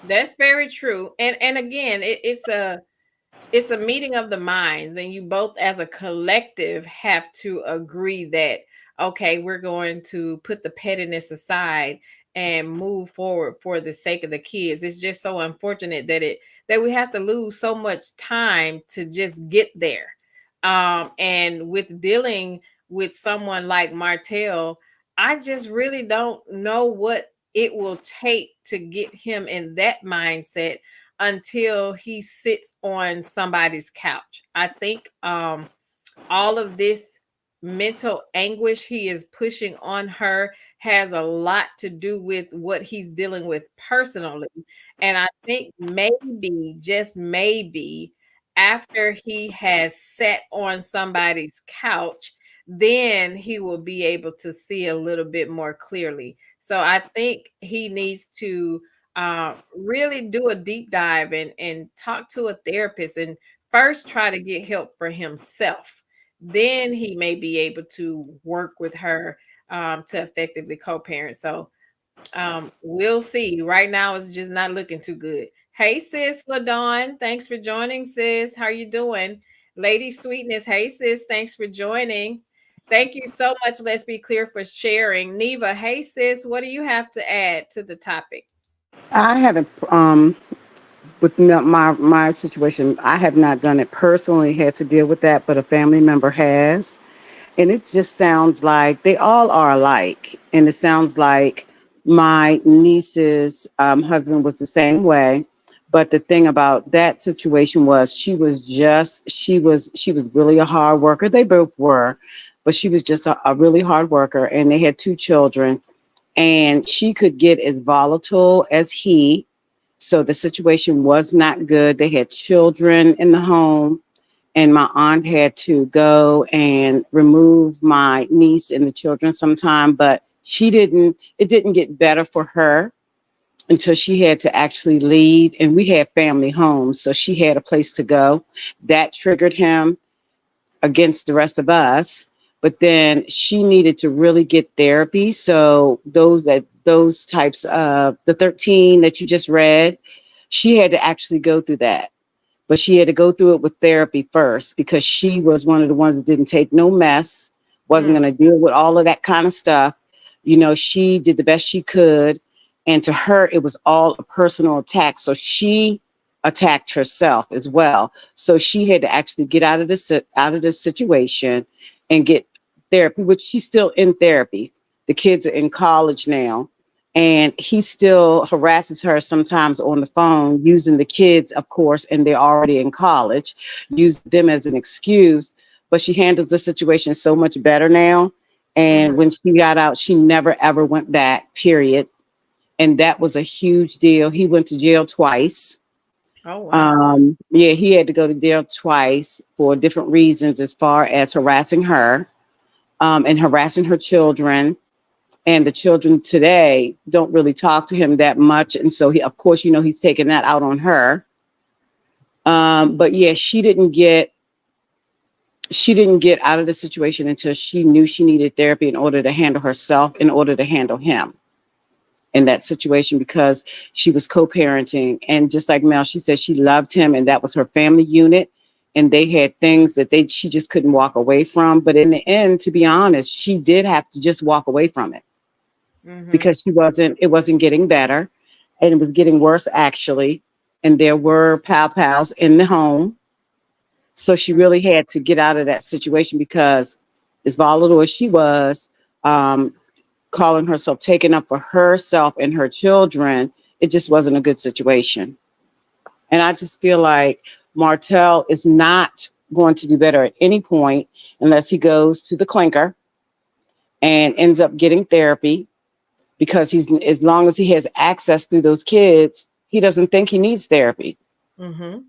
[SPEAKER 1] That's very true. And again, it's a meeting of the minds, and you both as a collective have to agree that okay, we're going to put the pettiness aside and move forward for the sake of the kids. It's just so unfortunate that we have to lose so much time to just get there. And with dealing with someone like Martell, I just really don't know what it will take to get him in that mindset until he sits on somebody's couch. I think all of this mental anguish he is pushing on her has a lot to do with what he's dealing with personally. And I think maybe, just maybe, after he has sat on somebody's couch, then he will be able to see a little bit more clearly. So I think he needs to really do a deep dive and talk to a therapist and first try to get help for himself. Then he may be able to work with her to effectively co-parent. So we'll see. Right now, it's just not looking too good. Hey, sis, Ladon, thanks for joining, sis. How you doing? Lady Sweetness, hey, sis, thanks for joining. Thank you so much. Let's be clear for sharing. Neva, hey sis, what do you have to add to the topic?
[SPEAKER 3] I haven't with my situation. I have not done it personally. Had to deal with that, but a family member has, and it just sounds like they all are alike. And it sounds like my niece's husband was the same way. But the thing about that situation was she was really a hard worker. They both were, but she was just a really hard worker, and they had two children, and she could get as volatile as he. So the situation was not good. They had children in the home, and my aunt had to go and remove my niece and the children sometime, but it didn't get better for her until she had to actually leave. And we had family homes, so she had a place to go. That triggered him against the rest of us. But then she needed to really get therapy. So those types of the 13 that you just read, she had to actually go through that, but she had to go through it with therapy first because she was one of the ones that didn't take no mess, wasn't
[SPEAKER 1] Mm,
[SPEAKER 3] going to deal with all of that kind of stuff. She did the best she could. And to her, it was all a personal attack. So she attacked herself as well. So she had to actually get out of this situation and get therapy, which she's still in therapy. The kids are in college now, and he still harasses her sometimes on the phone using the kids, of course, and they're already in college, use them as an excuse. But she handles the situation so much better now. And
[SPEAKER 1] mhm.
[SPEAKER 3] when she got out, she never ever went back, period. And that was a huge deal. He went to jail twice.
[SPEAKER 1] Oh wow.
[SPEAKER 3] Yeah, he had to go to jail twice for different reasons, as far as harassing her, and harassing her children. And the children today don't really talk to him that much, and so he, of course, he's taking that out on her. But yeah, she didn't get out of the situation until she knew she needed therapy in order to handle herself, in order to handle him in that situation, because she was co-parenting. And just like Mel, she said she loved him, and that was her family unit, and they had things that they she just couldn't walk away from. But in the end, to be honest, she did have to just walk away from it
[SPEAKER 1] Mhm.
[SPEAKER 3] because it wasn't getting better, and it was getting worse, actually. And there were pals in the home. So she really had to get out of that situation, because as volatile as she was, um, calling herself taking up for herself and her children, it just wasn't a good situation. And I just feel like Martell is not going to do better at any point unless he goes to the clinker and ends up getting therapy, because he's as long as he has access through those kids, he doesn't think he needs therapy.
[SPEAKER 1] Mhm.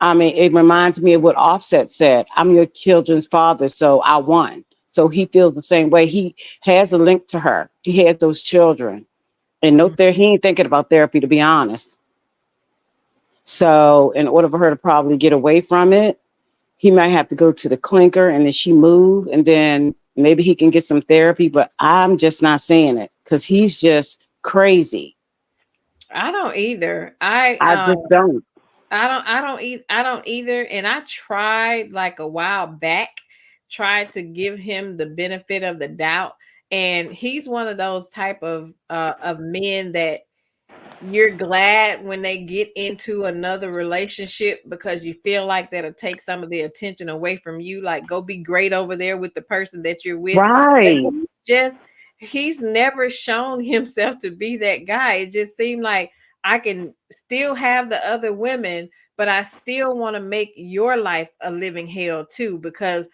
[SPEAKER 3] I mean, it reminds me of what Offset said. I'm your children's father, so I won. So he feels the same way. He has a link to her. He has those children. And no,
[SPEAKER 1] Mhm.
[SPEAKER 3] he ain't thinking about therapy, to be honest. So in order for her to probably get away from it, he might have to go to the clinker, and then she move, and then maybe he can get some therapy. But I'm just not seeing it, because he's just crazy.
[SPEAKER 1] I don't either. I
[SPEAKER 3] I just don't.
[SPEAKER 1] I don't either. And I tried like a while back, tried to give him the benefit of the doubt. And he's one of those type of men that you're glad when they get into another relationship because you feel like that'll take some of the attention away from you. Like go be great over there with the person that you're with. But
[SPEAKER 3] Right.
[SPEAKER 1] he's never shown himself to be that guy. It just seemed like I can still have the other women, but I still want to make your life a living hell too, because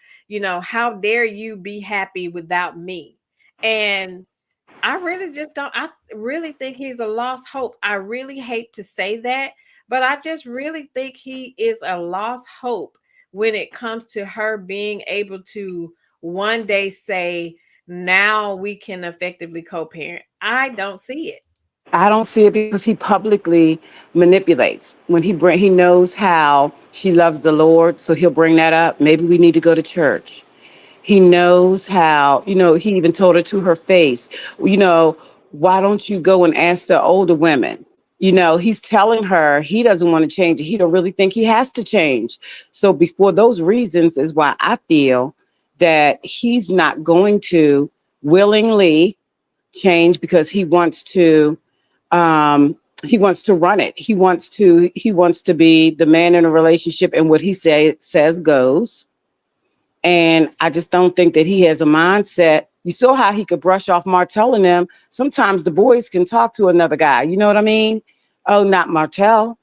[SPEAKER 1] how dare you be happy without me? And I really just don't. I really think he's a lost hope. I really hate to say that, but I just really think he is a lost hope when it comes to her being able to one day say, now we can effectively co parent. I don't see it.
[SPEAKER 3] I don't see it because he publicly manipulates. When he knows how she loves the Lord, so he'll bring that up. Maybe we need to go to church. He knows how, he even told her to her face, you know, why don't you go and ask the older women? He's telling her he doesn't want to change. He don't really think he has to change. So before those reasons is why I feel that he's not going to willingly change because he wants to run it. He wants to be the man in a relationship, and what he says goes. And I just don't think that he has a mindset. You saw how he could brush off Martell and them. Sometimes the boys can talk to another guy. You know what I mean? Oh, not Martell.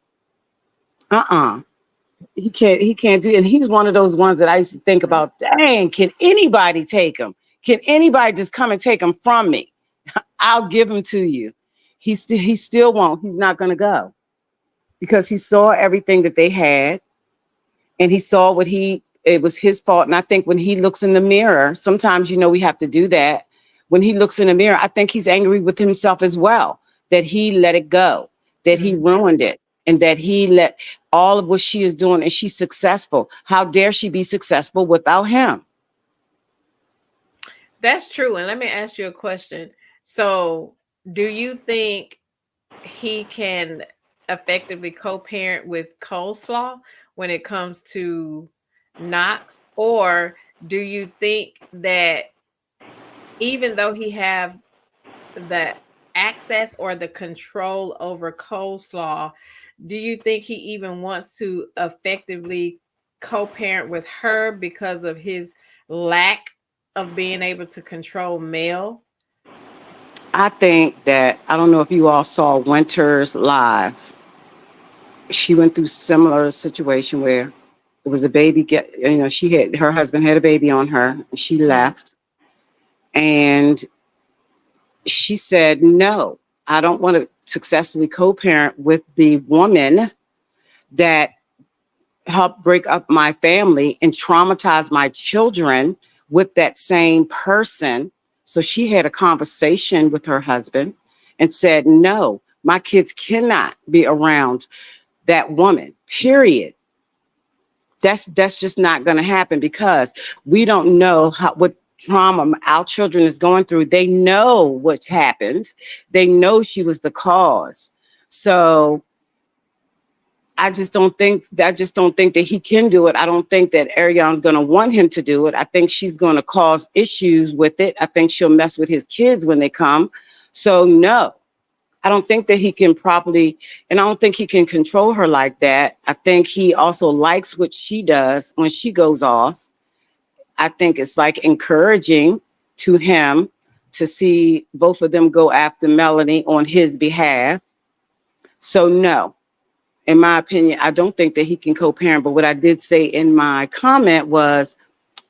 [SPEAKER 3] Uh-uh. He can't do it. And he's one of those ones that I used to think about, dang, can anybody take him? Can anybody just come and take him from me? I'll give him to you. He still won't. He's not gonna go because he saw everything that they had, and he saw it was his fault. And I think when he looks in the mirror, sometimes, we have to do that. When he looks in the mirror, I think he's angry with himself as well, that he let it go, that he ruined it, and that he let all of what she is doing, and she's successful. How dare she be successful without him?
[SPEAKER 1] That's true. And let me ask you a question. So, do you think he can effectively co-parent with Coleslaw when it comes to Knox? Or do you think that even though he have the access or the control over Coleslaw, do you think he even wants to effectively co-parent with her because of his lack of being able to control Mel?
[SPEAKER 3] I think that, I don't know if you all saw Winters live. She went through similar situation where it was a baby her husband had a baby on her, and she left. And she said, no, I don't want to successfully co-parent with the woman that helped break up my family and traumatize my children with that same person. So she had a conversation with her husband and said, no, my kids cannot be around that woman, period. That's just not going to happen, because we don't know what trauma our children is going through. They know what's happened. They know she was the cause. So I just don't think that he can do it. I don't think that Ariane's going to want him to do it. I think she's going to cause issues with it. I think she'll mess with his kids when they come. So no, I don't think that he can properly, and I don't think he can control her like that. I think he also likes what she does when she goes off. I think it's like encouraging to him to see both of them go after Melanie on his behalf. So no, in my opinion, I don't think that he can co-parent. But what I did say in my comment was,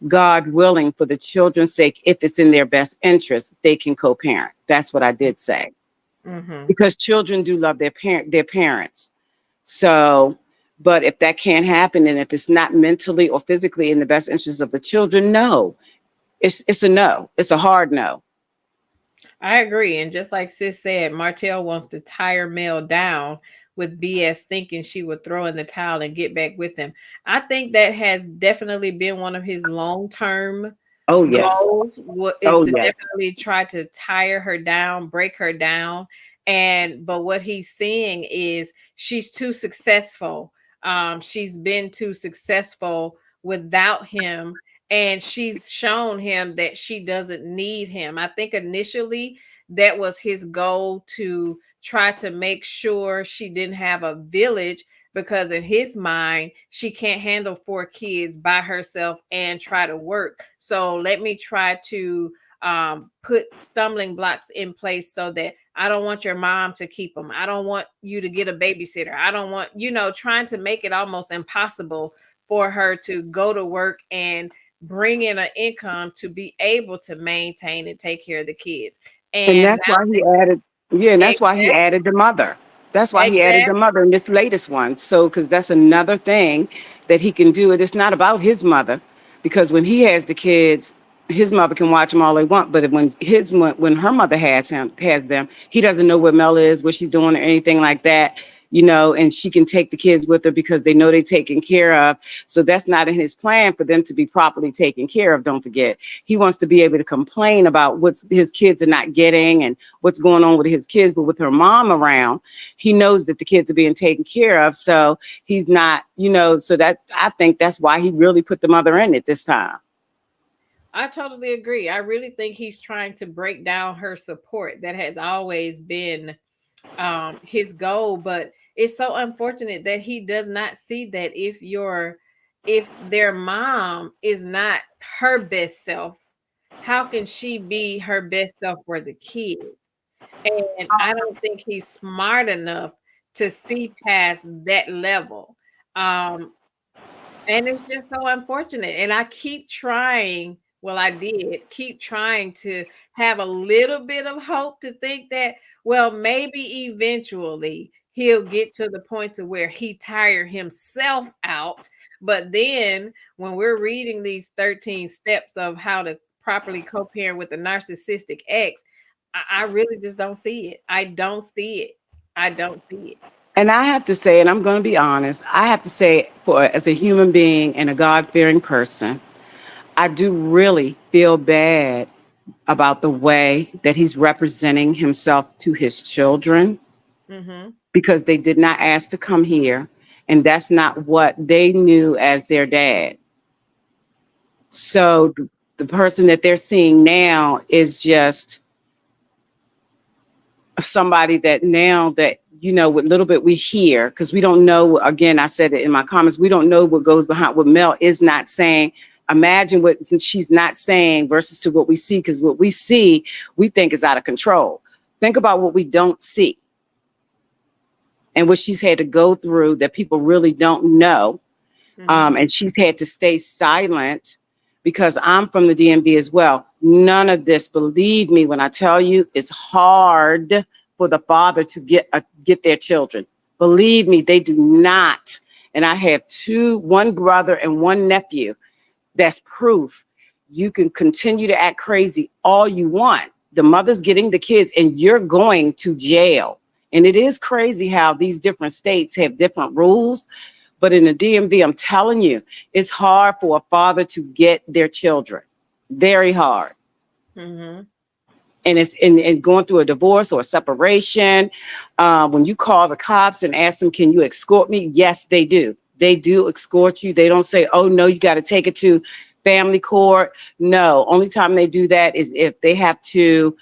[SPEAKER 3] God willing, for the children's sake, if it's in their best interest, they can co-parent. That's what I did say. Because children do love their parents. So, but if that can't happen, and if it's not mentally or physically in the best interest of the children, no, it's a no. It's a hard no.
[SPEAKER 1] I agree. And just like Sis said, Martell wants to tire Mel down with BS, thinking she would throw in the towel and get back with him. I think that has definitely been one of his long-term goals, is to definitely try to tire her down, break her down. But what he's seeing is she's too successful. She's been too successful without him, and she's shown him that she doesn't need him. I think initially that was his goal, to try to make sure she didn't have a village, because in his mind, she can't handle 4 kids by herself and try to work. So let me try to put stumbling blocks in place so that I don't want your mom to keep them. I don't want you to get a babysitter. I don't want, trying to make it almost impossible for her to go to work and bring in an income to be able to maintain and take care of the kids.
[SPEAKER 3] And that's why he added, and that's why he added the mother. That's why he added the mother in this latest one. So, because that's another thing that he can do. It's not about his mother, because when he has the kids, his mother can watch them all they want. But when her mother has them, he doesn't know where Mel is, what she's doing, or anything like that. And she can take the kids with her because they know they're taken care of. So that's not in his plan for them to be properly taken care of. Don't forget, he wants to be able to complain about what his kids are not getting and what's going on with his kids. But with her mom around, he knows that the kids are being taken care of. So he's not, so that, I think that's why he really put the mother in it this time.
[SPEAKER 1] I totally agree. I really think he's trying to break down her support that has always been his goal, but it's so unfortunate that he does not see that if their mom is not her best self, how can she be her best self for the kids? And I don't think he's smart enough to see past that level. Um, and it's just so unfortunate. And I keep trying, well, I did keep trying to have a little bit of hope to think that, well, maybe eventually he'll get to the point to where he tire himself out. But then when we're reading these 13 steps of how to properly co-parent with a narcissistic ex, I really just don't see it. I don't see it. I don't see it.
[SPEAKER 3] And I have to say, and I'm going to be honest, I have to say, for as a human being and a God fearing person, I do really feel bad about the way that he's representing himself to his children
[SPEAKER 1] Mm-hmm.
[SPEAKER 3] because they did not ask to come here. And that's not what they knew as their dad. So the person that they're seeing now is just somebody that now that, you know, with little bit we hear, because we don't know, again, I said it in my comments, we don't know what goes behind what Mel is not saying. Imagine what she's not saying versus to what we see, because what we see, we think is out of control. Think about what we don't see and what she's had to go through that people really don't know.
[SPEAKER 1] Mm-hmm.
[SPEAKER 3] And she's had to stay silent because I'm from the DMV as well. None of this, believe me, when I tell you, it's hard for the father to get their children. Believe me, they do not. And I have one brother and one nephew. That's proof. You can continue to act crazy all you want. The mother's getting the kids and you're going to jail. And it is crazy how these different states have different rules. But in the DMV, I'm telling you, it's hard for a father to get their children. Very hard.
[SPEAKER 1] Mm-hmm.
[SPEAKER 3] And it's in going through a divorce or a separation. When you call the cops and ask them, can you escort me? Yes, they do. They do escort you. They don't say, oh, no, you got to take it to family court. No, only time they do that is if they have to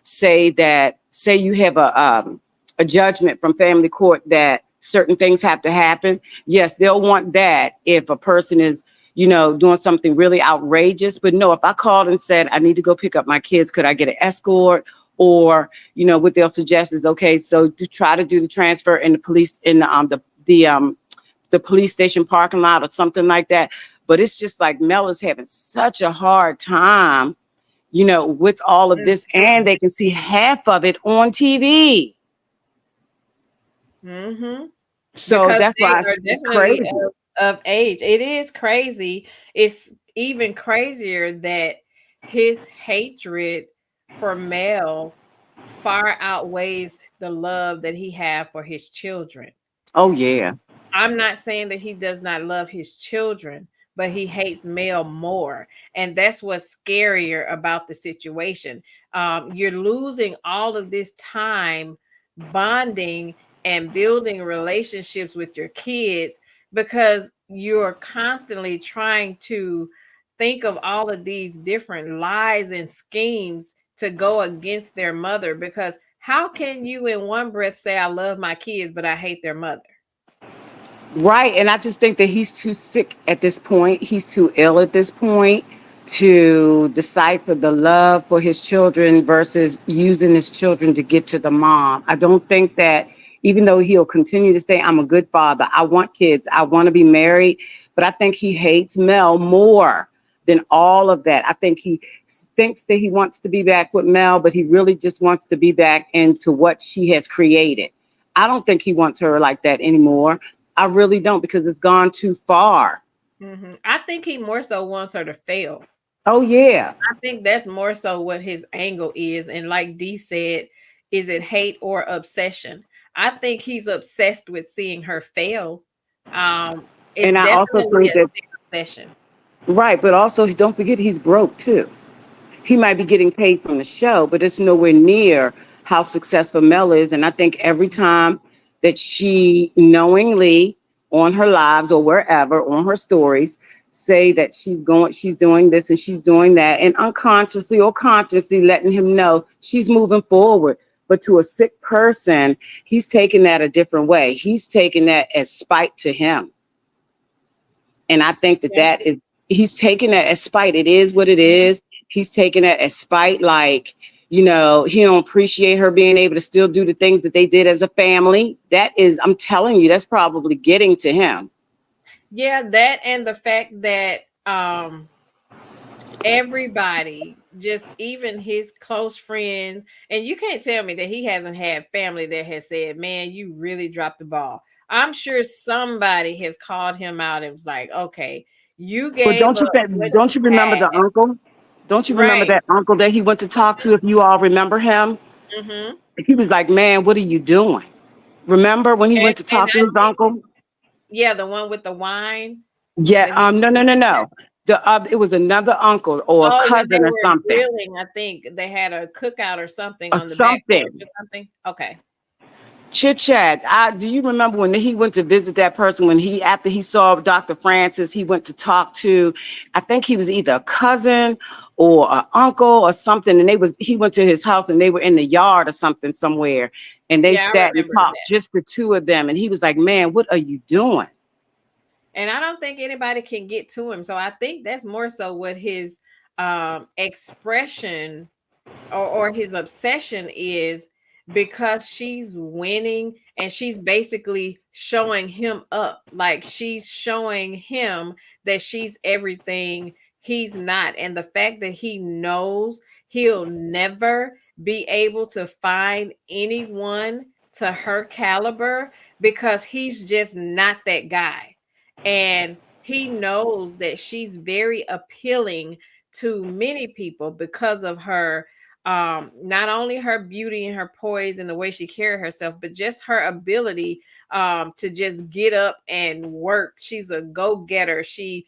[SPEAKER 3] say you have a judgment from family court that certain things have to happen. Yes, they'll want that if a person is, you know, doing something really outrageous. But no, if I called and said, I need to go pick up my kids, could I get an escort? Or, you know, what they'll suggest is, okay, so to try to do the transfer in the police, in the police station parking lot or something like that. But it's just like Mel is having such a hard time, you know, with all of this, and they can see half of it on TV.
[SPEAKER 1] Mm-hmm.
[SPEAKER 3] So
[SPEAKER 1] Because
[SPEAKER 3] that's
[SPEAKER 1] they
[SPEAKER 3] why
[SPEAKER 1] are
[SPEAKER 3] it's
[SPEAKER 1] definitely
[SPEAKER 3] crazy.
[SPEAKER 1] of age. It is crazy. It's even crazier that his hatred for Mel far outweighs the love that he have for his children.
[SPEAKER 3] Oh, yeah.
[SPEAKER 1] I'm not saying that he does not love his children, but he hates Mel more. And that's what's scarier about the situation. You're losing all of this time bonding and building relationships with your kids because you're constantly trying to think of all of these different lies and schemes to go against their mother. Because how can you, in one breath, say, I love my kids, but I hate their mother?
[SPEAKER 3] Right. And I just think that he's too sick at this point. He's too ill at this point to decipher the love for his children versus using his children to get to the mom. I don't think that, even though he'll continue to say, I'm a good father, I want kids, I want to be married, but I think he hates Mel more than all of that. I think he thinks that he wants to be back with Mel, but he really just wants to be back into what she has created. I don't think he wants her like that anymore. I really don't, because it's gone too far.
[SPEAKER 1] I think he more so wants her to fail.
[SPEAKER 3] Oh, yeah.
[SPEAKER 1] I think that's more so what his angle is. And like Dee said, is it hate or obsession? I think he's obsessed with seeing her fail. It's
[SPEAKER 3] And I also
[SPEAKER 1] definitely
[SPEAKER 3] think
[SPEAKER 1] a
[SPEAKER 3] that,
[SPEAKER 1] sick obsession.
[SPEAKER 3] right, but also don't forget he's broke too. He might be getting paid from the show, but it's nowhere near how successful Mel is. And I think every time that she knowingly on her lives or wherever on her stories say that she's doing this and she's doing that, and unconsciously or consciously letting him know she's moving forward. But to a sick person, he's taking that a different way. He's taking that as spite to him. And I think that
[SPEAKER 1] Yeah.
[SPEAKER 3] that is, he's taking that as spite. It is what it is. He's taking that as spite, like, he don't appreciate her being able to still do the things that they did as a family. That is, I'm telling you, that's probably getting to him.
[SPEAKER 1] Yeah, that and the fact that everybody, just even his close friends, and you can't tell me that he hasn't had family that has said, "Man, you really dropped the ball." I'm sure somebody has called him out and was like, "Okay, you
[SPEAKER 3] But
[SPEAKER 1] gave up what
[SPEAKER 3] don't you
[SPEAKER 1] you
[SPEAKER 3] remember the
[SPEAKER 1] had."
[SPEAKER 3] uncle? Don't you remember
[SPEAKER 1] Right.
[SPEAKER 3] that uncle that he went to talk to? If you all remember him,
[SPEAKER 1] Mm-hmm.
[SPEAKER 3] he was like, "Man, what are you doing?" Remember when he
[SPEAKER 1] And
[SPEAKER 3] went to
[SPEAKER 1] and
[SPEAKER 3] talk to
[SPEAKER 1] I
[SPEAKER 3] his
[SPEAKER 1] think,
[SPEAKER 3] uncle?
[SPEAKER 1] yeah, the one with the wine
[SPEAKER 3] Yeah.
[SPEAKER 1] that he
[SPEAKER 3] No, no, no, no. It was another uncle or a
[SPEAKER 1] Oh, when they
[SPEAKER 3] cousin or
[SPEAKER 1] were
[SPEAKER 3] something,
[SPEAKER 1] grilling, I think they had a cookout or something
[SPEAKER 3] or
[SPEAKER 1] on the back porch
[SPEAKER 3] something.
[SPEAKER 1] or something. Okay.
[SPEAKER 3] Chit chat. Do you remember when he went to visit that person? When after he saw Dr. Francis, he went to talk to, I think he was either a cousin or an uncle or something, and he went to his house and they were in the yard or something somewhere, and they
[SPEAKER 1] Yeah, I
[SPEAKER 3] sat and
[SPEAKER 1] remember
[SPEAKER 3] talked,
[SPEAKER 1] that.
[SPEAKER 3] just the two of them, and he was like, "Man, what are you doing?"
[SPEAKER 1] And I don't think anybody can get to him. So I think that's more so what his expression or his obsession is, because she's winning and she's basically showing him up. Like she's showing him that she's everything he's not. And the fact that he knows he'll never be able to find anyone to her caliber, because he's just not that guy. And he knows that she's very appealing to many people because of her, not only her beauty and her poise and the way she carried herself, but just her ability to just get up and work. She's a go-getter. She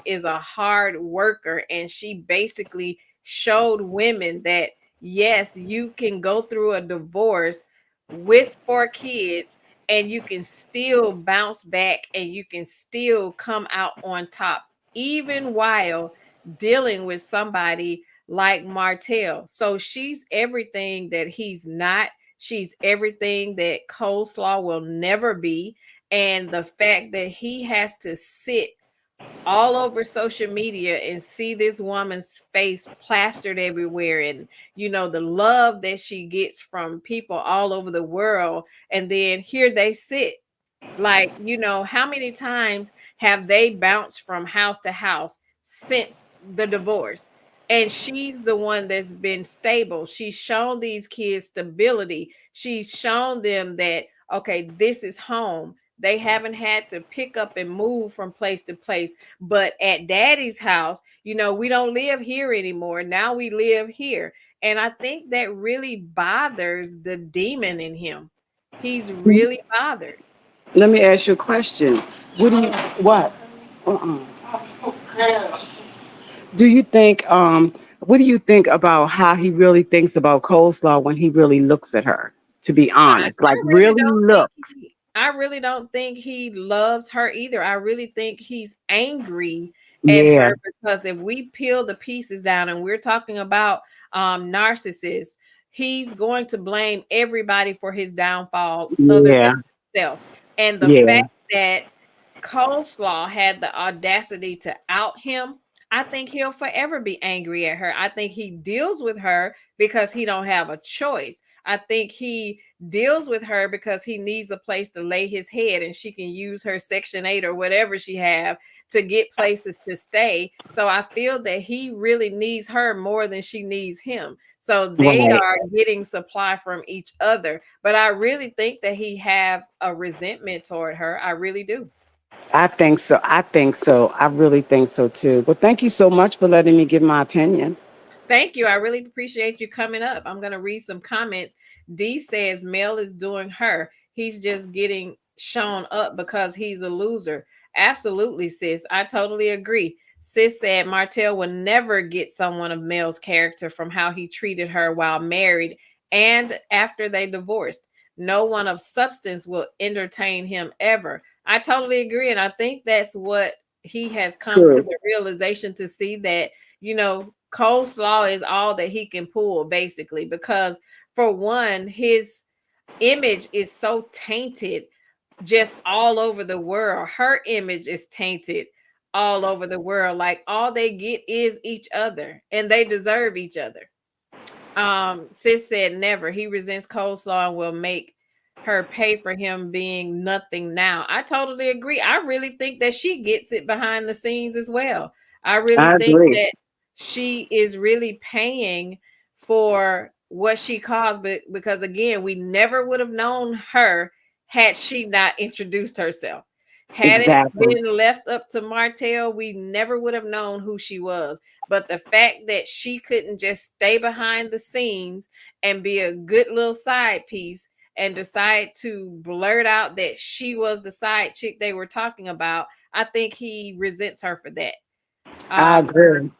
[SPEAKER 1] is a hard worker, and she basically showed women that yes, you can go through a divorce with 4 kids and you can still bounce back and you can still come out on top, even while dealing with somebody like Martell. So she's everything that he's not. She's everything that Coleslaw will never be. And the fact that he has to sit all over social media and see this woman's face plastered everywhere, and the love that she gets from people all over the world, and then here they sit, like, how many times have they bounced from house to house since the divorce? And she's the one that's been stable. She's shown these kids stability. She's shown them that, okay, this is home. They haven't had to pick up and move from place to place. But at daddy's house, we don't live here anymore. Now we live here. And I think that really bothers the demon in him. He's really bothered.
[SPEAKER 3] Let me ask you a question. What? Uh-uh. Do you think, what do you think about how he really thinks about Coleslaw when he really looks at her? To be honest, like really looks.
[SPEAKER 1] I really don't think he loves her either. I really think he's angry at
[SPEAKER 3] Yeah,
[SPEAKER 1] her, because if we peel the pieces down and we're talking about narcissists, he's going to blame everybody for his downfall other than
[SPEAKER 3] yeah,
[SPEAKER 1] himself. And the
[SPEAKER 3] yeah.
[SPEAKER 1] fact that Coleslaw had the audacity to out him, I think he'll forever be angry at her. I think he deals with her because he don't have a choice. I think he deals with her because he needs a place to lay his head, and she can use her Section 8 or whatever she have to get places to stay. So I feel that he really needs her more than she needs him. So they
[SPEAKER 3] Right.
[SPEAKER 1] are getting supply from each other. But I really think that he have a resentment toward her. I really do.
[SPEAKER 3] I think so. I think so. I really think so too. Well, thank you so much for letting me give my opinion.
[SPEAKER 1] Thank you. I really appreciate you coming up. I'm going to read some comments. D says Mel is doing her. He's just getting shown up because he's a loser. Absolutely, sis. I totally agree. Sis said Martell will never get someone of Mel's character from how he treated her while married and after they divorced. No one of substance will entertain him ever. I totally agree. And I think that's what he has come to
[SPEAKER 3] True.
[SPEAKER 1] the realization to see that, coleslaw is all that he can pull, basically, because for one, his image is so tainted just all over the world. Her image is tainted all over the world. Like all they get is each other, and they deserve each other. Sis said never. He resents coleslaw and will make her pay for him being nothing now. I totally agree. I really think that she gets it behind the scenes as well. I really
[SPEAKER 3] I
[SPEAKER 1] think
[SPEAKER 3] agree.
[SPEAKER 1] that she is really paying for what she caused, but because again, we never would have known her had she not introduced herself. Had it
[SPEAKER 3] Exactly.
[SPEAKER 1] been left up to Martell, we never would have known who she was. But the fact that she couldn't just stay behind the scenes and be a good little side piece and decide to blurt out that she was the side chick they were talking about, I think he resents her for that.
[SPEAKER 3] I
[SPEAKER 1] Um,
[SPEAKER 3] agree.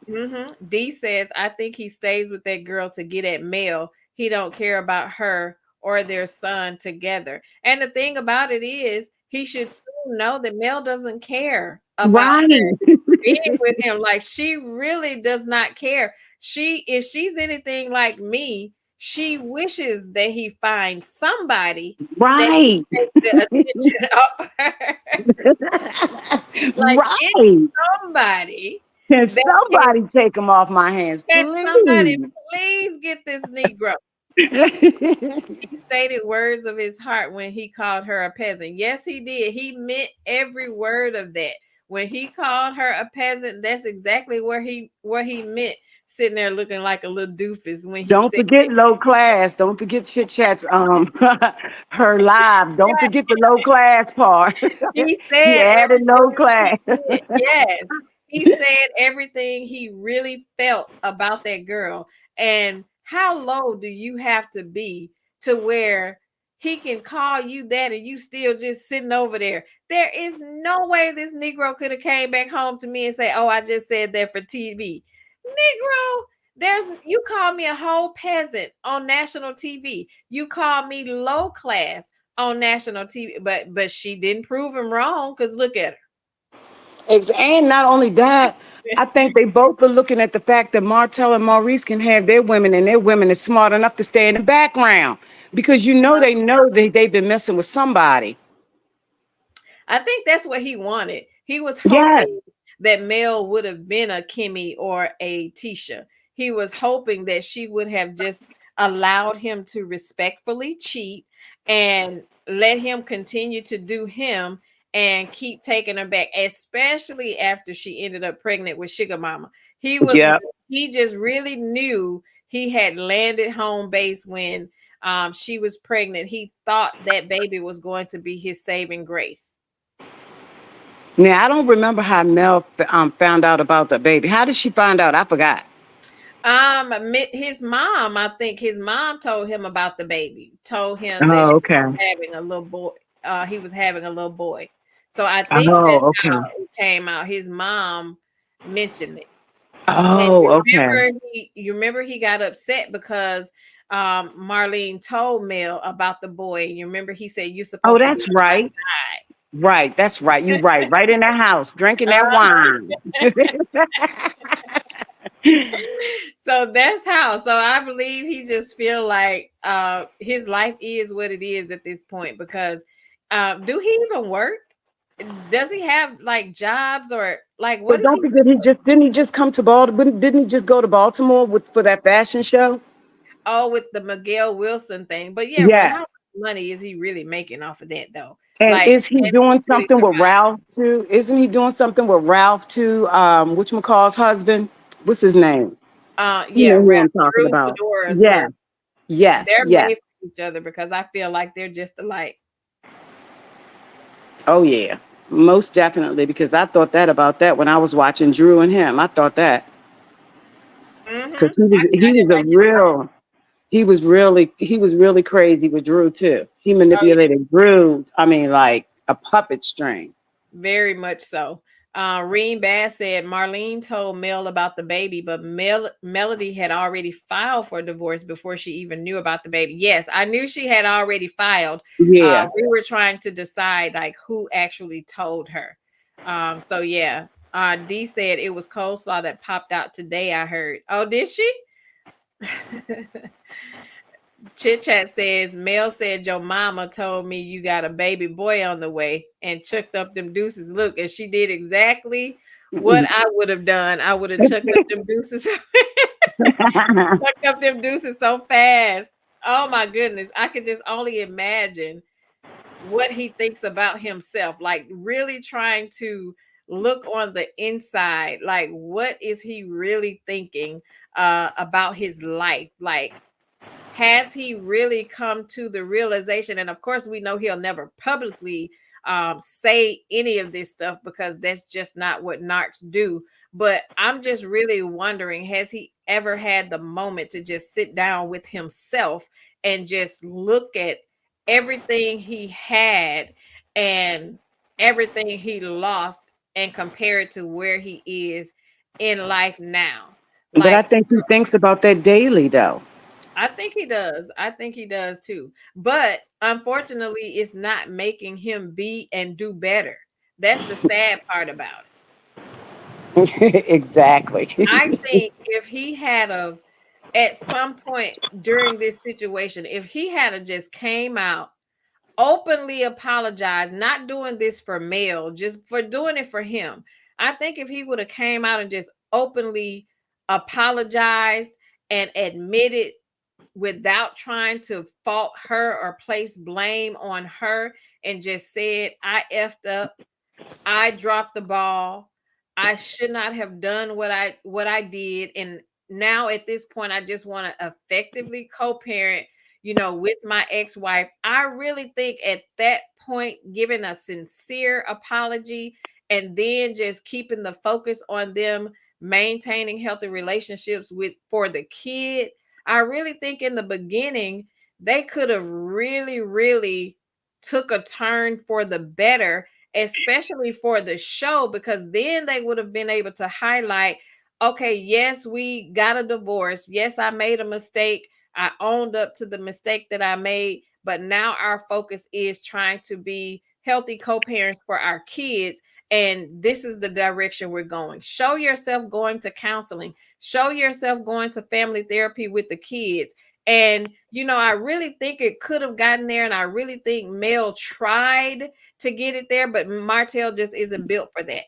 [SPEAKER 1] D says, I think he stays with that girl to get at Mel. He don't care about her or their son together. And the thing about it is, he should soon know that Mel doesn't care about
[SPEAKER 3] Right.
[SPEAKER 1] being with him. Like she really does not care. If she's anything like me, she wishes that he finds somebody that
[SPEAKER 3] Right.
[SPEAKER 1] can take the attention off her. Like get
[SPEAKER 3] Right.
[SPEAKER 1] somebody
[SPEAKER 3] Can
[SPEAKER 1] that can
[SPEAKER 3] somebody take them off my hands,
[SPEAKER 1] somebody
[SPEAKER 3] please?
[SPEAKER 1] please get this Negro. He stated words of his heart when he called her a peasant. Yes, he did. He meant every word of that. When he called her a peasant, that's exactly where he meant. Sitting there looking like a little doofus when he
[SPEAKER 3] Don't
[SPEAKER 1] said
[SPEAKER 3] forget
[SPEAKER 1] it.
[SPEAKER 3] low class. Don't forget chit chats. Her live. Don't forget the low class part.
[SPEAKER 1] He
[SPEAKER 3] He
[SPEAKER 1] said
[SPEAKER 3] added low
[SPEAKER 1] everything he
[SPEAKER 3] class.
[SPEAKER 1] did. Yes. He said everything he really felt about that girl. And how low do you have to be to where he can call you that and you still just sitting over there? There is no way this Negro could have came back home to me and say, "Oh, I just said that for TV." Negro, you call me a whole peasant on national TV. You call me low class on national TV, but she didn't prove him wrong because look at
[SPEAKER 3] And not only that,
[SPEAKER 1] her.
[SPEAKER 3] I think they both are looking at the fact that Martell and Maurice can have their women, and their women is smart enough to stay in the background because they know they've been messing with somebody.
[SPEAKER 1] I think that's what he wanted. He was hoping
[SPEAKER 3] Yes.
[SPEAKER 1] that Mel would have been a Kimmy or a Tisha. He was hoping that she would have just allowed him to respectfully cheat and let him continue to do him and keep taking her back, especially after she ended up pregnant with Sugar Mama. He was
[SPEAKER 3] Yeah.
[SPEAKER 1] he just really knew he had landed home base when she was pregnant. He thought that baby was going to be his saving grace.
[SPEAKER 3] Now I don't remember how Mel found out about the baby. How did she find out? I forgot.
[SPEAKER 1] His mom, I think his mom told him about the baby, told him that
[SPEAKER 3] Oh,
[SPEAKER 1] she
[SPEAKER 3] okay.
[SPEAKER 1] was having a little boy. He was having a little boy. So I think that's
[SPEAKER 3] Oh,
[SPEAKER 1] how
[SPEAKER 3] okay.
[SPEAKER 1] it came out. His mom mentioned it. And
[SPEAKER 3] Oh, okay.
[SPEAKER 1] you remember he got upset because Marlene told Mel about the boy. You remember he said you're
[SPEAKER 3] Oh,
[SPEAKER 1] supposed to be
[SPEAKER 3] that's right. Right. That's right. You right. Right in the house, drinking that
[SPEAKER 1] outside.
[SPEAKER 3] wine.
[SPEAKER 1] So that's how. So I believe he just feel like his life is what it is at this point because do he even work? Does he have like jobs or like what
[SPEAKER 3] But
[SPEAKER 1] is
[SPEAKER 3] don't
[SPEAKER 1] he
[SPEAKER 3] forget, he just come to Baltimore? Didn't he just go to Baltimore for that fashion show?
[SPEAKER 1] oh with the Miguel Wilson thing? But yeah, but how much
[SPEAKER 3] Yes.
[SPEAKER 1] money is he really making off of that though?
[SPEAKER 3] And
[SPEAKER 1] Like
[SPEAKER 3] is he
[SPEAKER 1] can
[SPEAKER 3] doing
[SPEAKER 1] he really
[SPEAKER 3] something with
[SPEAKER 1] survive?
[SPEAKER 3] Ralph too? Isn't he doing something with Ralph too? Whatchamacall's husband? What's his name? You
[SPEAKER 1] Yeah,
[SPEAKER 3] know who
[SPEAKER 1] Ralph
[SPEAKER 3] I'm talking
[SPEAKER 1] Drew
[SPEAKER 3] about.
[SPEAKER 1] Fedora's
[SPEAKER 3] Yeah.
[SPEAKER 1] husband.
[SPEAKER 3] Yes.
[SPEAKER 1] They're
[SPEAKER 3] Yes.
[SPEAKER 1] made for each other because I feel like they're just alike.
[SPEAKER 3] Oh yeah. Most definitely, because I thought that about that when I was watching Drew and him. I thought that because
[SPEAKER 1] I didn't like his mom.
[SPEAKER 3] he was really crazy with Drew too. He
[SPEAKER 1] Oh yeah.
[SPEAKER 3] manipulated Drew. I mean, like a puppet string.
[SPEAKER 1] Very much so. Reen Bass said Marlene told Mel about the baby, but Melody had already filed for divorce before she even knew about the baby. Yes, I knew she had already filed.
[SPEAKER 3] Yeah.
[SPEAKER 1] We were trying to decide like who actually told her. So yeah. D said it was coleslaw that popped out today. I heard. Oh, did she? Chit Chat says Mel said your mama told me you got a baby boy on the way and chucked up them deuces. Look, and she did exactly what I would have done. I would have chucked up them deuces, chucked up them deuces so fast. Oh my goodness. I could just only imagine what he thinks about himself, like really trying to look on the inside, like what is he really thinking about his life? Like, has he really come to the realization? And of course, we know he'll never publicly say any of this stuff because that's just not what narcs do. But I'm just really wondering, has he ever had the moment to just sit down with himself and just look at everything he had and everything he lost and compare it to where he is in life now?
[SPEAKER 3] But I
[SPEAKER 1] Like,
[SPEAKER 3] think he thinks about that daily, though.
[SPEAKER 1] I think he does. I think he does too. But unfortunately, it's not making him be and do better. That's the sad part about it.
[SPEAKER 3] Exactly.
[SPEAKER 1] I think if he had a at some point during this situation, if he had a just came out, openly apologized, not doing this for Mel, just for doing it for him. I think if he would have came out and just openly apologized and admitted without trying to fault her or place blame on her and just said, I effed up, I dropped the ball, I should not have done what I did. And now at this point, I just want to effectively co-parent, with my ex-wife. I really think at that point, giving a sincere apology and then just keeping the focus on them maintaining healthy relationships with for the kid. I really think in the beginning they could have really, really took a turn for the better, especially for the show, because then they would have been able to highlight, okay, yes, we got a divorce. Yes, I made a mistake. I owned up to the mistake that I made, but now our focus is trying to be healthy co-parents for our kids, and this is the direction we're going. Show yourself going to counseling, show yourself going to family therapy with the kids. And I really think it could have gotten there, and I really think Mel tried to get it there, but Martell just isn't built for that.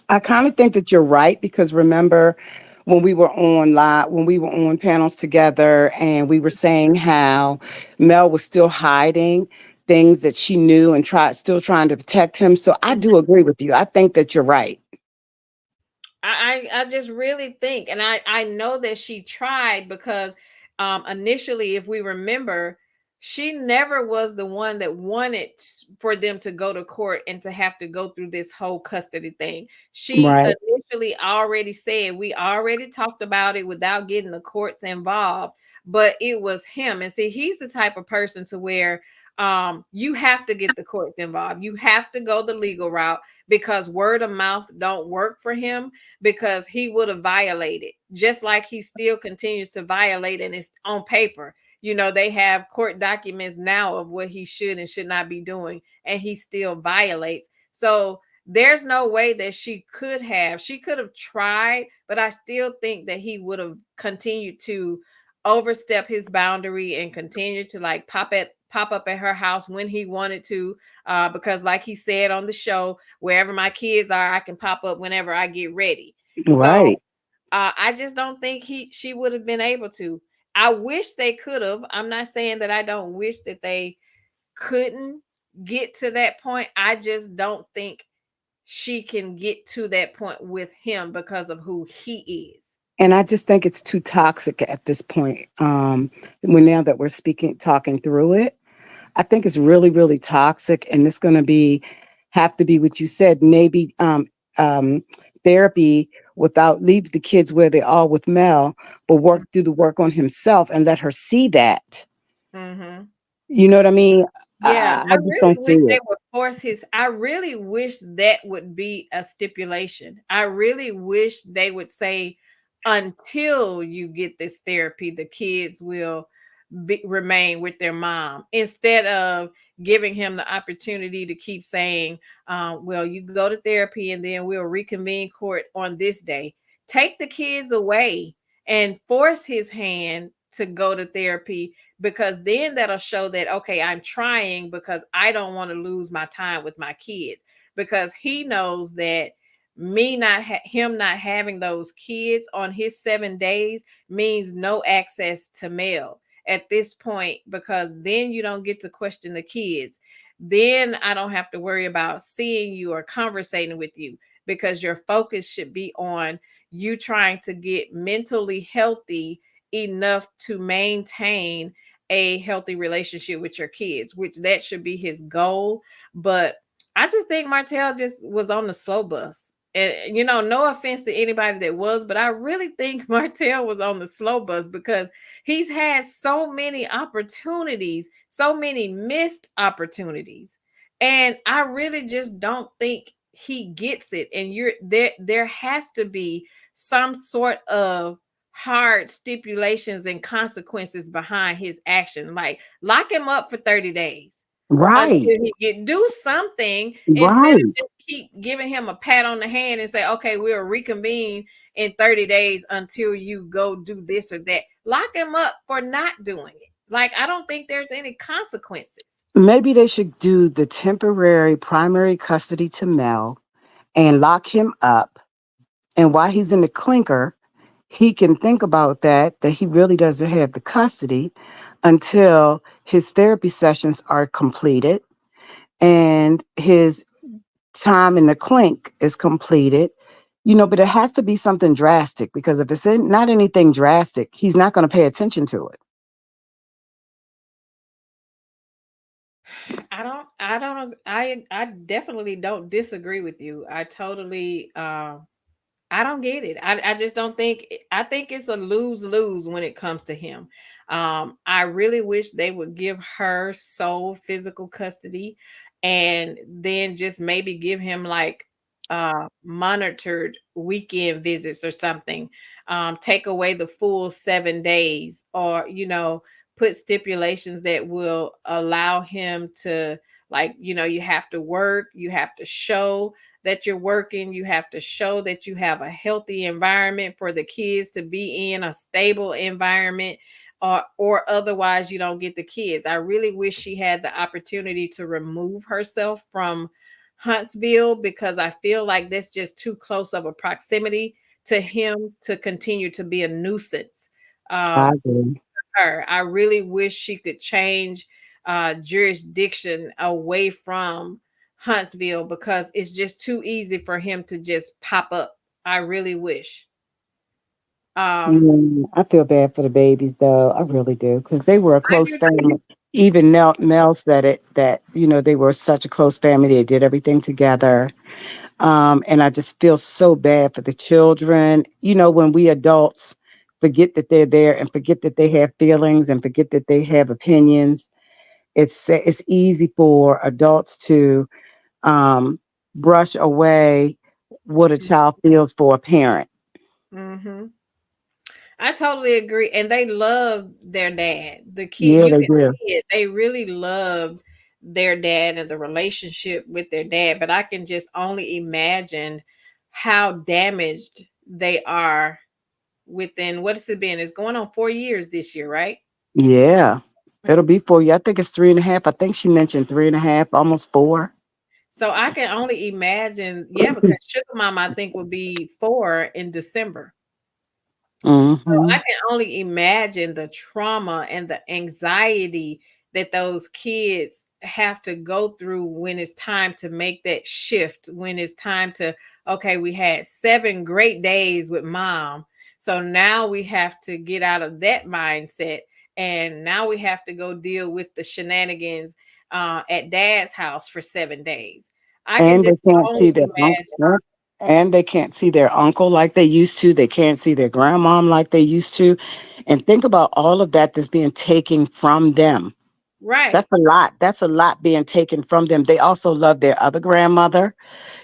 [SPEAKER 3] I kind of think that you're right because remember when we were on panels together and we were saying how Mel was still hiding things that she knew and still trying to protect him. So I do agree with you. I think that you're right.
[SPEAKER 1] I just really think, and I know that she tried because initially, if we remember, she never was the one that wanted for them to go to court and to have to go through this whole custody thing. She
[SPEAKER 3] Right.
[SPEAKER 1] initially already said, we already talked about it without getting the courts involved, but it was him. And see, he's the type of person to where you have to get the courts involved. You have to go the legal route because word of mouth don't work for him, because he would have violated, just like he still continues to violate, and it's on paper. They have court documents now of what he should and should not be doing, and he still violates. So there's no way that she could have tried, but I still think that he would have continued to overstep his boundary and continue to like pop up at her house when he wanted to, because like he said on the show, wherever my kids are, I can pop up whenever I get ready. So
[SPEAKER 3] Right.
[SPEAKER 1] I just don't think she would have been able to. I wish they could have. I'm not saying that I don't wish that they couldn't get to that point. I just don't think she can get to that point with him because of who he is.
[SPEAKER 3] And I just think it's too toxic at this point. When now that we're talking through it, I think it's really, really toxic, and it's going to be have to be what you said. Maybe um, therapy without leave the kids where they are with Mel, but do the work on himself and let her see that.
[SPEAKER 1] Mm-hmm.
[SPEAKER 3] You know what I mean?
[SPEAKER 1] Yeah,
[SPEAKER 3] I
[SPEAKER 1] I
[SPEAKER 3] just
[SPEAKER 1] really
[SPEAKER 3] don't see
[SPEAKER 1] wish they
[SPEAKER 3] it.
[SPEAKER 1] would force his. I really wish that would be a stipulation. I really wish they would say, until you get this therapy, the kids will remain with their mom, instead of giving him the opportunity to keep saying, well, you go to therapy and then we'll reconvene court on this day. Take the kids away and force his hand to go to therapy, because then that'll show that, okay, I'm trying because I don't want to lose my time with my kids, because he knows that him not having those kids on his 7 days means no access to Mel at this point, because then you don't get to question the kids. Then I don't have to worry about seeing you or conversating with you, because your focus should be on you trying to get mentally healthy enough to maintain a healthy relationship with your kids, which that should be his goal. But I just think Martell just was on the slow bus. And no offense to anybody that was, but I really think Martell was on the slow bus, because he's had so many opportunities, so many missed opportunities. And I really just don't think he gets it. And there has to be some sort of hard stipulations and consequences behind his action. Like, lock him up for 30 days
[SPEAKER 3] Right.
[SPEAKER 1] until he do something, instead of
[SPEAKER 3] Right.
[SPEAKER 1] just keep giving him a pat on the hand and say, okay, we'll reconvene in 30 days until you go do this or that. Lock him up for not doing it. Like, I don't think there's any consequences.
[SPEAKER 3] Maybe they should do the temporary primary custody to Mel and lock him up. And while he's in the clinker, he can think about that he really doesn't have the custody until his therapy sessions are completed and his time in the clink is completed. But it has to be something drastic, because if it's not anything drastic, he's not going to pay attention to it.
[SPEAKER 1] I definitely don't disagree with you. I totally I don't get it. I just don't think, I think it's a lose-lose when it comes to him. I really wish they would give her sole physical custody, and then just maybe give him like monitored weekend visits or something. Take away the full 7 days, or put stipulations that will allow him to, like, you have to work, you have to show that you're working, you have to show that you have a healthy environment for the kids to be in, a stable environment, or otherwise you don't get the kids. I really wish she had the opportunity to remove herself from Huntsville, because I feel like that's just too close of a proximity to him to continue to be a nuisance.
[SPEAKER 3] I
[SPEAKER 1] um
[SPEAKER 3] agree.
[SPEAKER 1] her. I really wish she could change jurisdiction away from Huntsville, because it's just too easy for him to just pop up. I really wish. Um,
[SPEAKER 3] Yeah, I feel bad for the babies, though. I really do, because they were a
[SPEAKER 1] I
[SPEAKER 3] close
[SPEAKER 1] do too.
[SPEAKER 3] family. Even Mel said it, that they were such a close family. They did everything together. And I just feel so bad for the children. When we adults forget that they're there and forget that they have feelings and forget that they have opinions, it's easy for adults to um, brush away what a child feels for a parent.
[SPEAKER 1] Mm-hmm. I totally agree. And they love their dad. The kid,
[SPEAKER 3] Yeah,
[SPEAKER 1] you
[SPEAKER 3] they
[SPEAKER 1] can
[SPEAKER 3] do.
[SPEAKER 1] see it. They really love their dad and the relationship with their dad. But I can just only imagine how damaged they are within, what has it been? It's going on 4 years this year, right?
[SPEAKER 3] Yeah, it'll be for you. I think it's 3.5. I think she mentioned 3.5, almost 4.
[SPEAKER 1] So I can only imagine, yeah, because Sugar Mama, I think, will be 4 in December. So I
[SPEAKER 3] Hmm.
[SPEAKER 1] can only imagine the trauma and the anxiety that those kids have to go through when it's time to make that shift, when it's time to, okay, we had 7 great days with mom. So now we have to get out of that mindset. And now we have to go deal with the shenanigans at dad's house for 7 days. I can
[SPEAKER 3] And
[SPEAKER 1] just
[SPEAKER 3] they can't
[SPEAKER 1] only
[SPEAKER 3] see their uncle.
[SPEAKER 1] imagine.
[SPEAKER 3] And they can't see their uncle like they used to. They can't see their grandmom like they used to. And think about all of that that's being taken from them.
[SPEAKER 1] Right.
[SPEAKER 3] That's a lot. That's a lot being taken from them. They also love their other grandmother.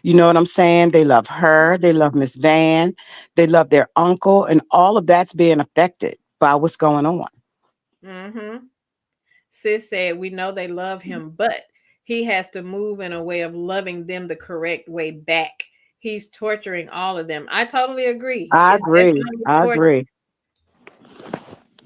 [SPEAKER 3] You know what I'm saying? They love her. They love Miss Van. They love their uncle. And all of that's being affected by what's going on.
[SPEAKER 1] Mm-hmm. Sis said, we know they love him, but he has to move in a way of loving them the correct way back. He's torturing all of them. I totally agree.
[SPEAKER 3] I
[SPEAKER 1] It's
[SPEAKER 3] agree.
[SPEAKER 1] definitely
[SPEAKER 3] I
[SPEAKER 1] torture,
[SPEAKER 3] agree.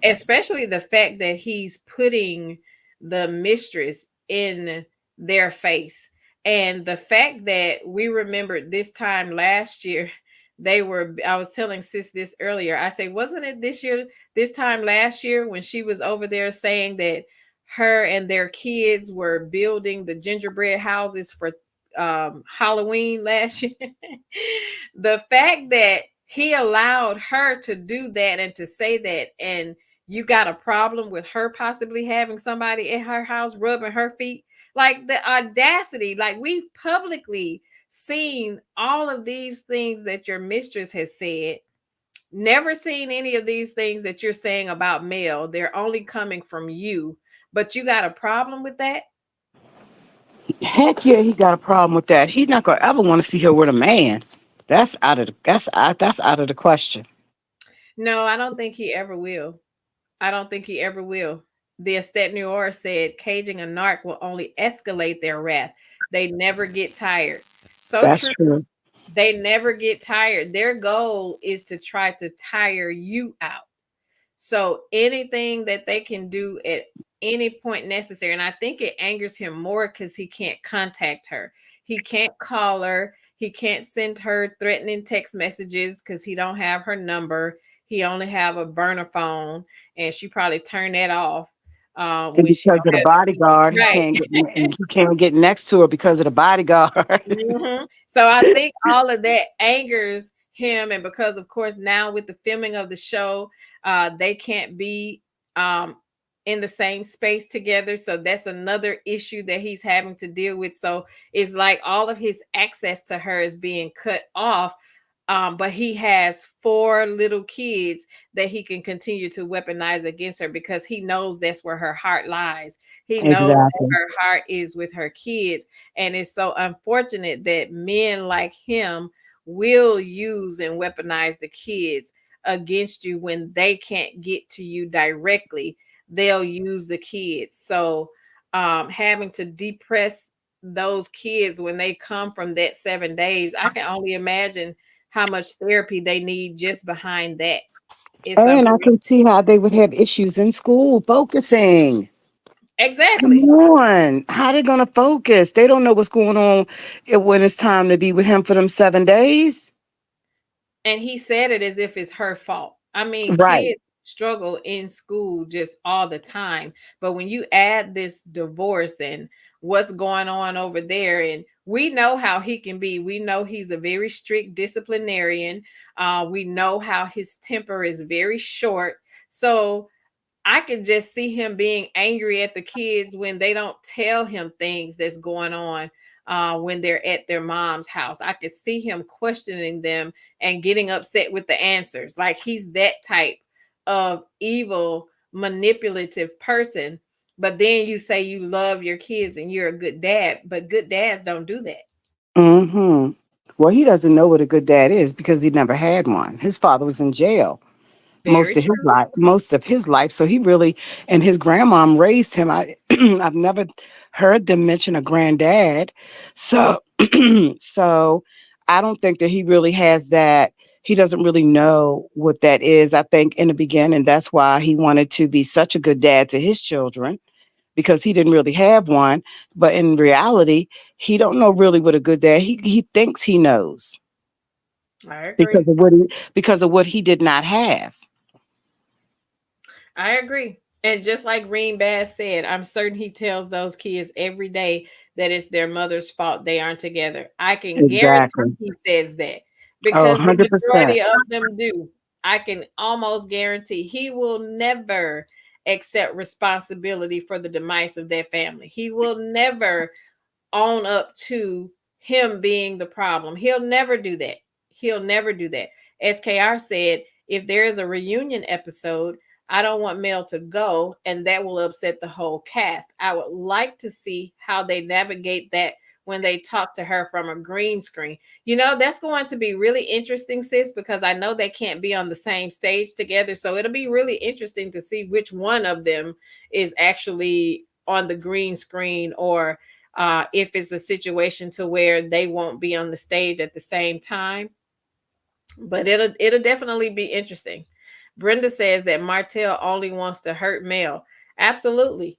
[SPEAKER 1] especially the fact that he's putting the mistress in their face. And the fact that we remembered this time last year, I was telling sis this earlier. I say, wasn't it this time last year when she was over there saying that her and their kids were building the gingerbread houses for Halloween last year? The fact that he allowed her to do that and to say that, and you got a problem with her possibly having somebody at her house rubbing her feet, like the audacity. Like, we've publicly seen all of these things that your mistress has said, never seen any of these things that you're saying about Mel. They're only coming from you, but you got a problem with that?
[SPEAKER 3] Heck yeah, he got a problem with that. He's not gonna ever want to see her with a man. That's out of the question.
[SPEAKER 1] No, I don't think he ever will. I don't think he ever will. The Estet Noir said caging a narc will only escalate their wrath. They never get tired. So
[SPEAKER 3] That's
[SPEAKER 1] true.
[SPEAKER 3] true.
[SPEAKER 1] They never get tired. Their goal is to try to tire you out. So anything that they can do at any point necessary. And I think it angers him more because he can't contact her. He can't call her. He can't send her threatening text messages because he don't have her number. He only have a burner phone, and she probably turned that off
[SPEAKER 3] And
[SPEAKER 1] when she
[SPEAKER 3] because of the
[SPEAKER 1] don't
[SPEAKER 3] bodyguard,
[SPEAKER 1] have right.
[SPEAKER 3] he can't get next to her because of the bodyguard.
[SPEAKER 1] So I think all of that angers him, and because of course now with the filming of the show, they can't be um in the same space together. So that's another issue that he's having to deal with. So it's like all of his access to her is being cut off. But he has four little kids that he can continue to weaponize against her because he knows that's where her heart lies. He knows that
[SPEAKER 3] Exactly.
[SPEAKER 1] her heart is with her kids. And it's so unfortunate that men like him will use and weaponize the kids against you when they can't get to you directly. They'll use the kids. So having to depress those kids when they come from that 7 days, I can only imagine how much therapy they need just behind that. It's
[SPEAKER 3] And I can see how they would have issues in school focusing. Come
[SPEAKER 1] exactly.
[SPEAKER 3] on. How they gonna focus? They don't know what's going on when it's time to be with him for them 7 days.
[SPEAKER 1] And he said it as if it's her fault. I mean,
[SPEAKER 3] Right.
[SPEAKER 1] kids struggle in school just all the time. But when you add this divorce and what's going on over there, and we know how he can be, we know he's a very strict disciplinarian. We know how his temper is very short. So I can just see him being angry at the kids when they don't tell him things that's going on when they're at their mom's house. I could see him questioning them and getting upset with the answers. Like he's that type of evil, manipulative person. But then you say you love your kids and you're a good dad, but good dads don't do that.
[SPEAKER 3] Mm-hmm. Well, he doesn't know what a good dad is because he never had one. His father was in jail
[SPEAKER 1] Very true.
[SPEAKER 3] most of his life. So he really and his grandmom raised him. I've never heard them mention a granddad. So so I don't think that he really has that. He doesn't really know what that is. I think in the beginning that's why he wanted to be such a good dad to his children because he didn't really have one. But in reality, he don't know really what a good dad. He thinks he knows
[SPEAKER 1] I agree.
[SPEAKER 3] because of what he did not have.
[SPEAKER 1] I agree. And just like Green Bass said, I'm certain he tells those kids every day that it's their mother's fault they aren't together. I can guarantee
[SPEAKER 3] Exactly.
[SPEAKER 1] he says that
[SPEAKER 3] Oh,
[SPEAKER 1] because the
[SPEAKER 3] 100%.
[SPEAKER 1] majority of them do. I can almost guarantee he will never accept responsibility for the demise of their family. He will never own up to him being the problem. He'll never do that. He'll never do that. SKR said, if there is a reunion episode, I don't want Mel to go, and that will upset the whole cast. I would like to see how they navigate that when they talk to her from a green screen. You know, that's going to be really interesting, sis, because I know they can't be on the same stage together. So it'll be really interesting to see which one of them is actually on the green screen, or if it's a situation to where they won't be on the stage at the same time. But it'll definitely be interesting. Brenda says that Martell only wants to hurt Mel. Absolutely.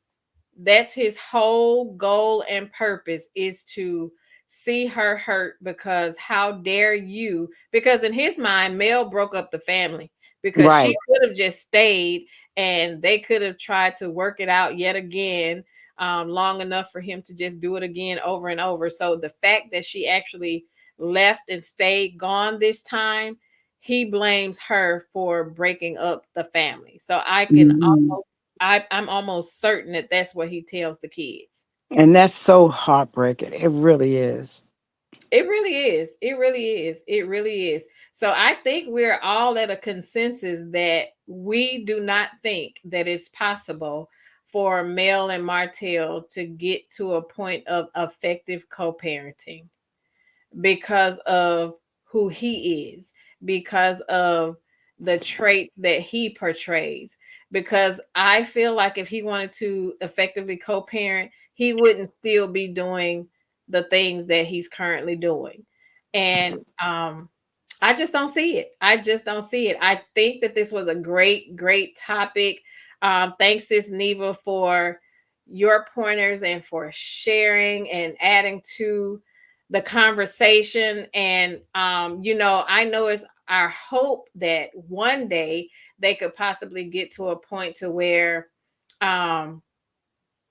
[SPEAKER 1] That's his whole goal and purpose, is to see her hurt, because how dare you? Because in his mind, Mel broke up the family, because she
[SPEAKER 3] Right.
[SPEAKER 1] could have just stayed and they could have tried to work it out yet again, long enough for him to just do it again over and over. So the fact that she actually left and stayed gone this time, he blames her for breaking up the family. So I can
[SPEAKER 3] Mhm.
[SPEAKER 1] I'm almost certain that that's what he tells the kids.
[SPEAKER 3] And that's so heartbreaking. It really is.
[SPEAKER 1] It really is. It really is. It really is. So I think we're all at a consensus that we do not think that it's possible for Mel and Martell to get to a point of effective co-parenting, because of who he is, because of the traits that he portrays. Because I feel like if he wanted to effectively co parent, he wouldn't still be doing the things that he's currently doing. And I just don't see it. I just don't see it. I think that this was a great, great topic. Thanks, Sis Neva, for your pointers and for sharing and adding to the conversation. And I know it's our hope that one day they could possibly get to a point to where um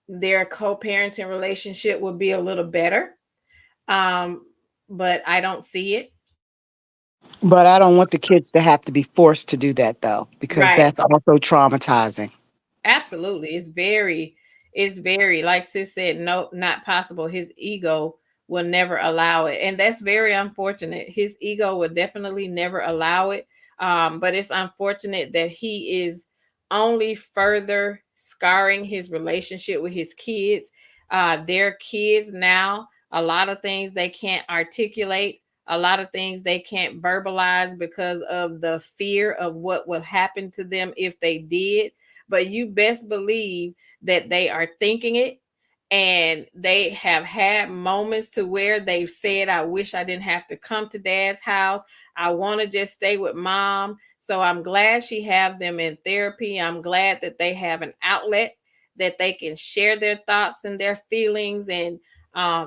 [SPEAKER 1] their co-parenting relationship would be a little better. um but I don't see it.
[SPEAKER 3] But I don't want the kids to have to be forced to do that though, because
[SPEAKER 1] Right.
[SPEAKER 3] that's also traumatizing.
[SPEAKER 1] Absolutely. It's very, like sis said, no, not possible. His ego will never allow it. And that's very unfortunate. His ego will definitely never allow it. But it's unfortunate that he is only further scarring his relationship with his kids. Their kids now, a lot of things they can't articulate, a lot of things they can't verbalize because of the fear of what will happen to them if they did. But you best believe that they are thinking it, and they have had moments to where they've said, I wish I didn't have to come to dad's house. I want to just stay with mom. So I'm glad she have them in therapy. I'm glad that they have an outlet that they can share their thoughts and their feelings, and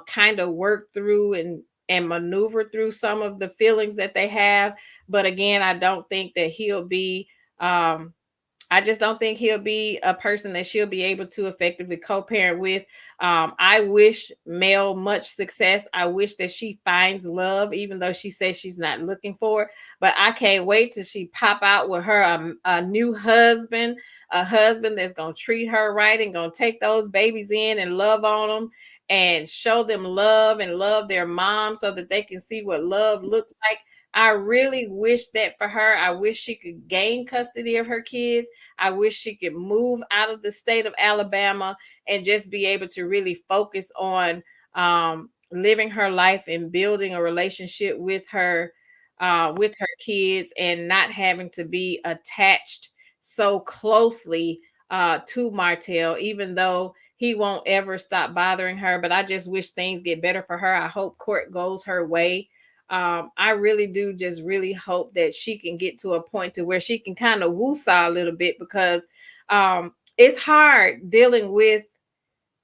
[SPEAKER 1] kind of work through and maneuver through some of the feelings that they have. But again, I don't think that he'll be um I just don't think he'll be a person that she'll be able to effectively co-parent with. I wish Mel much success. I wish that she finds love, even though she says she's not looking for it. But I can't wait till she pop out with her a new husband, a husband that's gonna treat her right and gonna take those babies in and love on them and show them love and love their mom, so that they can see what love looks like. I really wish that for her. I wish she could gain custody of her kids. I wish she could move out of the state of Alabama and just be able to really focus on living her life and building a relationship with her kids, and not having to be attached so closely to Martell, even though he won't ever stop bothering her. But I just wish things get better for her. I hope court goes her way. I really do just really hope that she can get to a point to where she can kind of woosah a little bit, because it's hard dealing with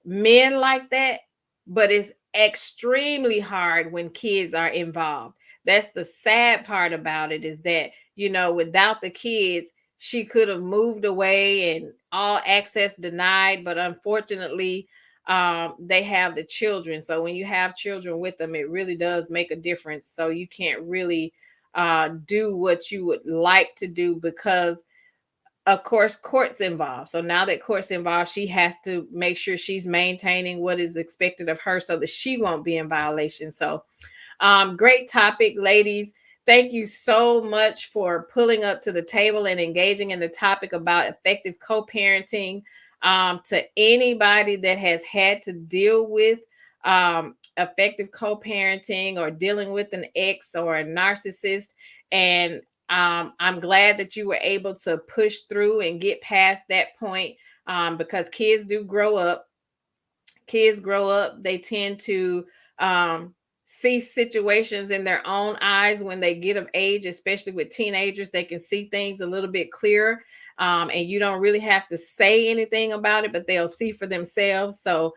[SPEAKER 1] men like that, but it's extremely hard when kids are involved. That's the sad part about it, is that, without the kids, she could have moved away and all access denied. But unfortunately, they have the children. So when you have children with them, it really does make a difference. So you can't really do what you would like to do, because of course court's involved. So now that court's involved, she has to make sure she's maintaining what is expected of her, so that she won't be in violation. So great topic, ladies. Thank you so much for pulling up to the table and engaging in the topic about effective co-parenting. To anybody that has had to deal with effective co-parenting or dealing with an ex or a narcissist. And I'm glad that you were able to push through and get past that point, because kids do grow up. Kids grow up, they tend to um, see situations in their own eyes when they get of age, especially with teenagers. They can see things a little bit clearer, and you don't really have to say anything about it, but they'll see for themselves. So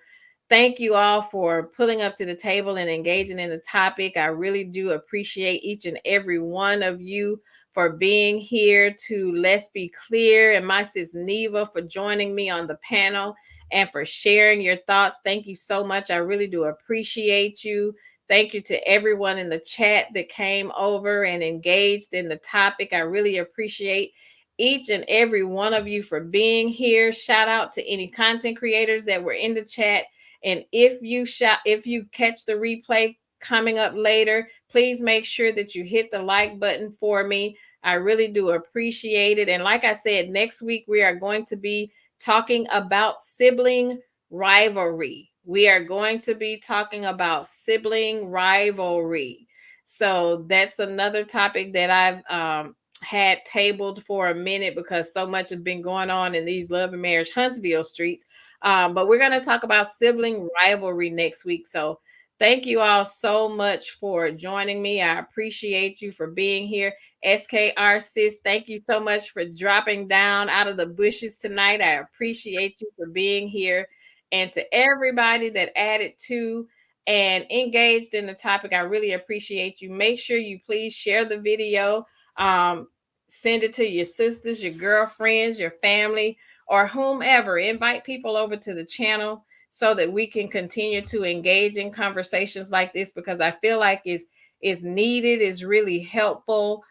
[SPEAKER 1] thank you all for pulling up to the table and engaging in the topic. I really do appreciate each and every one of you for being here to Let's Be Clear, and my sis Neva for joining me on the panel and for sharing your thoughts. Thank you so much. I really do appreciate you. Thank you to everyone in the chat that came over and engaged in the topic. I really appreciate each and every one of you for being here. Shout out to any content creators that were in the chat. And if you catch the replay coming up later, please make sure that you hit the like button for me. I really do appreciate it. And like I said, next week we are going to be talking about sibling rivalry. We are going to be talking about sibling rivalry. So that's another topic that I've had tabled for a minute because so much has been going on in these love and marriage Huntsville streets. But we're going to talk about sibling rivalry next week. So thank you all so much for joining me. I appreciate you for being here. SKR sis, thank you so much for dropping down out of the bushes tonight. I appreciate you for being here. And to everybody that added to and engaged in the topic, I really appreciate you. Make sure you please share the video. Send it to your sisters, your girlfriends, your family, or whomever. Invite people over to the channel so that we can continue to engage in conversations like this, because I feel like it's needed, is really helpful,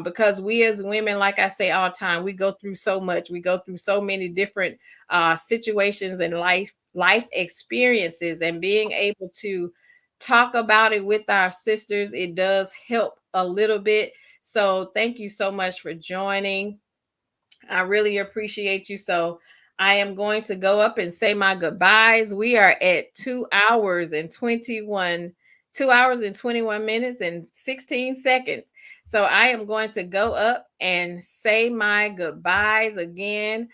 [SPEAKER 1] because we as women, like I say all the time, we go through so much. We go through so many different situations and life experiences, and being able to talk about it with our sisters, it does help a little bit. So thank you so much for joining. I really appreciate you. So I am going to go up and say my goodbyes. We are at 2 hours and 21 minutes and 16 seconds. So I am going to go up and say my goodbyes again.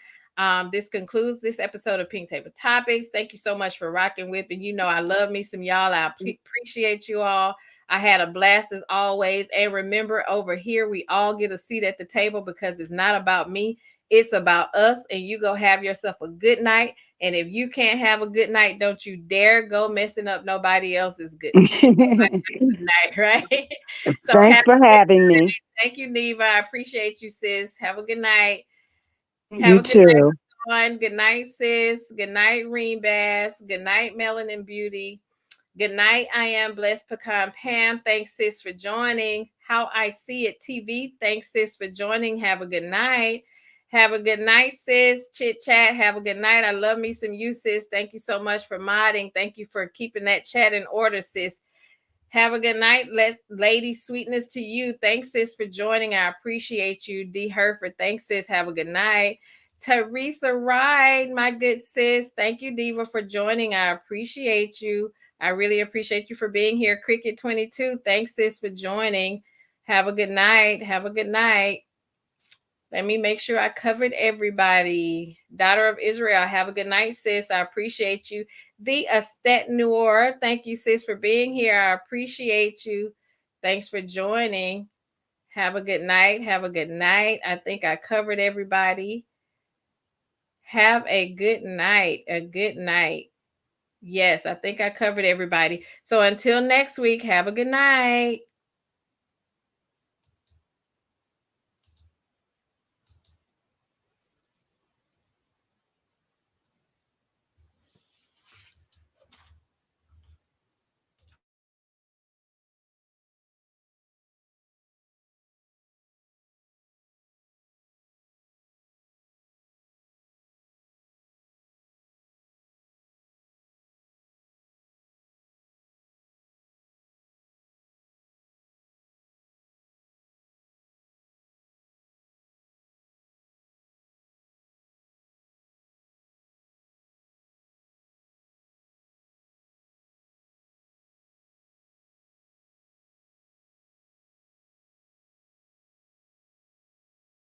[SPEAKER 1] This concludes this episode of Pink Table Topics. Thank you so much for rocking with me. You know, I love me some y'all. I appreciate you all. I had a blast as always. And remember, over here, we all get a seat at the table because it's not about me. It's about us. And you go have yourself a good night. And if you can't have a good night, don't you dare go messing up nobody else's good night, right? So
[SPEAKER 3] Thanks for having me.
[SPEAKER 1] Thank you, Neva. I appreciate you, sis. Have a good night.
[SPEAKER 3] You too.
[SPEAKER 1] Night, good night, sis. Good night, Reem Bass. Good night, Melanin Beauty. Good night. I am Blessed Pecan Pam. Thanks, sis, for joining. How I See It TV. Thanks, sis, for joining. Have a good night. Have a good night, sis. Chit chat. Have a good night. I love me some you, sis. Thank you so much for modding. Thank you for keeping that chat in order, sis. Have a good night. Lady Sweetness to you. Thanks, sis, for joining. I appreciate you. D. Herford. Thanks, sis. Have a good night. Teresa Ride, my good sis. Thank you, Diva, for joining. I appreciate you. I really appreciate you for being here. Cricket 22. Thanks, sis, for joining. Have a good night. Have a good night. Let me make sure I covered everybody. Daughter of Israel, have a good night, sis. I appreciate you. The Estet Noor, thank you, sis, for being here. I appreciate you. Thanks for joining. Have a good night. Have a good night. I think I covered everybody. Have a good night. A good night. Yes, I think I covered everybody. So until next week, have a good night.